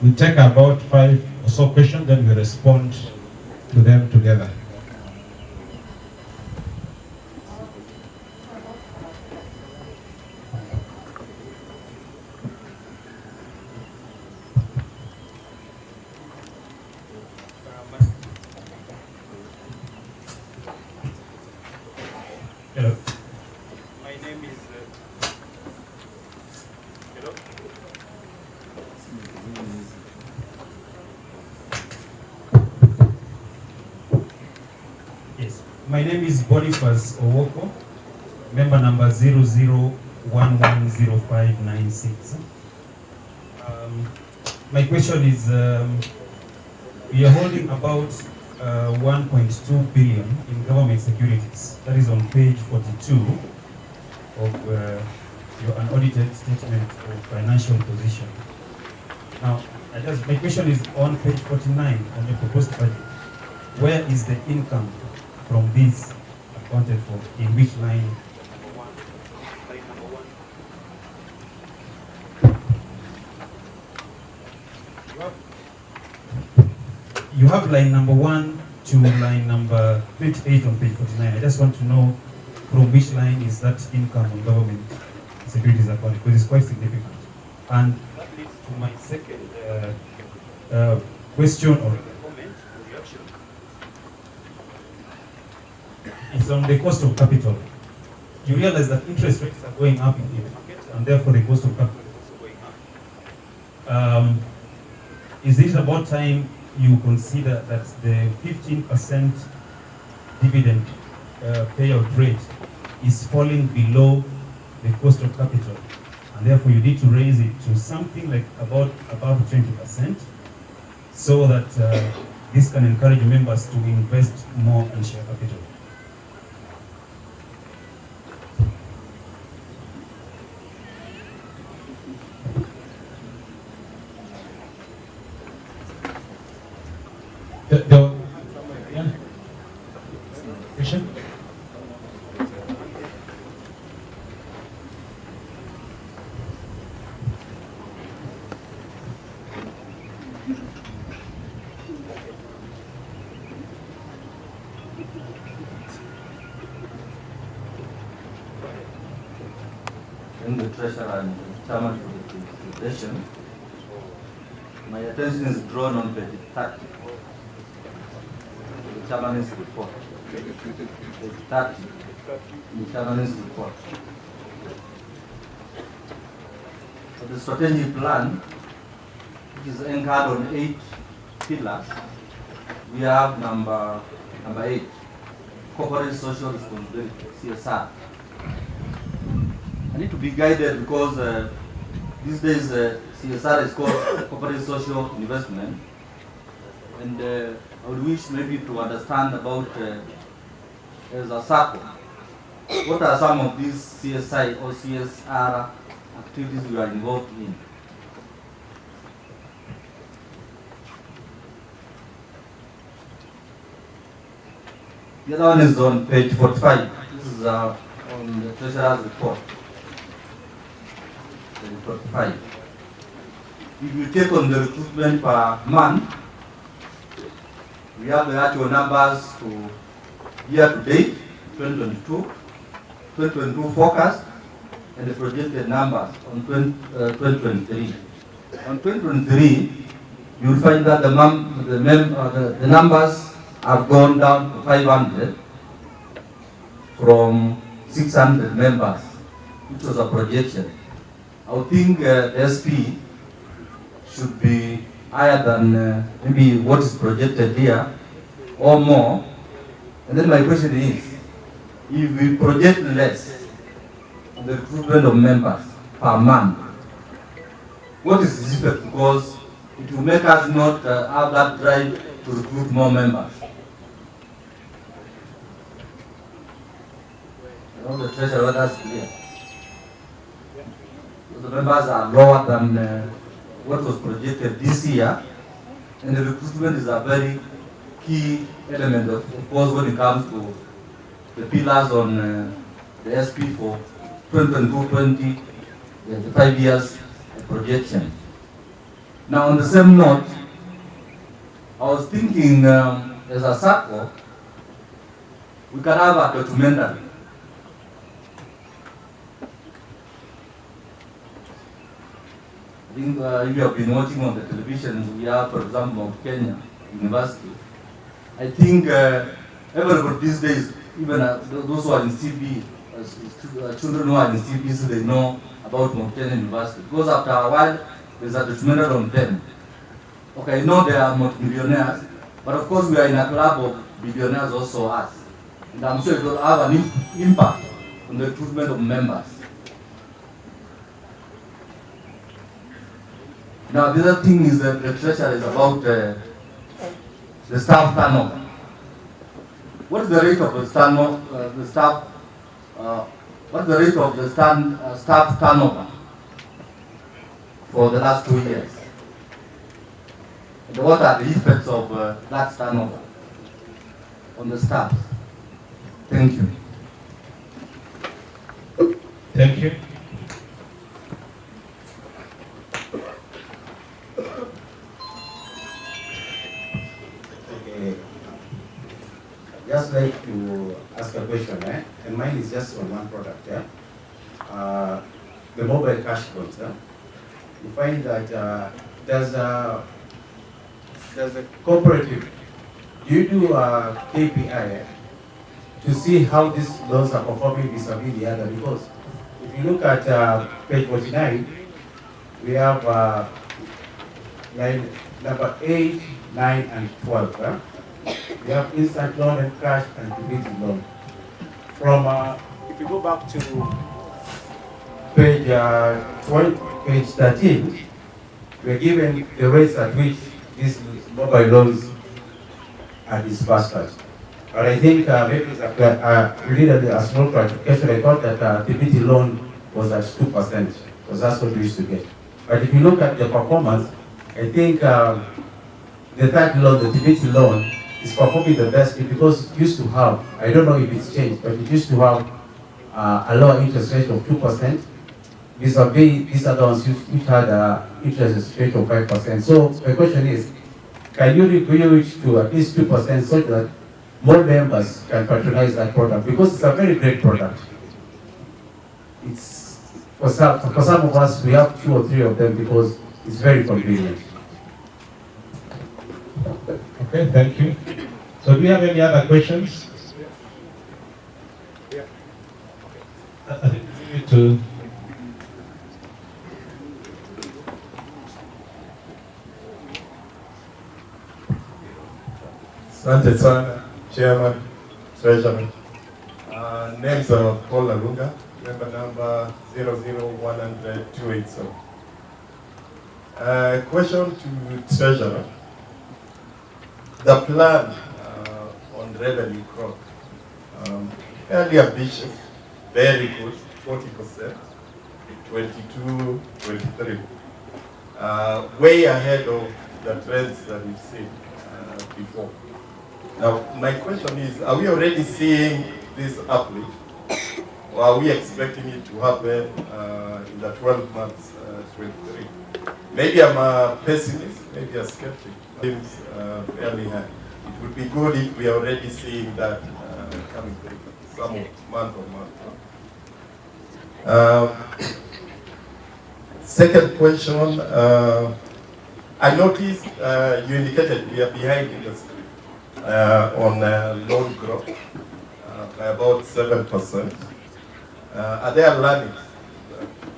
We take about 5 or so questions, then we respond to them together. Hello. My name is. Hello. Yes. My name is Boniface Owoko, member number 00110596. My question is, we are holding about 1.2 billion in government securities. That is on page 42 of your unaudited statement of financial position. Now, my question is on page 49 on the proposed budget. Where is the income from this accounted for? In which line? You have line number 1 to line number 28 on page 49. I just want to know from which line is that income on government securities account, because it's quite significant. And that leads to my second question or comment or reaction. It's on the cost of capital. You realize that interest rates are going up in the market, and therefore the cost of capital is also going up. Is it about time you consider that the 15% dividend payout rate is falling below the cost of capital, and therefore you need to raise it to something like about above 20%, so that this can encourage members to invest more in share capital? Question? In the treasurer and chairman for the presentation, my attention is drawn on page 30. The chairman's report. Page 30. The chairman's report. So the strategic plan, which is anchored on 8 pillars, we have number 8, corporate social responsibility, CSR. I need to be guided because these days CSR is called corporate social investment, and I would wish maybe to understand about as a Sacco, what are some of these CSI or CSR activities we are involved in? The other one is on page 45. This is on the Treasurer's report. Page 45. If you take on the recruitment per month, we have the actual numbers to year to date, 2022 forecast, and the projected numbers on 2023. On 2023, you will find that the numbers have gone down to 500 from 600 members, which was a projection. I would think the SP should be higher than maybe what is projected here or more. And then my question is, if we project less on the recruitment of members per month, what is the effect? Because it will make us not have that drive to recruit more members. I know the treasurer, whether that's clear. The members are lower than what was projected this year, and the recruitment is a very key element, of course, when it comes to the pillars on the SP for 2022-20, the 5 years projection. Now, on the same note, I was thinking as a Sacco, we can have a documentary. I think if you have been watching on the television, we have, for example, Mount Kenya University. I think everybody these days, even those who are in CB, children who are in CBs, they know about Mount Kenya University. Because after a while, there's a documentary on them. Okay, I know they are multi-millionaires, but of course we are in a club of billionaires also us. And I'm sure it will have an impact on the recruitment of members. Now, the other thing is that the treasurer is about the staff turnover. What is the rate of the staff? What is the rate of the staff turnover for the last 2 years? And what are the effects of that turnover on the staff? Thank you. Thank you. Just like to ask a question, and mine is just on one product. The mobile cash loans. You find that there's a cooperative. Do you do a KPI to see how these loans are performing vis-a-vis the other? Because if you look at page 49, we have number 8, 9, and 12. We have instant loan and cash and liquidity loan. From if you go back to page 13, we are given the rates at which these mobile loans are disbursed at. But I think maybe we needed a small clarification. I thought that liquidity loan was at 2%, because that's what we used to get. But if you look at the performance, I think the third loan, the liquidity loan, is performing the best because it used to have, I don't know if it's changed, but it used to have a lower interest rate of 2%, vis-a-vis these other ones which had an interest rate of 5%. So my question is, can you reach to at least 2% so that more members can patronize that product? Because it's a very great product. It's for some of us, we have 2 or 3 of them because it's very convenient. Okay, thank you. So do we have any other questions? Yeah. I think we need to... Asante sana, Chairman, Treasurer. Names are Paul Larunga, member number 00100-287. Question to Treasurer. The plan on revenue growth, fairly ambitious, very good, 40%, 22-23. Way ahead of the trends that we've seen before. Now, my question is, are we already seeing this uplift, or are we expecting it to happen in the 12 months, 23? Maybe I'm a pessimist, maybe a skeptic. Seems fairly high. It would be good if we are already seeing that coming through, some month on month. Second question, I noticed you indicated we are behind industry on loan growth by about 7%. Are there learnings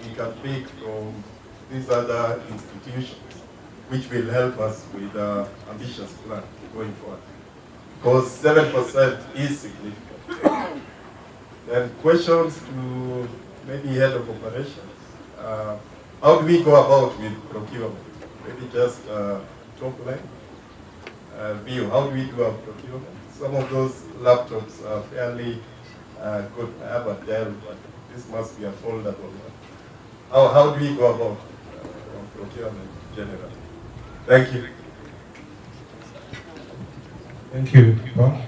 we can take from these other institutions which will help us with ambitious plan going forward? Because 7% is significant. Then questions to maybe head of operations. How do we go about with procurement? Maybe just top line view. How do we do our procurement? Some of those laptops are fairly good. I have a Dell, but this must be a foldable one. How do we go about procurement generally? Thank you. Thank you, Paul.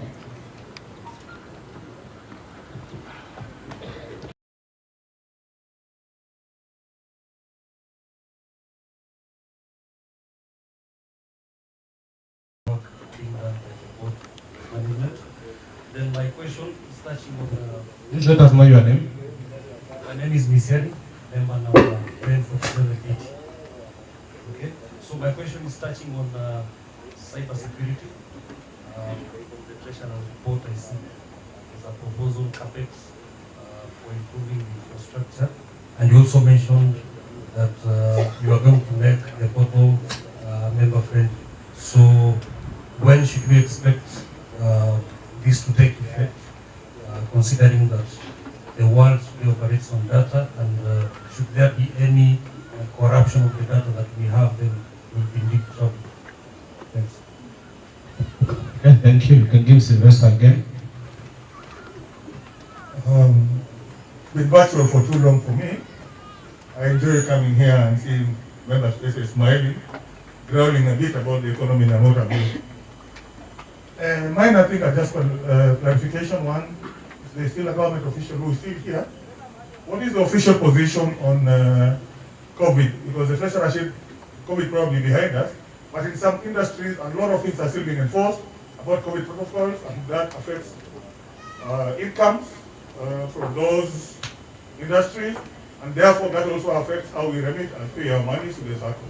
Then my question is touching on please let us know your name. My name is Miseri, member number 10 for delegate. Okay, so my question is touching on cyber security. From the treasurer report I see there's a proposal Capex for improving the infrastructure, and you also mentioned that you are going to make the portal member friendly. So when should we expect this to take effect, considering that the world operates on data, and should there be any corruption of the data that we have, then we'll be in big trouble. Thanks. Okay, thank you. You can give Sylvester again. Been virtual for too long for me. I enjoy coming here and seeing members' faces smiling, growling a bit about the economy and what about. Mine, I think, are just clarification. One, there's still a government official who is still here. What is the official position on COVID? Because the treasurer said COVID probably behind us, but in some industries, a lot of things are still being enforced about COVID protocols, and that affects incomes from those industries, and therefore that also affects how we remit and pay our money to the Sacco.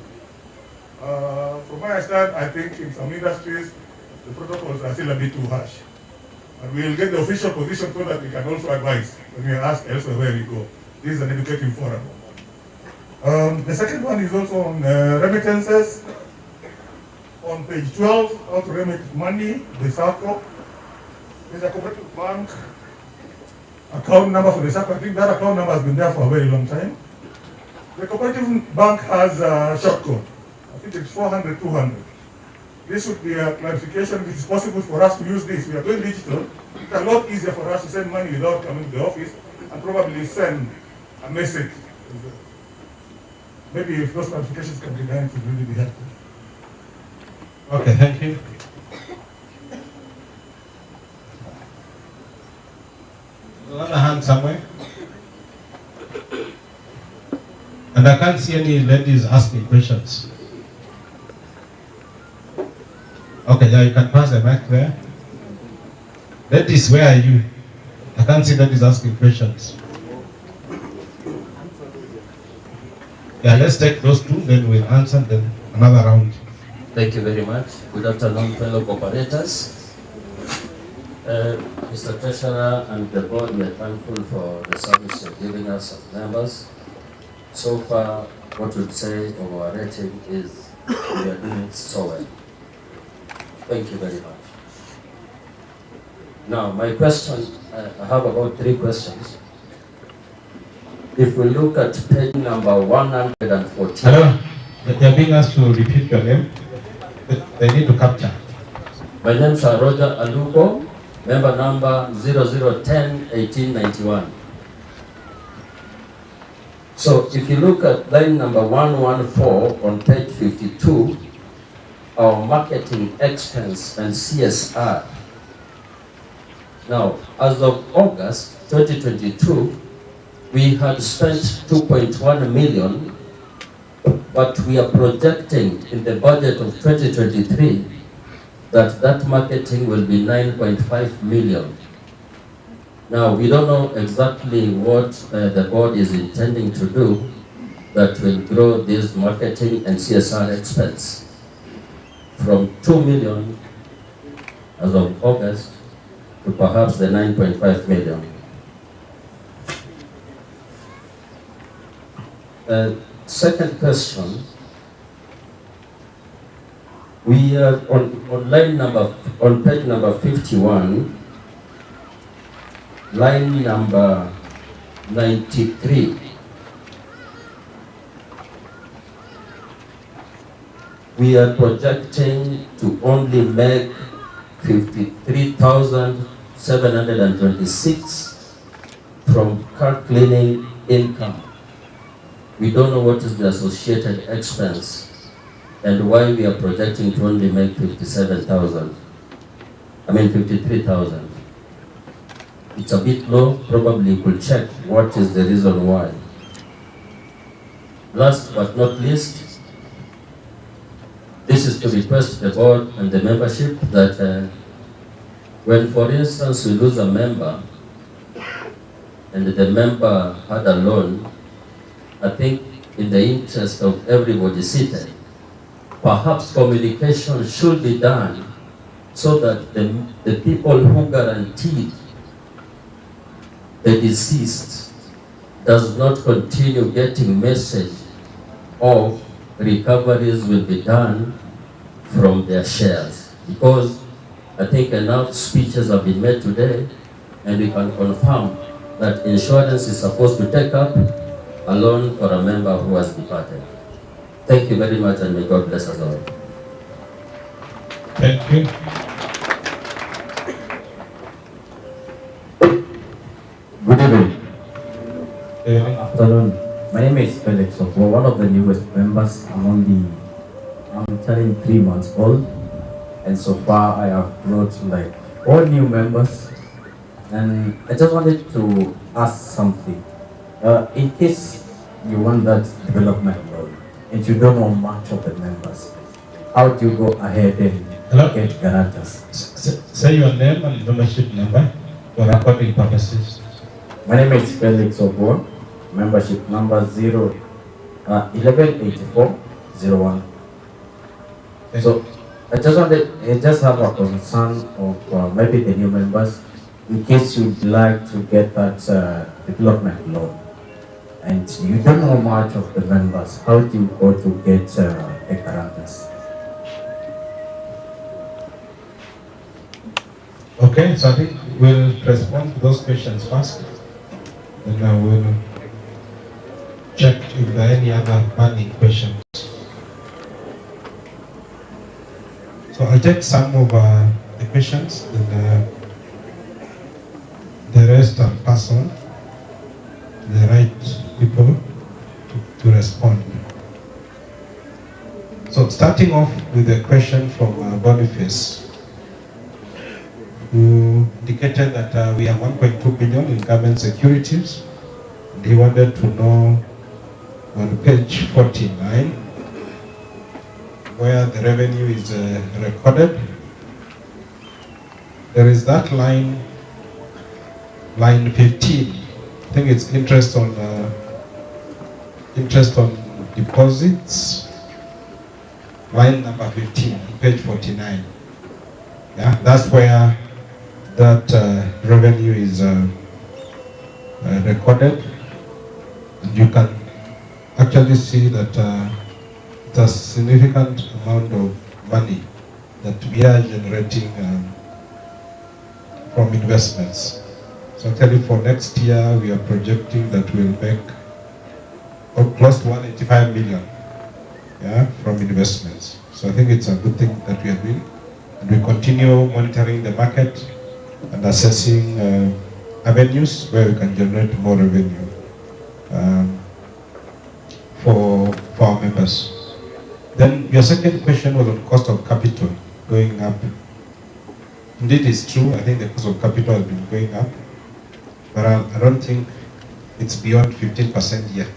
From my understanding, I think in some industries, the protocols are still a bit too harsh. And we will get the official position so that we can also advise when we ask elsewhere where we go. This is an educative forum. The second one is also on remittances. On page 12, how to remit money, the Sacco. There's a cooperative bank account number for the Sacco. I think that account number has been there for a very long time. The cooperative bank has a short code. I think it's 400-200. This would be a clarification if it's possible for us to use this. We are going digital. It's a lot easier for us to send money without coming to the office and probably send a message. Maybe if those clarifications can be done, it would really be helpful. Okay, thank you. Another hand somewhere. And I can't see any ladies asking questions. Okay, yeah, you can pass the mic there. Ladies, where are you? I can't see ladies asking questions. Yeah, let's take those two, then we'll answer them another round. Thank you very much. Good afternoon, fellow cooperators. Mr. Treasurer and the board, we are thankful for the service you're giving us as members. So far, what we'd say of our rating is we are doing so well. Thank you very much. Now, my question, I have about 3 questions. If we look at page number 114. Hello, they're being asked to repeat your name. They need to capture. My name is Roger Aluko, member number 0010-1891. So if you look at line number 114 on page 52, our marketing expense and CSR. Now, as of August 2022, we had spent 2.1 million, but we are projecting in the budget of 2023 that marketing will be 9.5 million. Now, we don't know exactly what the board is intending to do that will grow this marketing and CSR expense. from 2 million as of August to perhaps the 9.5 million. Second question, we are on page number 51, line number 93. We are projecting to only make 53,726 from car cleaning income. We don't know what is the associated expense and why we are projecting to only make 53,000. It's a bit low, probably you could check what is the reason why. Last but not least, this is to request the board and the membership that when, for instance, we lose a member and the member had a loan, I think in the interest of everybody seated, perhaps communication should be done so that the people who guaranteed the deceased does not continue getting message of recoveries will be done from their shares. Because I think enough speeches have been made today and we can confirm that insurance is supposed to take up a loan for a member who has departed. Thank you very much and may God bless us all. Thank you. Good evening. Good afternoon. My name is Felix Sacco, one of the newest members. I'm turning 3 months old, and so far I have brought like all new members. And I just wanted to ask something. In case you want that development loan and you don't know much of the members, how do you go ahead and get guarantors? Say your name and membership number for recording purposes. My name is Felix Sacco, membership number 118401. So I just have a concern of maybe the new members, in case you'd like to get that development loan and you don't know much of the members, how do you go to get the guarantors? Okay, so I think we'll respond to those questions first, and I will check if there are any other burning questions. So I'll take some of the questions, and the rest are pass on to the right people to respond. So starting off with a question from Boniface, who indicated that we have 1.2 billion in government securities. And he wanted to know on page 49 where the revenue is recorded. There is that line 15. I think it's interest on deposits. Line number 15, page 49. Yeah, that's where that revenue is recorded. And you can actually see that it's a significant amount of money that we are generating from investments. So actually for next year, we are projecting that we'll make close to 185 million from investments. So I think it's a good thing that we are doing. And we continue monitoring the market and assessing avenues where we can generate more revenue for our members. Then your second question was on cost of capital going up. Indeed, it's true. I think the cost of capital has been going up, but I don't think it's beyond 15% yet.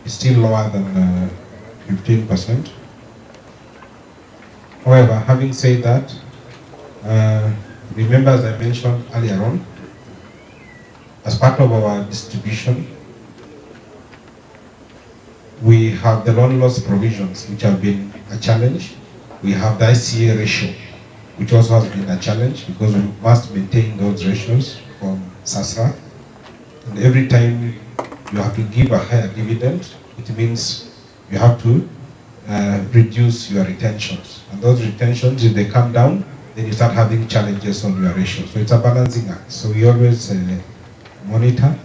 It's still lower than 15%. However, having said that, remember, as I mentioned earlier on, as part of our distribution, we have the loan loss provisions, which have been a challenge. we have the ICA ratio, which also has been a challenge because we must maintain those ratios from SASRA. And every time you have to give a higher dividend, it means you have to reduce your retentions. And those retentions, if they come down, then you start having challenges on your ratio. So it's a balancing act. So we always monitor.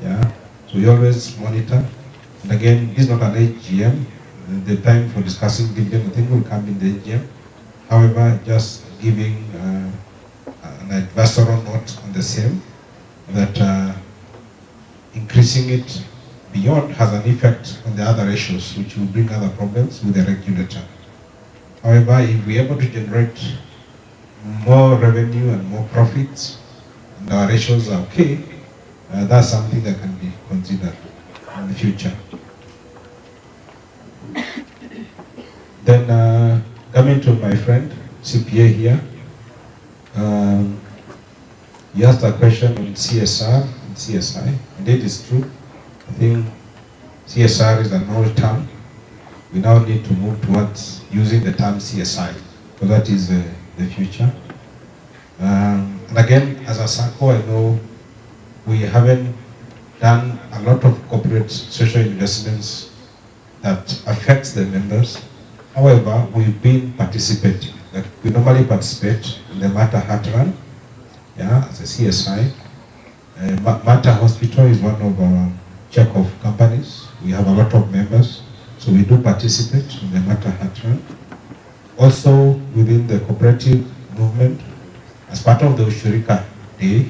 Yeah. So we always monitor. And again, this is not an AGM. The time for discussing dividend, I think, will come in the AGM. However, just giving an advisory note on the same, that increasing it beyond has an effect on the other ratios, which will bring other problems with the regulator. However, if we're able to generate more revenue and more profits, and our ratios are okay, that's something that can be considered in the future. Then coming to my friend, CPA here, he asked a question on CSR and CSI, and it is true. I think CSR is an old term. We now need to move towards using the term CSI, because that is the future. And again, as a Sacco, I know we haven't done a lot of corporate social investments that affects the members. However, we've been participating. Like we normally participate in the Matter Heart Run, yeah, as a CSI. Matter Hospital is one of our check of companies. We have a lot of members, so we do participate in the Matter Heart Run. Also, within the cooperative movement, as part of the Ushirika Day,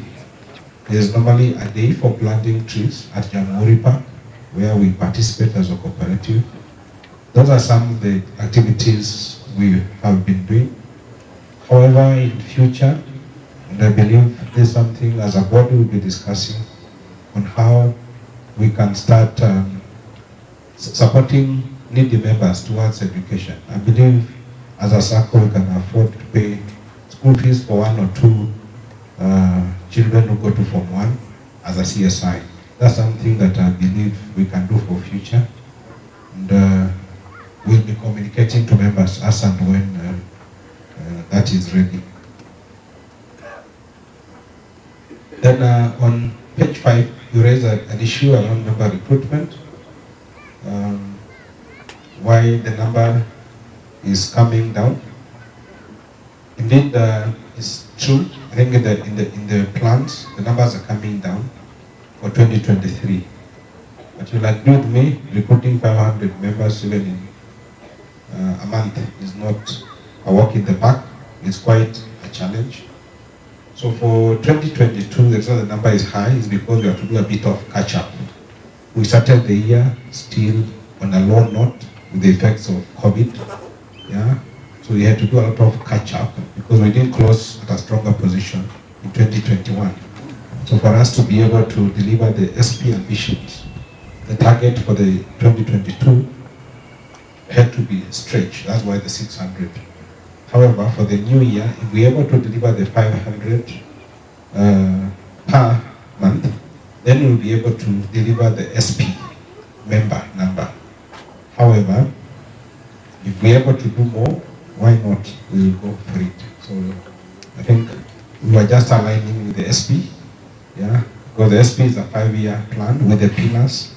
there's normally a day for planting trees at Jamhuri Park, where we participate as a cooperative. Those are some of the activities we have been doing. However, in future, and I believe there's something as a board we'll be discussing on how we can start supporting needy members towards education. I believe as a Sacco we can afford to pay school fees for 1 or 2 children who go to Form 1 as a CSI. That's something that I believe we can do for future. And we'll be communicating to members as and when that is ready. Then on page 5, you raise an issue around member recruitment. Why the number is coming down. Indeed, it's true. I think in the plans, the numbers are coming down for 2023. But you'll agree with me, recruiting 500 members even in a month is not a walk in the park. It's quite a challenge. So for 2022, the reason the number is high is because we have to do a bit of catch-up. We started the year still on a low note with the effects of COVID. Yeah. So we had to do a lot of catch-up because we didn't close at a stronger position in 2021. So for us to be able to deliver the SP ambitions, the target for the 2022 had to be stretched. That's why the 600. However, for the new year, if we're able to deliver the 500 per month, then we'll be able to deliver the SP member number. However, if we're able to do more, why not? We will go for it. So I think we are just aligning with the SP, yeah, because the SP is a 5-year plan with the pillars.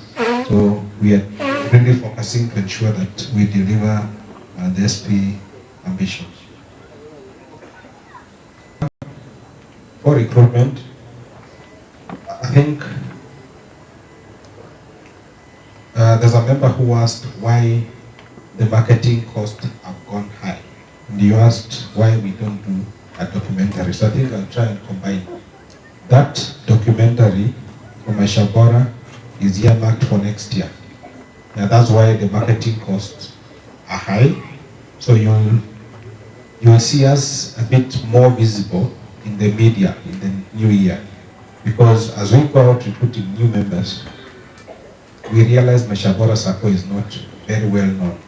So we are really focusing to ensure that we deliver the SP ambitions. For recruitment, I think there's a member who asked why the marketing costs have gone high. And you asked why we don't do a documentary. So I think I'll try and combine. That documentary from Maisha Bora is earmarked for next year. And that's why the marketing costs are high. So you'll see us a bit more visible in the media in the new year. Because as we go out recruiting new members, we realize Maisha Bora Sacco is not very well known.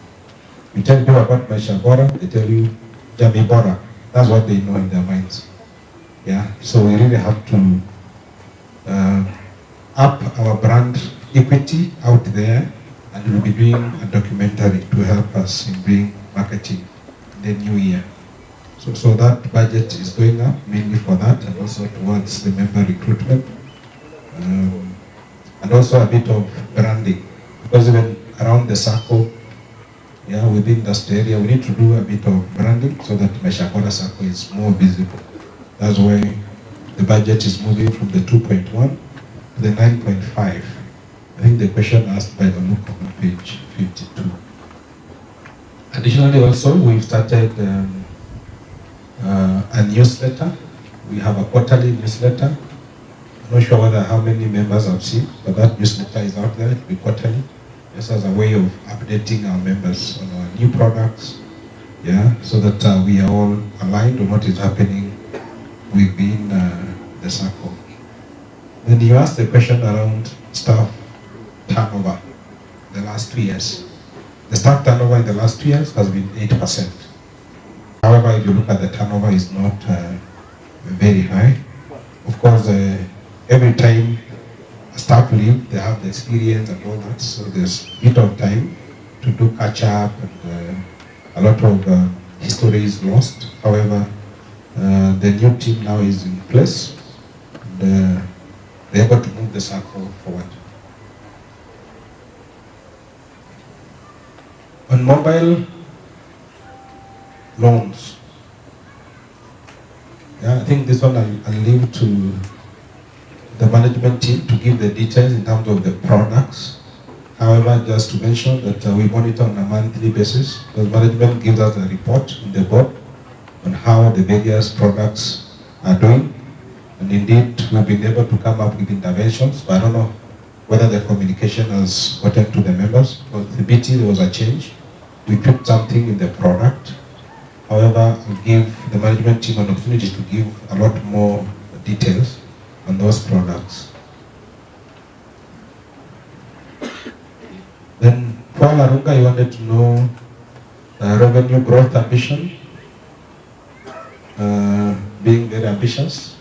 You tell people about Maisha Bora, they tell you Jamii Bora. That's what they know in their minds. Yeah, so we really have to up our brand equity out there, and we'll be doing a documentary to help us in doing marketing the new year. So that budget is going up mainly for that, and also towards the member recruitment, and also a bit of branding, because even around the Sacco, yeah, within that area, we need to do a bit of branding so that Maisha Sacco is more visible. That's why the budget is moving from the 2.1 to the 9.5. I think the question asked by Oluko on page 52. Additionally, also, we've started a newsletter. We have a quarterly newsletter. I'm not sure whether how many members have seen, but that newsletter is out there. It will be quarterly, just as a way of updating our members on our new products, yeah, so that we are all aligned on what is happening within the Sacco. Then you asked the question around staff turnover the last 2 years. The staff turnover in the last 2 years has been 8%. However, if you look at the turnover, is not very high. Of course, every time staff leave, they have the experience and all that, so there's a bit of time to do catch up, and a lot of history is lost. However, the new team now is in place, and they're able to move the Sacco forward. On mobile loans, yeah, I think this one I'll leave to the management team to give the details in terms of the products. However, just to mention that we monitor on a monthly basis. The management gives us a report in the board on how the various products are doing. And indeed, we've been able to come up with interventions, but I don't know whether the communication has gotten to the members. For the BT, there was a change. We put something in the product. However, we give the management team an opportunity to give a lot more details on those products. Then, Paul Arunga, you wanted to know revenue growth ambition, being very ambitious.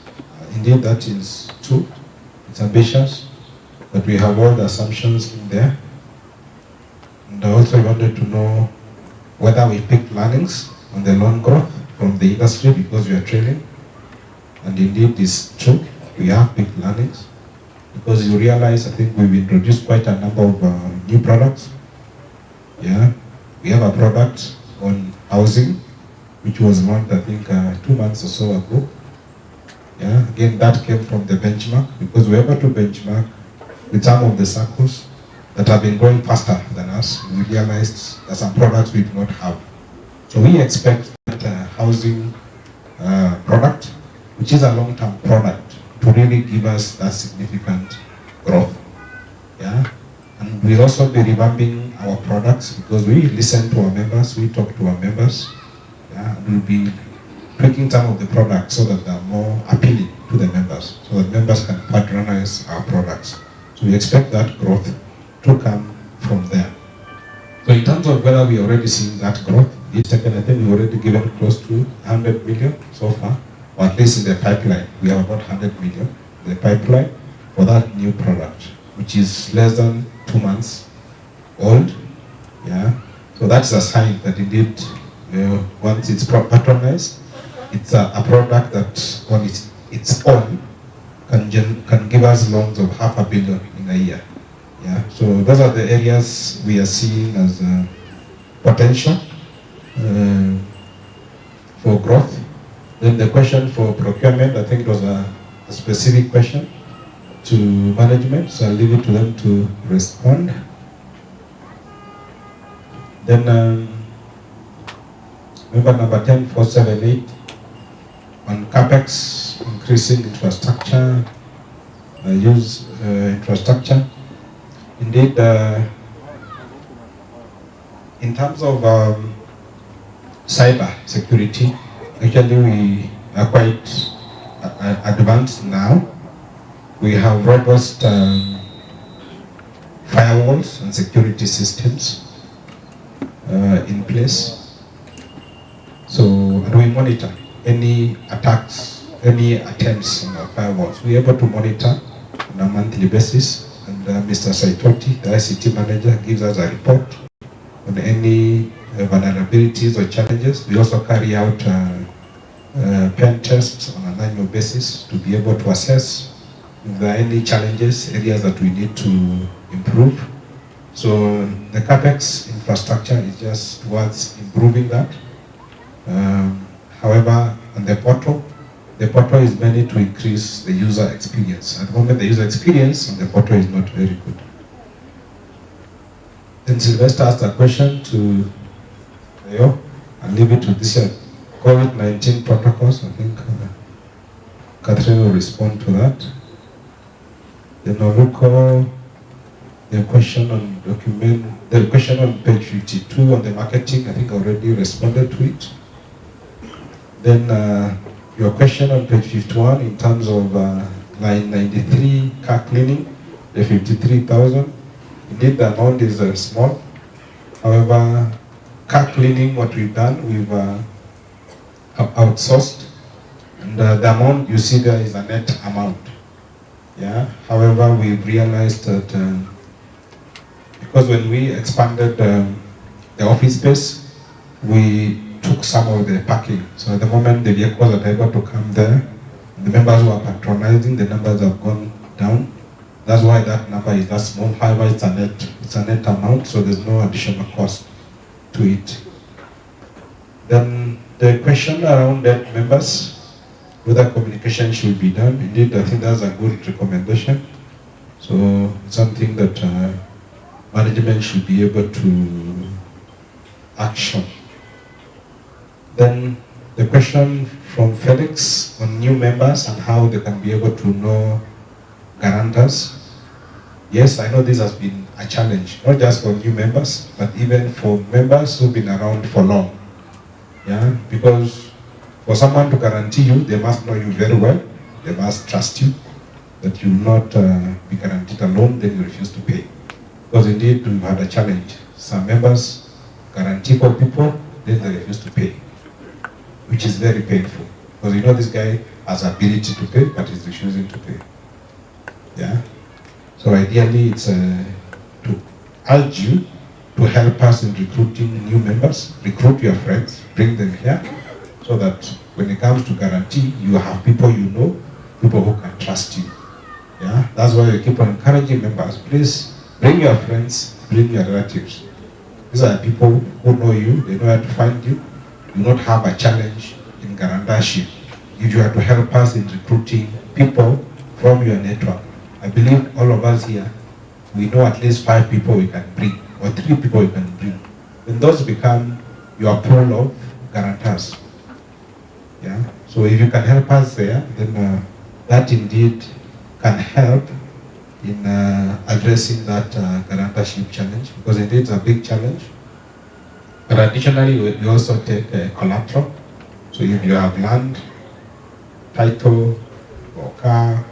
Indeed, that is true. It's ambitious, but we have all the assumptions in there. And I also wanted to know whether we picked learnings on the loan growth from the industry because we are trailing. And indeed, it's true. We have picked learnings because you realize, I think we've introduced quite a number of new products. Yeah, we have a product on housing, which was launched, I think, 2 months or so ago. Yeah, again, that came from the benchmark because we were able to benchmark with some of the Saccos that have been growing faster than us. We realized that some products we do not have. So we expect that housing product, which is a long-term product, to really give us that significant growth. Yeah, and we'll also be revamping our products because we listen to our members, we talk to our members. Yeah, and we'll be tweaking some of the products so that they're more appealing to the members, so that members can patronize our products. So we expect that growth to come from there. So in terms of whether we already seeing that growth, each second, I think we've already given close to 100 million so far, or at least in the pipeline. We have about 100 million in the pipeline for that new product, which is less than 2 months old. Yeah, so that's a sign that indeed, once it's patronized, it's a product that on its own can give us loans of 500 million in a year. Yeah, so those are the areas we are seeing as potential for growth. Then the question for procurement, I think it was a specific question to management, so I'll leave it to them to respond. Then member number 10478 on Capex, increasing infrastructure, infrastructure. Indeed, in terms of cyber security, actually we are quite advanced now. We have robust firewalls and security systems in place. So, and we monitor any attacks, any attempts on our firewalls. We are able to monitor on a monthly basis, and Mr. Saitoti, the ICT manager, gives us a report on any vulnerabilities or challenges. We also carry out pen tests on an annual basis to be able to assess if there are any challenges, areas that we need to improve. So the Capex infrastructure is just towards improving that. However, on the portal is mainly to increase the user experience. At the moment, the user experience on the portal is not very good. Then Sylvester asked a question to Leo. I'll leave it to this year. COVID-19 protocols, I think Catherine will respond to that. Then Oluko, the question on document, the question on page 52 on the marketing, I think I already responded to it. Then your question on page 51 in terms of line 93 car cleaning, the 53,000. Indeed, the amount is small. However, car cleaning, what we've done, we've outsourced, and the amount you see there is a net amount. Yeah. However, we've realized that because when we expanded the office space, we took some of the parking. So at the moment, the vehicles are able to come there. The members who are patronizing, the numbers have gone down. That's why that number is that small. However, it's a net amount, so there's no additional cost to it. Then the question around debt members, whether communication should be done. Indeed, I think that's a good recommendation. So it's something that management should be able to action. Then the question from Felix on new members and how they can be able to know guarantors. Yes, I know this has been a challenge, not just for new members, but even for members who've been around for long. Yeah, because for someone to guarantee you, they must know you very well, they must trust you, that you will not be guaranteed a loan, then you refuse to pay. Because indeed, we've had a challenge. Some members guarantee for people, then they refuse to pay, which is very painful. Because you know this guy has ability to pay, but he's refusing to pay. Yeah. So ideally, it's to urge you to help us in recruiting new members, recruit your friends, bring them here, so that when it comes to guarantee, you have people you know, people who can trust you. Yeah. That's why we keep on encouraging members. Please bring your friends, bring your relatives. These are people who know you, they know how to find you. You do not have a challenge in guarantorship. If you are to help us in recruiting people from your network, I believe all of us here, we know at least 5 people we can bring, or 3 people we can bring. Then those become your pool of guarantors. Yeah. So if you can help us there, then that indeed can help in addressing that guarantorship challenge, because indeed it's a big challenge. But additionally, we also take collateral. So if you have land, title, or car,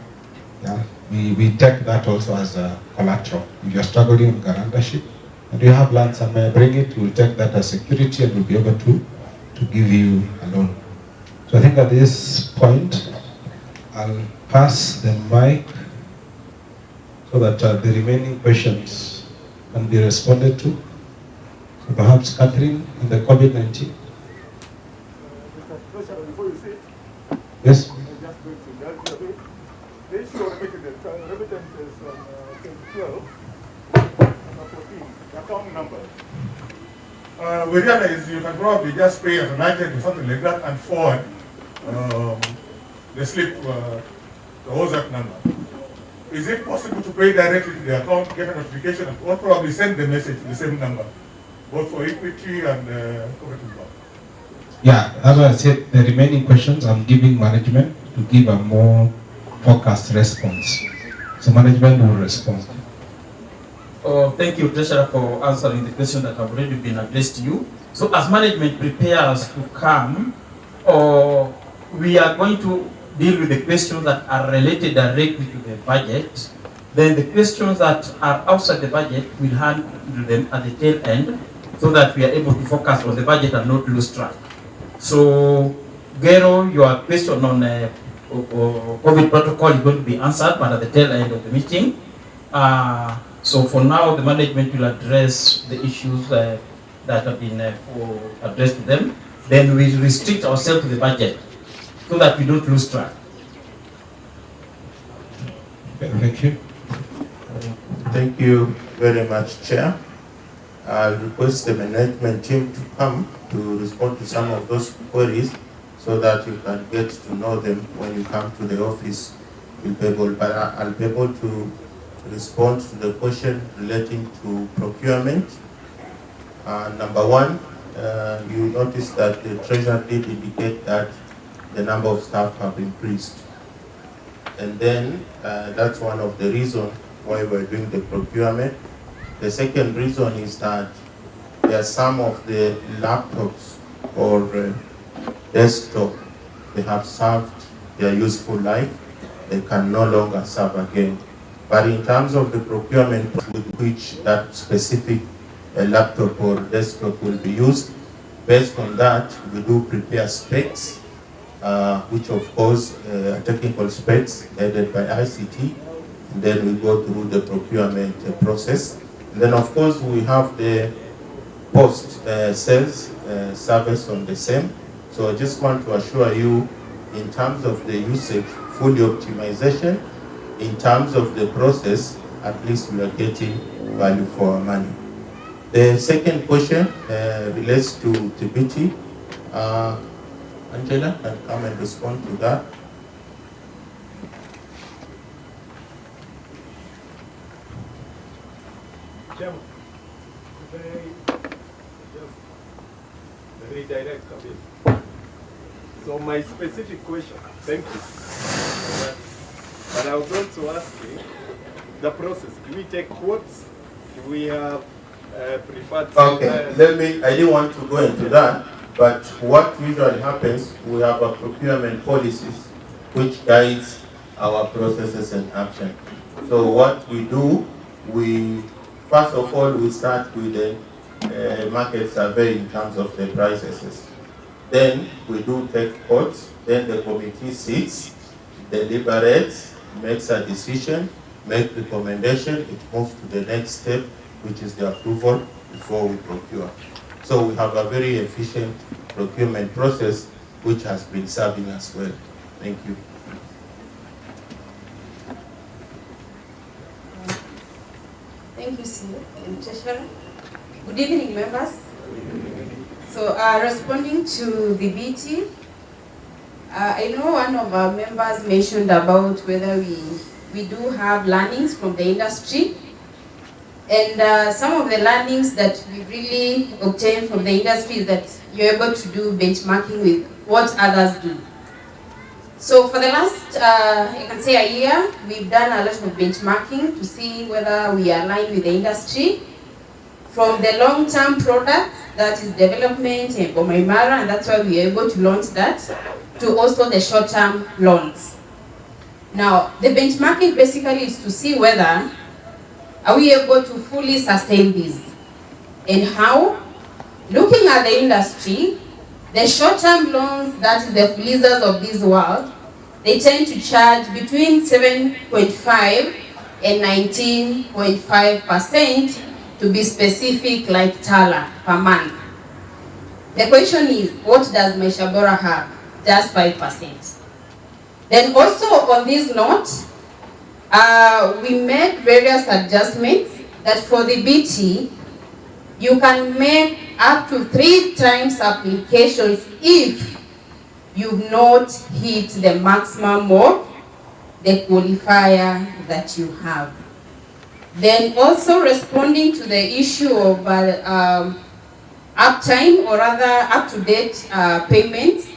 yeah, we take that also as a collateral. If you're struggling with guarantorship and you have land somewhere, bring it, we'll take that as security and we'll be able to give you a loan. So I think at this point, I'll pass the mic so that the remaining questions can be responded to. So perhaps Catherine, in the COVID-19. Yes? We realize you can probably just pay as an agent or something like that and forward the slip to OZAC number. Is it possible to pay directly to the account, get a notification, or probably send the message to the same number, both for equity and cooperative bank? Yeah, as I said, the remaining questions I'm giving management to give a more focused response. So management will respond. Thank you, Treasurer, for answering the question that have already been addressed to you. So as management prepares to come, we are going to deal with the questions that are related directly to the budget. Then the questions that are outside the budget, we'll handle them at the tail end so that we are able to focus on the budget and not lose track. So, Gero, your question on COVID protocol is going to be answered, but at the tail end of the meeting. So for now, the management will address the issues that have been addressed to them, then we restrict ourselves to the budget so that we don't lose track. Thank you. Thank you very much, Chair. I'll request the management team to come to respond to some of those queries so that you can get to know them when you come to the office. I'll be able to respond to the question relating to procurement. Number one, you notice that the treasurer did indicate that the number of staff have increased. And then that's one of the reasons why we're doing the procurement. The second reason is that there are some of the laptops or desktop, they have served their useful life, they can no longer serve again. But in terms of the procurement with which that specific laptop or desktop will be used, based on that, we do prepare specs, which of course are technical specs headed by ICT. And then we go through the procurement process. And then of course we have the post-sales service on the same. So I just want to assure you, in terms of the usage, fully optimization, in terms of the process, at least we are getting value for our money. The second question relates to TBT. Angela can come and respond to that. Chairman, very direct a bit. So my specific question, thank you. But I was also asking the process. Do we take quotes? Do we have preferred? Okay, I didn't want to go into that, but what usually happens, we have a procurement policies which guides our processes and action. So what we do, first of all, we start with the market survey in terms of the prices. Then we do take quotes, then the committee sits, deliberates, makes a decision, makes recommendation, it moves to the next step, which is the approval before we procure. So we have a very efficient procurement process which has been serving us well. Thank you. Thank you, Sir Treasurer. Good evening, members. So, responding to the BT, I know one of our members mentioned about whether we do have learnings from the industry, and some of the learnings that we really obtain from the industry is that you're able to do benchmarking with what others do. So for the last, I can say a year, we've done a lot of benchmarking to see whether we are aligned with the industry, from the long-term products, that is development and Bomaimara, and that's why we are able to launch that, to also the short-term loans. Now, the benchmarking basically is to see whether are we able to fully sustain this, and how. Looking at the industry, the short-term loans, that is the Felizas of this world, they tend to charge between 7.5 and 19.5%, to be specific, like Tala, per month. The question is, what does Maisha Bora have? Just 5%. Then also on this note, we made various adjustments that for the BT, you can make up to 3 times applications if you've not hit the maximum of the qualifier that you have. Then also responding to the issue of uptime, or rather up-to-date payments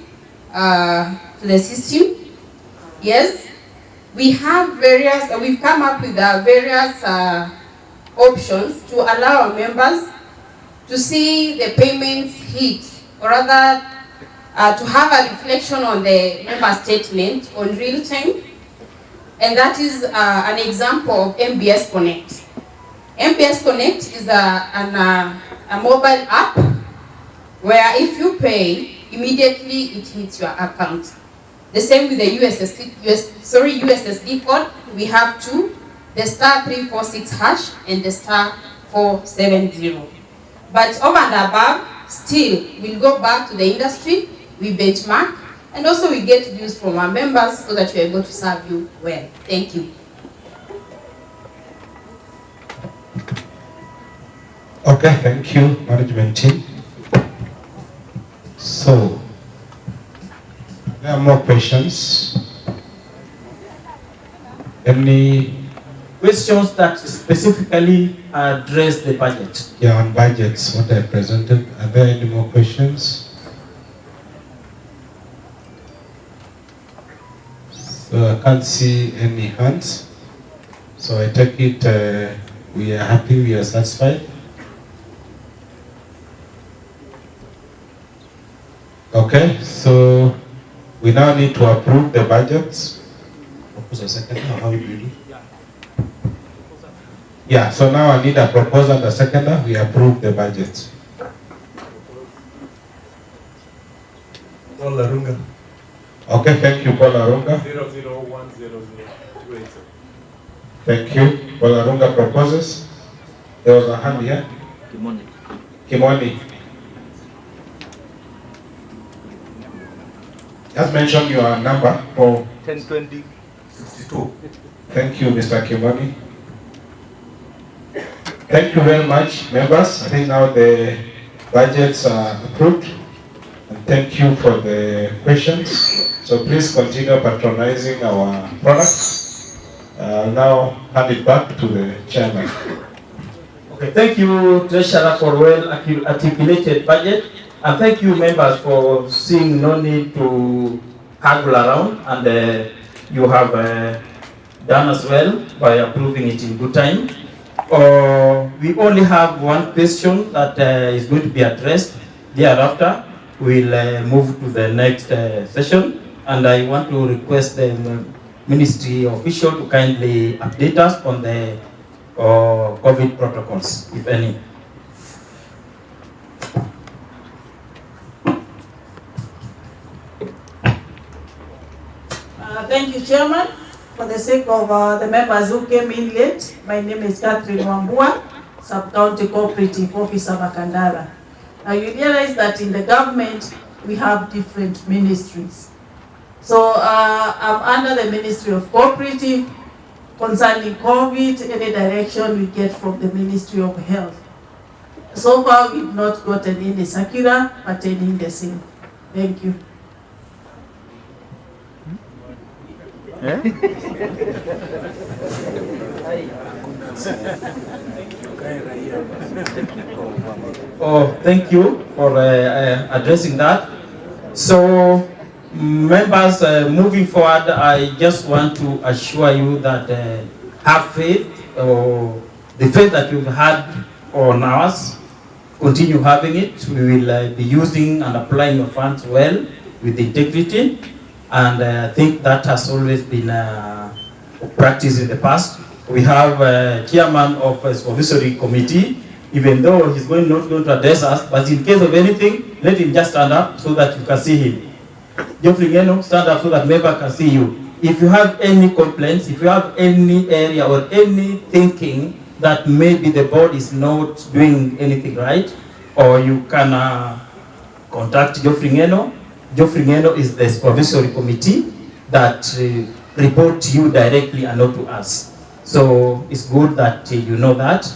to the system. Yes, we have we've come up with various options to allow our members to see the payments hit, or rather to have a reflection on the member statement on real time. And that is an example of MBS Connect. MBS Connect is a mobile app where if you pay, immediately it hits your account. The same with the USSD code. We have 2, the *346# and the *470. But over and above, still, we'll go back to the industry, we benchmark, and also we get views from our members so that we're able to serve you well. Thank you. Okay, thank you, management team. So, there are more questions. Any questions that specifically address the budget? Yeah, on budgets, what I presented. Are there any more questions? So I can't see any hands. So I take it we are happy, we are satisfied. Okay, so we now need to approve the budgets. Propose a second, or how do you do? Yeah, so now I need a proposal and a seconder. We approve the budget. Paul Larunga. Okay, thank you, Paul Larunga. 00100287. Thank you. Paul Larunga proposes. There was a hand here. Kimoni. Kimoni. Just mention your number for 102062. Thank you, Mr. Kimoni. Thank you very much, members. I think now the budgets are approved. And thank you for the questions. So please continue patronizing our products. I'll now hand it back to the chairman. Okay, thank you, Treasurer, for well articulated budget. And thank you, members, for seeing no need to haggle around. And you have done as well by approving it in good time. We only have one question that is going to be addressed. Thereafter, we'll move to the next session. And I want to request the ministry official to kindly update us on the COVID protocols, if any. Thank you, Chairman. For the sake of the members who came in late, my name is Catherine Wambua, Sub-County Cooperative Officer, Makandara. Now you realize that in the government, we have different ministries. So I'm under the Ministry of Cooperative. Concerning COVID, any direction we get from the Ministry of Health. So far, we've not gotten any circular pertaining the same. Thank you. Thank you for addressing that. So, members, moving forward, I just want to assure you that have faith, or the faith that you've had on us, continue having it. We will be using and applying your funds well with integrity. And I think that has always been practiced in the past. We have a chairman of a supervisory committee, even though he's not going to address us, but in case of anything, let him just stand up so that you can see him. Geoffrey Ngeno, stand up so that member can see you. If you have any complaints, if you have any area or any thinking that maybe the board is not doing anything right, or you can contact Geoffrey Ngeno. Geoffrey Ngeno is the supervisory committee that report to you directly and not to us. So it's good that you know that.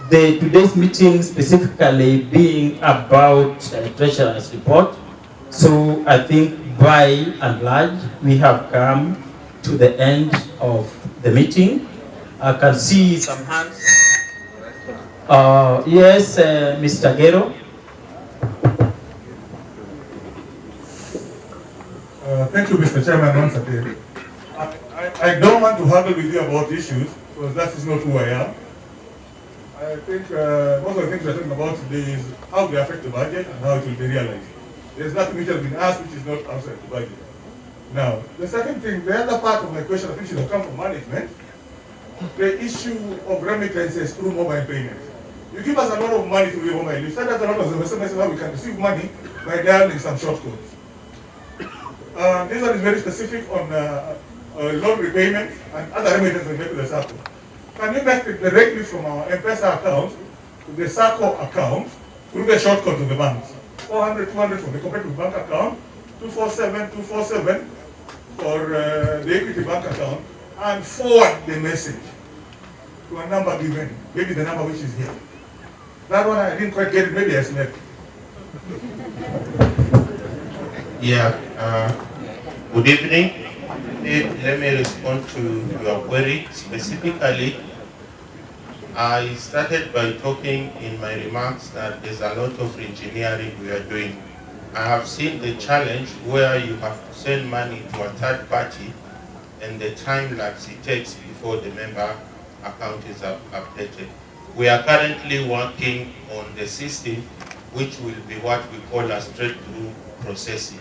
Today's meeting specifically being about Treasurer's report. So I think by and large, we have come to the end of the meeting. I can see some hands. Yes, Mr. Gero. Thank you, Mr. Chairman, once again. I don't want to haggle with you about issues, because that is not who I am. I think most of the things we're talking about today is how they affect the budget and how it will be realized. There's nothing which has been asked which is not outside the budget. Now, the second thing, the other part of my question, I think should have come from management, the issue of remittances through mobile payments. You give us a lot of money through your mobile. You send us a lot of SMS how we can receive money by dialing some short codes. This one is very specific on loan repayment and other remittances we make to the Sacco. Can we make it directly from our M-Pesa account to the Sacco account through the shortcut of the banks. 400, 200 for the cooperative bank account, 247 for the equity bank account, and forward the message to a number given, maybe the number which is here. That one I didn't quite get it, maybe I slept. Yeah, good evening. Let me respond to your query specifically. I started by talking in my remarks that there's a lot of engineering we are doing. I have seen the challenge where you have to send money to a third party and the time lapse it takes before the member account is updated. We are currently working on the system which will be what we call a straight-through processing,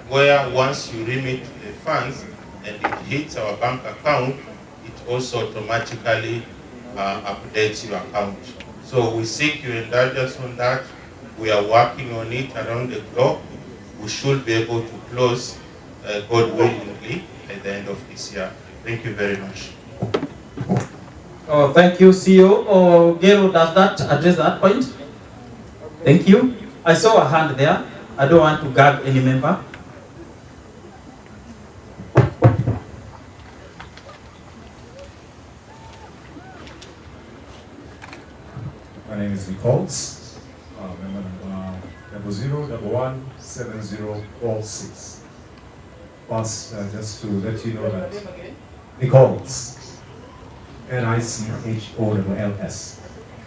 where once you remit the funds and it hits our bank account, it also automatically updates your account. So we seek your indulgence on that. We are working on it around the clock. We should be able to close, God willingly, at the end of this year. Thank you very much. Oh, thank you, CEO. Oh, Gero, does that address that point? Thank you. I saw a hand there. I don't want to gag any member. My name is Nichols, member number 00117046. First, just to let you know that Nichols, Nichols,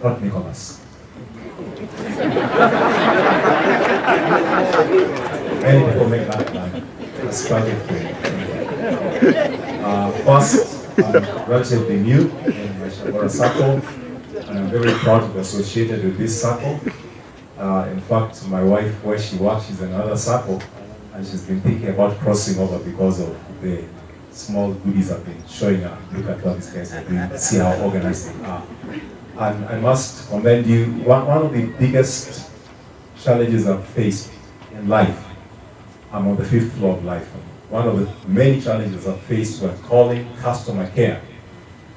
not Nicholas. Many people make that that's perfect. First, I'm relatively new in Bora Sacco, and I'm very proud to be associated with this Sacco. In fact, my wife, where she works, she's in another Sacco, and she's been thinking about crossing over because of the small goodies I've been showing her. Look at what these guys are doing, see how organized they are. And I must commend you. One of the biggest challenges I've faced in life, I'm on the 5th floor of life. One of the many challenges I've faced when calling customer care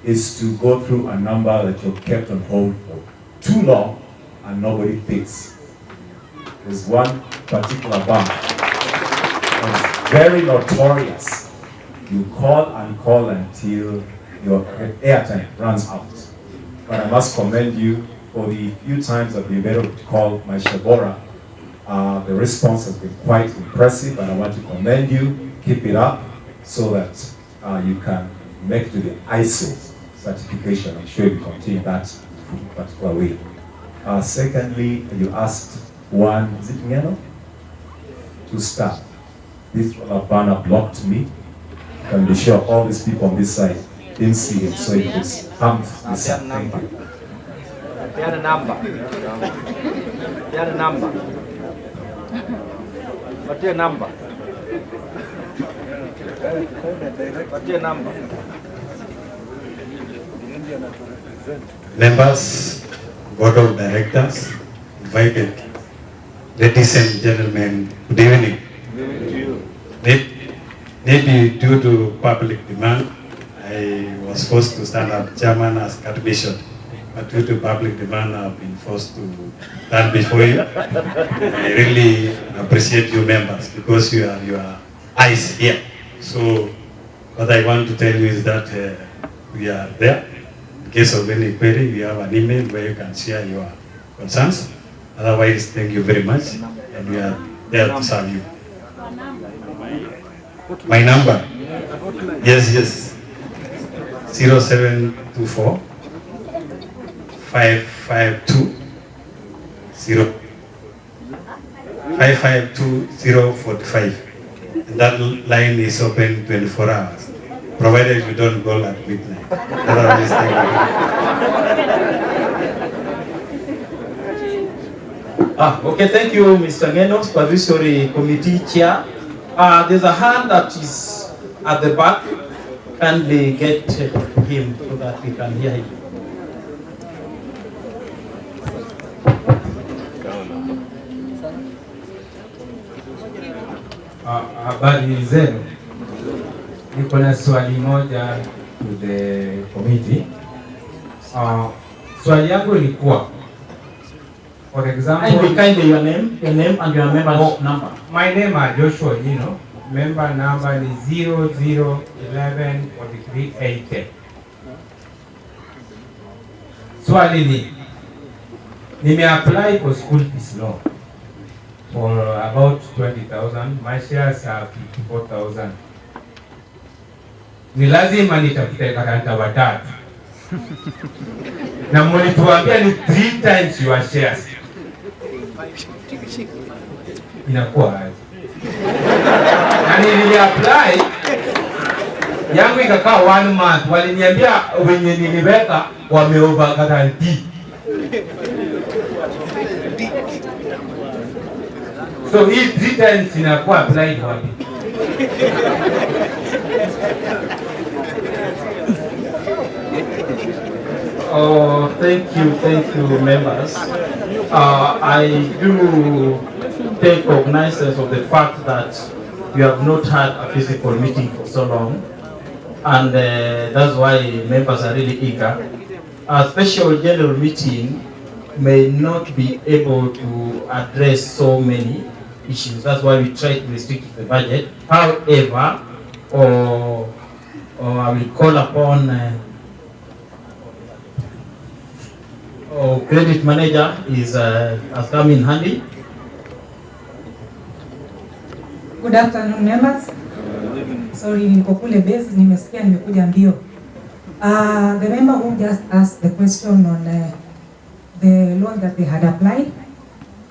is to go through a number that you've kept on hold for too long and nobody picks. There's one particular bank that's very notorious. You call and call until your airtime runs out. But I must commend you for the few times I've been able to call Maisha Bora. The response has been quite impressive, and I want to commend you. Keep it up so that you can make it to the ISO certification. I'm sure you continue that in a particular way. Secondly, you asked one, is it Ngeno? To start. This banner blocked me. You can be sure all these people on this side didn't see him, so it was harmed this side. Thank you. They had a number. They had a number. What's your number? What's your number? Members, Board of Directors, invited, ladies and gentlemen, good evening. Maybe due to public demand, I was forced to stand up chairman as Capex, but due to public demand, I've been forced to stand before you. I really appreciate you members because you are your eyes here. So what I want to tell you is that we are there. In case of any query, we have an email where you can share your concerns. Otherwise, thank you very much, and we are there to serve you. My number? Yes. 0724 552 045. And that line is open 24 hours, provided you don't go at midnight. Otherwise, thank you. Okay, thank you, Mr. Ngeno, Supervisory Committee Chair. There's a hand that is at the back. Kindly get to him so that we can hear him. Habari zenu. Niko na swali moja to the committee. Swali yangu ilikuwa For example, and be kindly your name and your member number. My name is Joshua Nino. Member number is 00114380. Swali ni nimeapply for school fees loan for about 20,000. My shares are 54,000. Ni lazima nitafute karanta watatu. Na mlituambia ni 3 times your shares. Inakuwa aje? Na niliapply yangu ikakaa 1 month. Waliniambia wenye niliweka wame over guarantee. So hii 3 times inakuwa applied wapi? Oh, thank you, members. I do take cognizance of the fact that we have not had a physical meeting for so long, and that's why members are really eager. A special general meeting may not be able to address so many issues. That's why we try to restrict the budget. However, I will call upon credit manager has come in handy. Good afternoon, members. Sorry, niko kule base, nimesikia nimekuja mbio. The member who just asked the question on the loan that they had applied.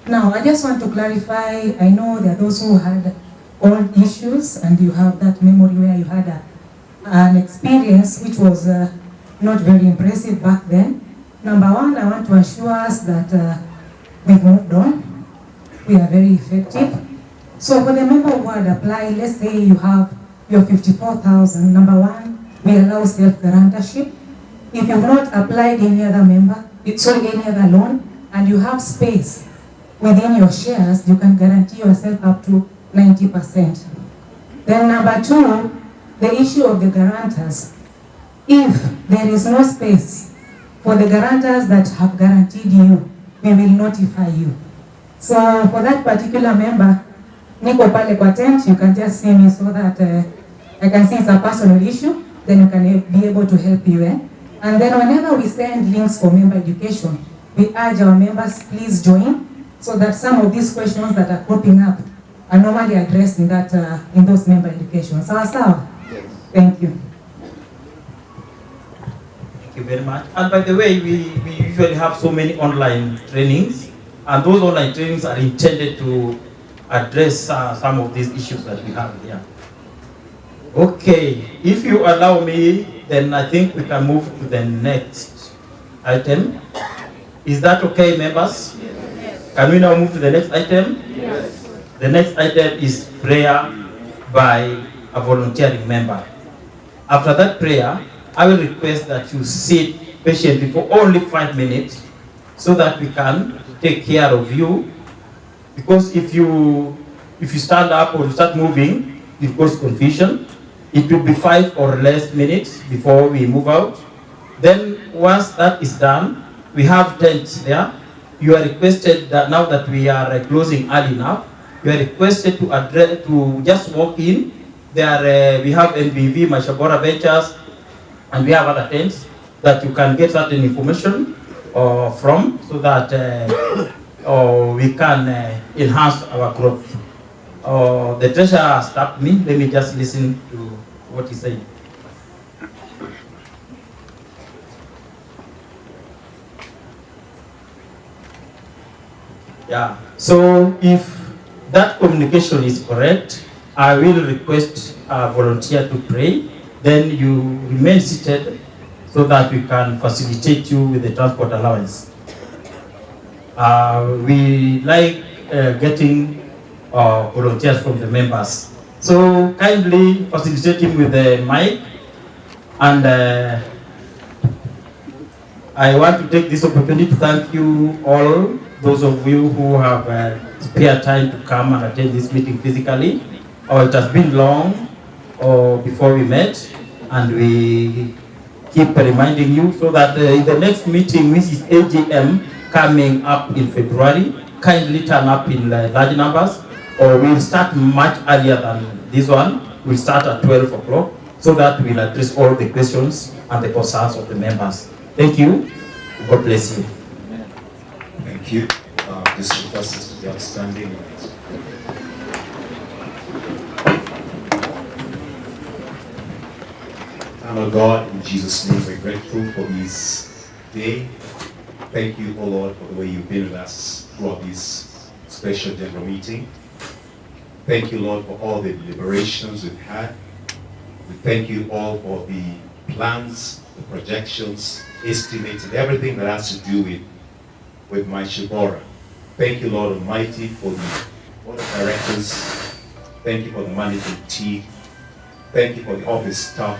Now, I just want to clarify. I know there are those who had old issues, and you have that memory where you had an experience which was not very impressive back then. Number one, I want to assure us that we've moved on. We are very effective. So for the member who had applied, let's say you have your 54,000. Number one, we allow self-guarantorship. If you've not applied any other any other loan, and you have space within your shares, you can guarantee yourself up to 90%. Then number two, the issue of the guarantors. If there is no space for the guarantors that have guaranteed you, we will notify you. So for that particular member, niko pale kwa tent, you can just see me so that I can see it's a personal issue, then you can be able to help you. And then whenever we send links for member education, we urge our members, please join, so that some of these questions that are popping up are normally addressed in that in those member education. Sawa sawa? Yes. Thank you. Thank you very much. And by the way, we usually have so many online trainings, and those online trainings are intended to address some of these issues that we have here. Okay, if you allow me, then I think we can move to the next item. Is that okay, members? Yes. Can we now move to the next item? Yes. The next item is prayer by a volunteering member. After that prayer, I will request that you sit patiently for only 5 minutes so that we can take care of you. Because if you stand up or start moving, it causes confusion. It will be 5 or less minutes before we move out. Then once that is done, we have tents there. You are requested that now that we are closing early enough, you are requested to just walk in. There we have NBV, Maisha Bora Ventures, and we have other tents that you can get certain information from, so that we can enhance our growth. The treasurer stopped me. Let me just listen to what he said. Yeah. So if that communication is correct, I will request a volunteer to pray. Then you remain seated so that we can facilitate you with the transport allowance. We like getting volunteers from the members. So kindly facilitate him with the mic. And I want to take this opportunity to thank you all, those of you who have spare time to come and attend this meeting physically. It has been long before we met, and we keep reminding you so that in the next meeting, which is AGM, coming up in February, kindly turn up in large numbers, or we'll start much earlier than this one. We'll start at 12 o'clock so that we'll address all the questions and the concerns of the members. Thank you. God bless you. Thank you. This request is to be outstanding. Eternal God, in Jesus' name, we're grateful for this day. Thank you, O Lord, for the way you've been with us throughout this special general meeting. Thank you, Lord, for all the deliberations we've had. We thank you all for the plans, the projections, estimates, and everything that has to do with Maisha Bora. Thank you, Lord Almighty, for the board of directors. Thank you for the management team. Thank you for the office staff.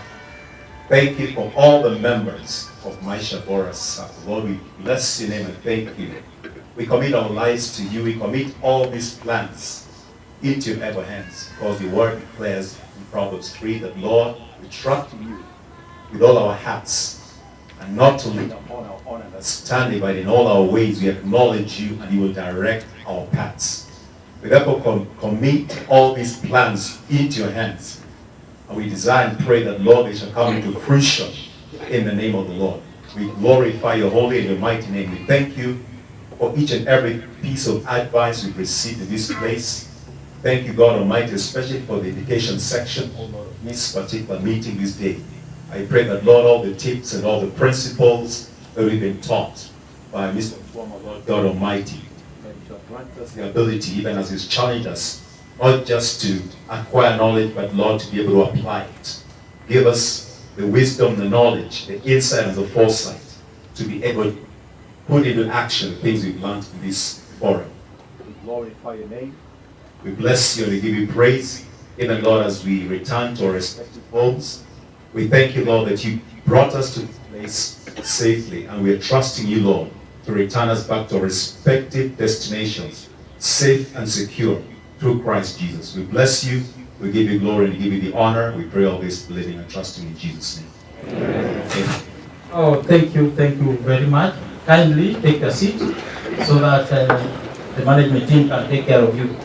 Thank you for all the members of Maisha Bora Sacco. Lord, we bless your name and thank you. We commit our lives to you. We commit all these plans into your ever hands, because your word declares in Proverbs 3 that, Lord, we trust in you with all our hearts, and not to lean upon our own understanding, but in all our ways we acknowledge you, and you will direct our paths. We therefore commit all these plans into your hands, and we desire and pray that, Lord, they shall come into fruition in the name of the Lord. We glorify your holy and your mighty name. We thank you for each and every piece of advice we've received in this place. Thank you, God Almighty, especially for the education section of this particular meeting this day. I pray that, Lord, all the tips and all the principles that we've been taught by Mr. Former Lord God Almighty, that you shall grant us the ability, even as He's challenged us, not just to acquire knowledge, but, Lord, to be able to apply it. Give us the wisdom, the knowledge, the insight, and the foresight to be able to put into action the things we've learned in this forum. We glorify your name. We bless you and we give you praise. Even, Lord, as we return to our respective homes, we thank you, Lord, that you brought us to this place safely, and we are trusting you, Lord, to return us back to our respective destinations, safe and secure, through Christ Jesus. We bless you, we give you glory, and we give you the honor. We pray all this, believing and trusting in Jesus' name. Amen. Oh, thank you very much. Kindly take a seat so that the management team can take care of you.